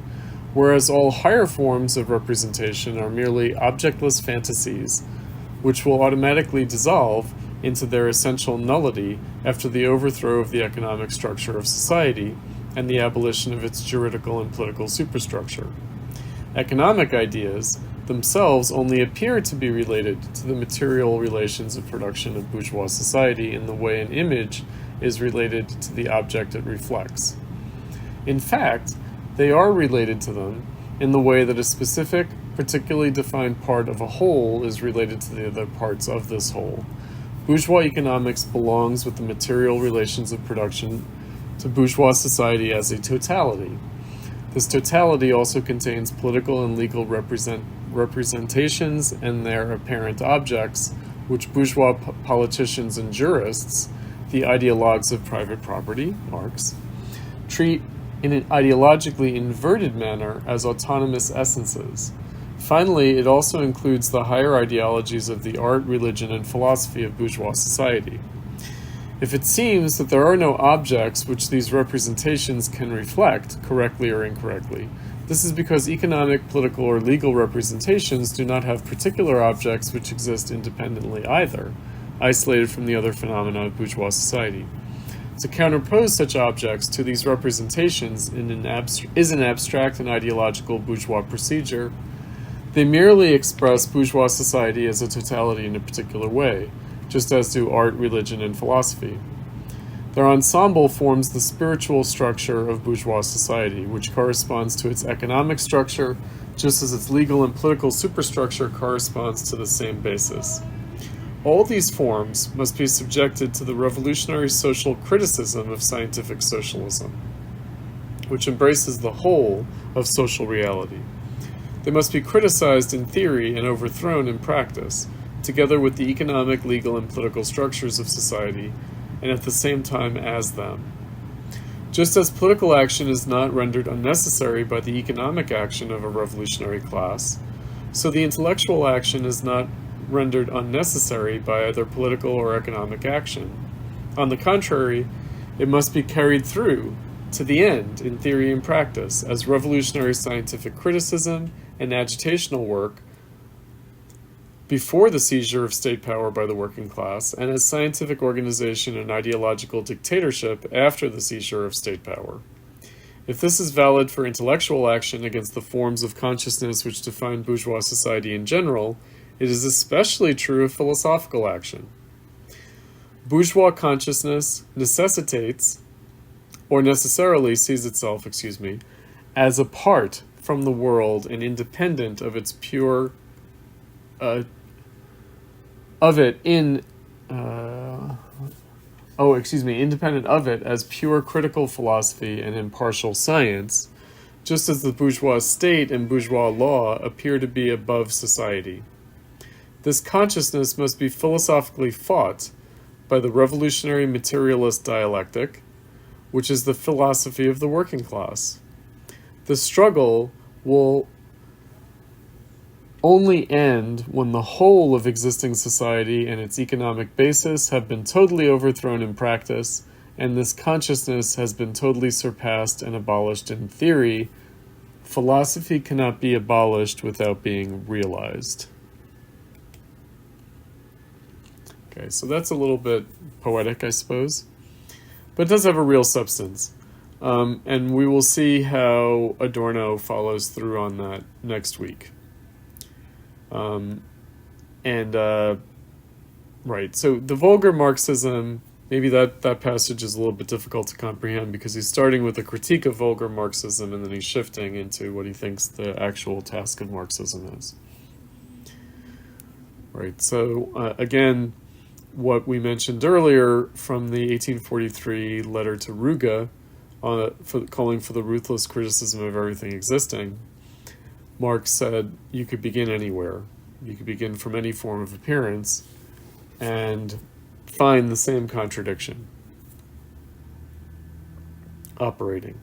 whereas all higher forms of representation are merely objectless fantasies, which will automatically dissolve into their essential nullity after the overthrow of the economic structure of society and the abolition of its juridical and political superstructure. Economic ideas themselves only appear to be related to the material relations of production of bourgeois society in the way an image is related to the object it reflects. In fact, they are related to them in the way that a specific, particularly defined part of a whole is related to the other parts of this whole. Bourgeois economics belongs with the material relations of production to bourgeois society as a totality. This totality also contains political and legal representations and their apparent objects, which bourgeois politicians and jurists, the ideologues of private property, Marx, treat in an ideologically inverted manner as autonomous essences. Finally, it also includes the higher ideologies of the art, religion, and philosophy of bourgeois society. If it seems that there are no objects which these representations can reflect, correctly or incorrectly, this is because economic, political, or legal representations do not have particular objects which exist independently either, isolated from the other phenomena of bourgeois society. To counterpose such objects to these representations is an abstract and ideological bourgeois procedure. They merely express bourgeois society as a totality in a particular way, just as do art, religion, and philosophy. Their ensemble forms the spiritual structure of bourgeois society, which corresponds to its economic structure, just as its legal and political superstructure corresponds to the same basis. All these forms must be subjected to the revolutionary social criticism of scientific socialism, which embraces the whole of social reality. They must be criticized in theory and overthrown in practice, together with the economic, legal, and political structures of society, and at the same time as them. Just as political action is not rendered unnecessary by the economic action of a revolutionary class, so the intellectual action is not rendered unnecessary by either political or economic action. On the contrary, it must be carried through to the end in theory and practice, as revolutionary scientific criticism and agitational work before the seizure of state power by the working class, and as scientific organization and ideological dictatorship after the seizure of state power. If this is valid for intellectual action against the forms of consciousness which define bourgeois society in general, it is especially true of philosophical action. Bourgeois consciousness necessitates, or necessarily sees itself, as apart from the world and independent of its pure, independent of it as pure critical philosophy and impartial science, just as the bourgeois state and bourgeois law appear to be above society. This consciousness must be philosophically fought by the revolutionary materialist dialectic, which is the philosophy of the working class. The struggle will only end when the whole of existing society and its economic basis have been totally overthrown in practice, and this consciousness has been totally surpassed and abolished in theory. Philosophy cannot be abolished without being realized. Okay, so that's a little bit poetic, I suppose, but it does have a real substance. And we will see how Adorno follows through on that next week. Right, so the vulgar Marxism, maybe that passage is a little bit difficult to comprehend because he's starting with a critique of vulgar Marxism and then he's shifting into what he thinks the actual task of Marxism is. Right, so again, what we mentioned earlier from the 1843 letter to Ruge, calling for the ruthless criticism of everything existing, Marx said you could begin anywhere. You could begin from any form of appearance and find the same contradiction operating.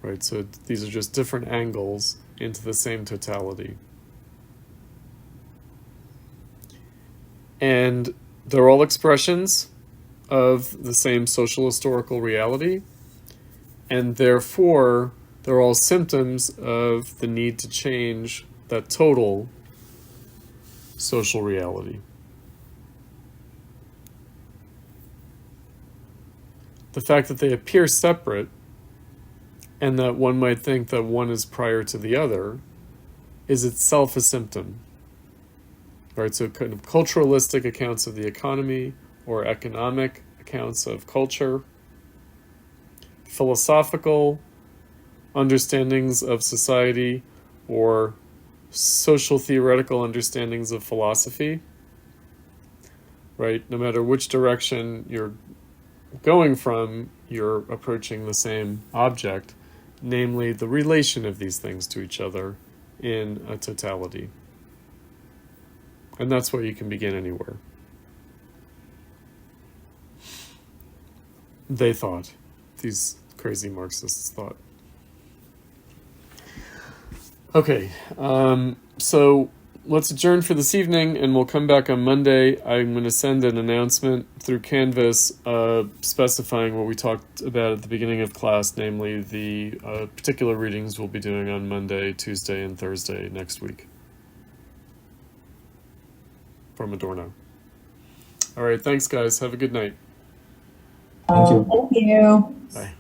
Right, so these are just different angles into the same totality. And they're all expressions of the same social historical reality, and therefore they're all symptoms of the need to change that total social reality. The fact that they appear separate and that one might think that one is prior to the other is itself a symptom. Right, so kind of culturalistic accounts of the economy or economic accounts of culture, philosophical understandings of society or social theoretical understandings of philosophy, right? No matter which direction you're going from, you're approaching the same object, namely the relation of these things to each other in a totality. And that's why you can begin anywhere. They thought. These crazy Marxists thought. Okay, so let's adjourn for this evening, and we'll come back on Monday. I'm going to send an announcement through Canvas specifying what we talked about at the beginning of class, namely the particular readings we'll be doing on Monday, Tuesday, and Thursday next week. From Adorno. All right, thanks, guys. Have a good night. Thank you. Thank you. Bye.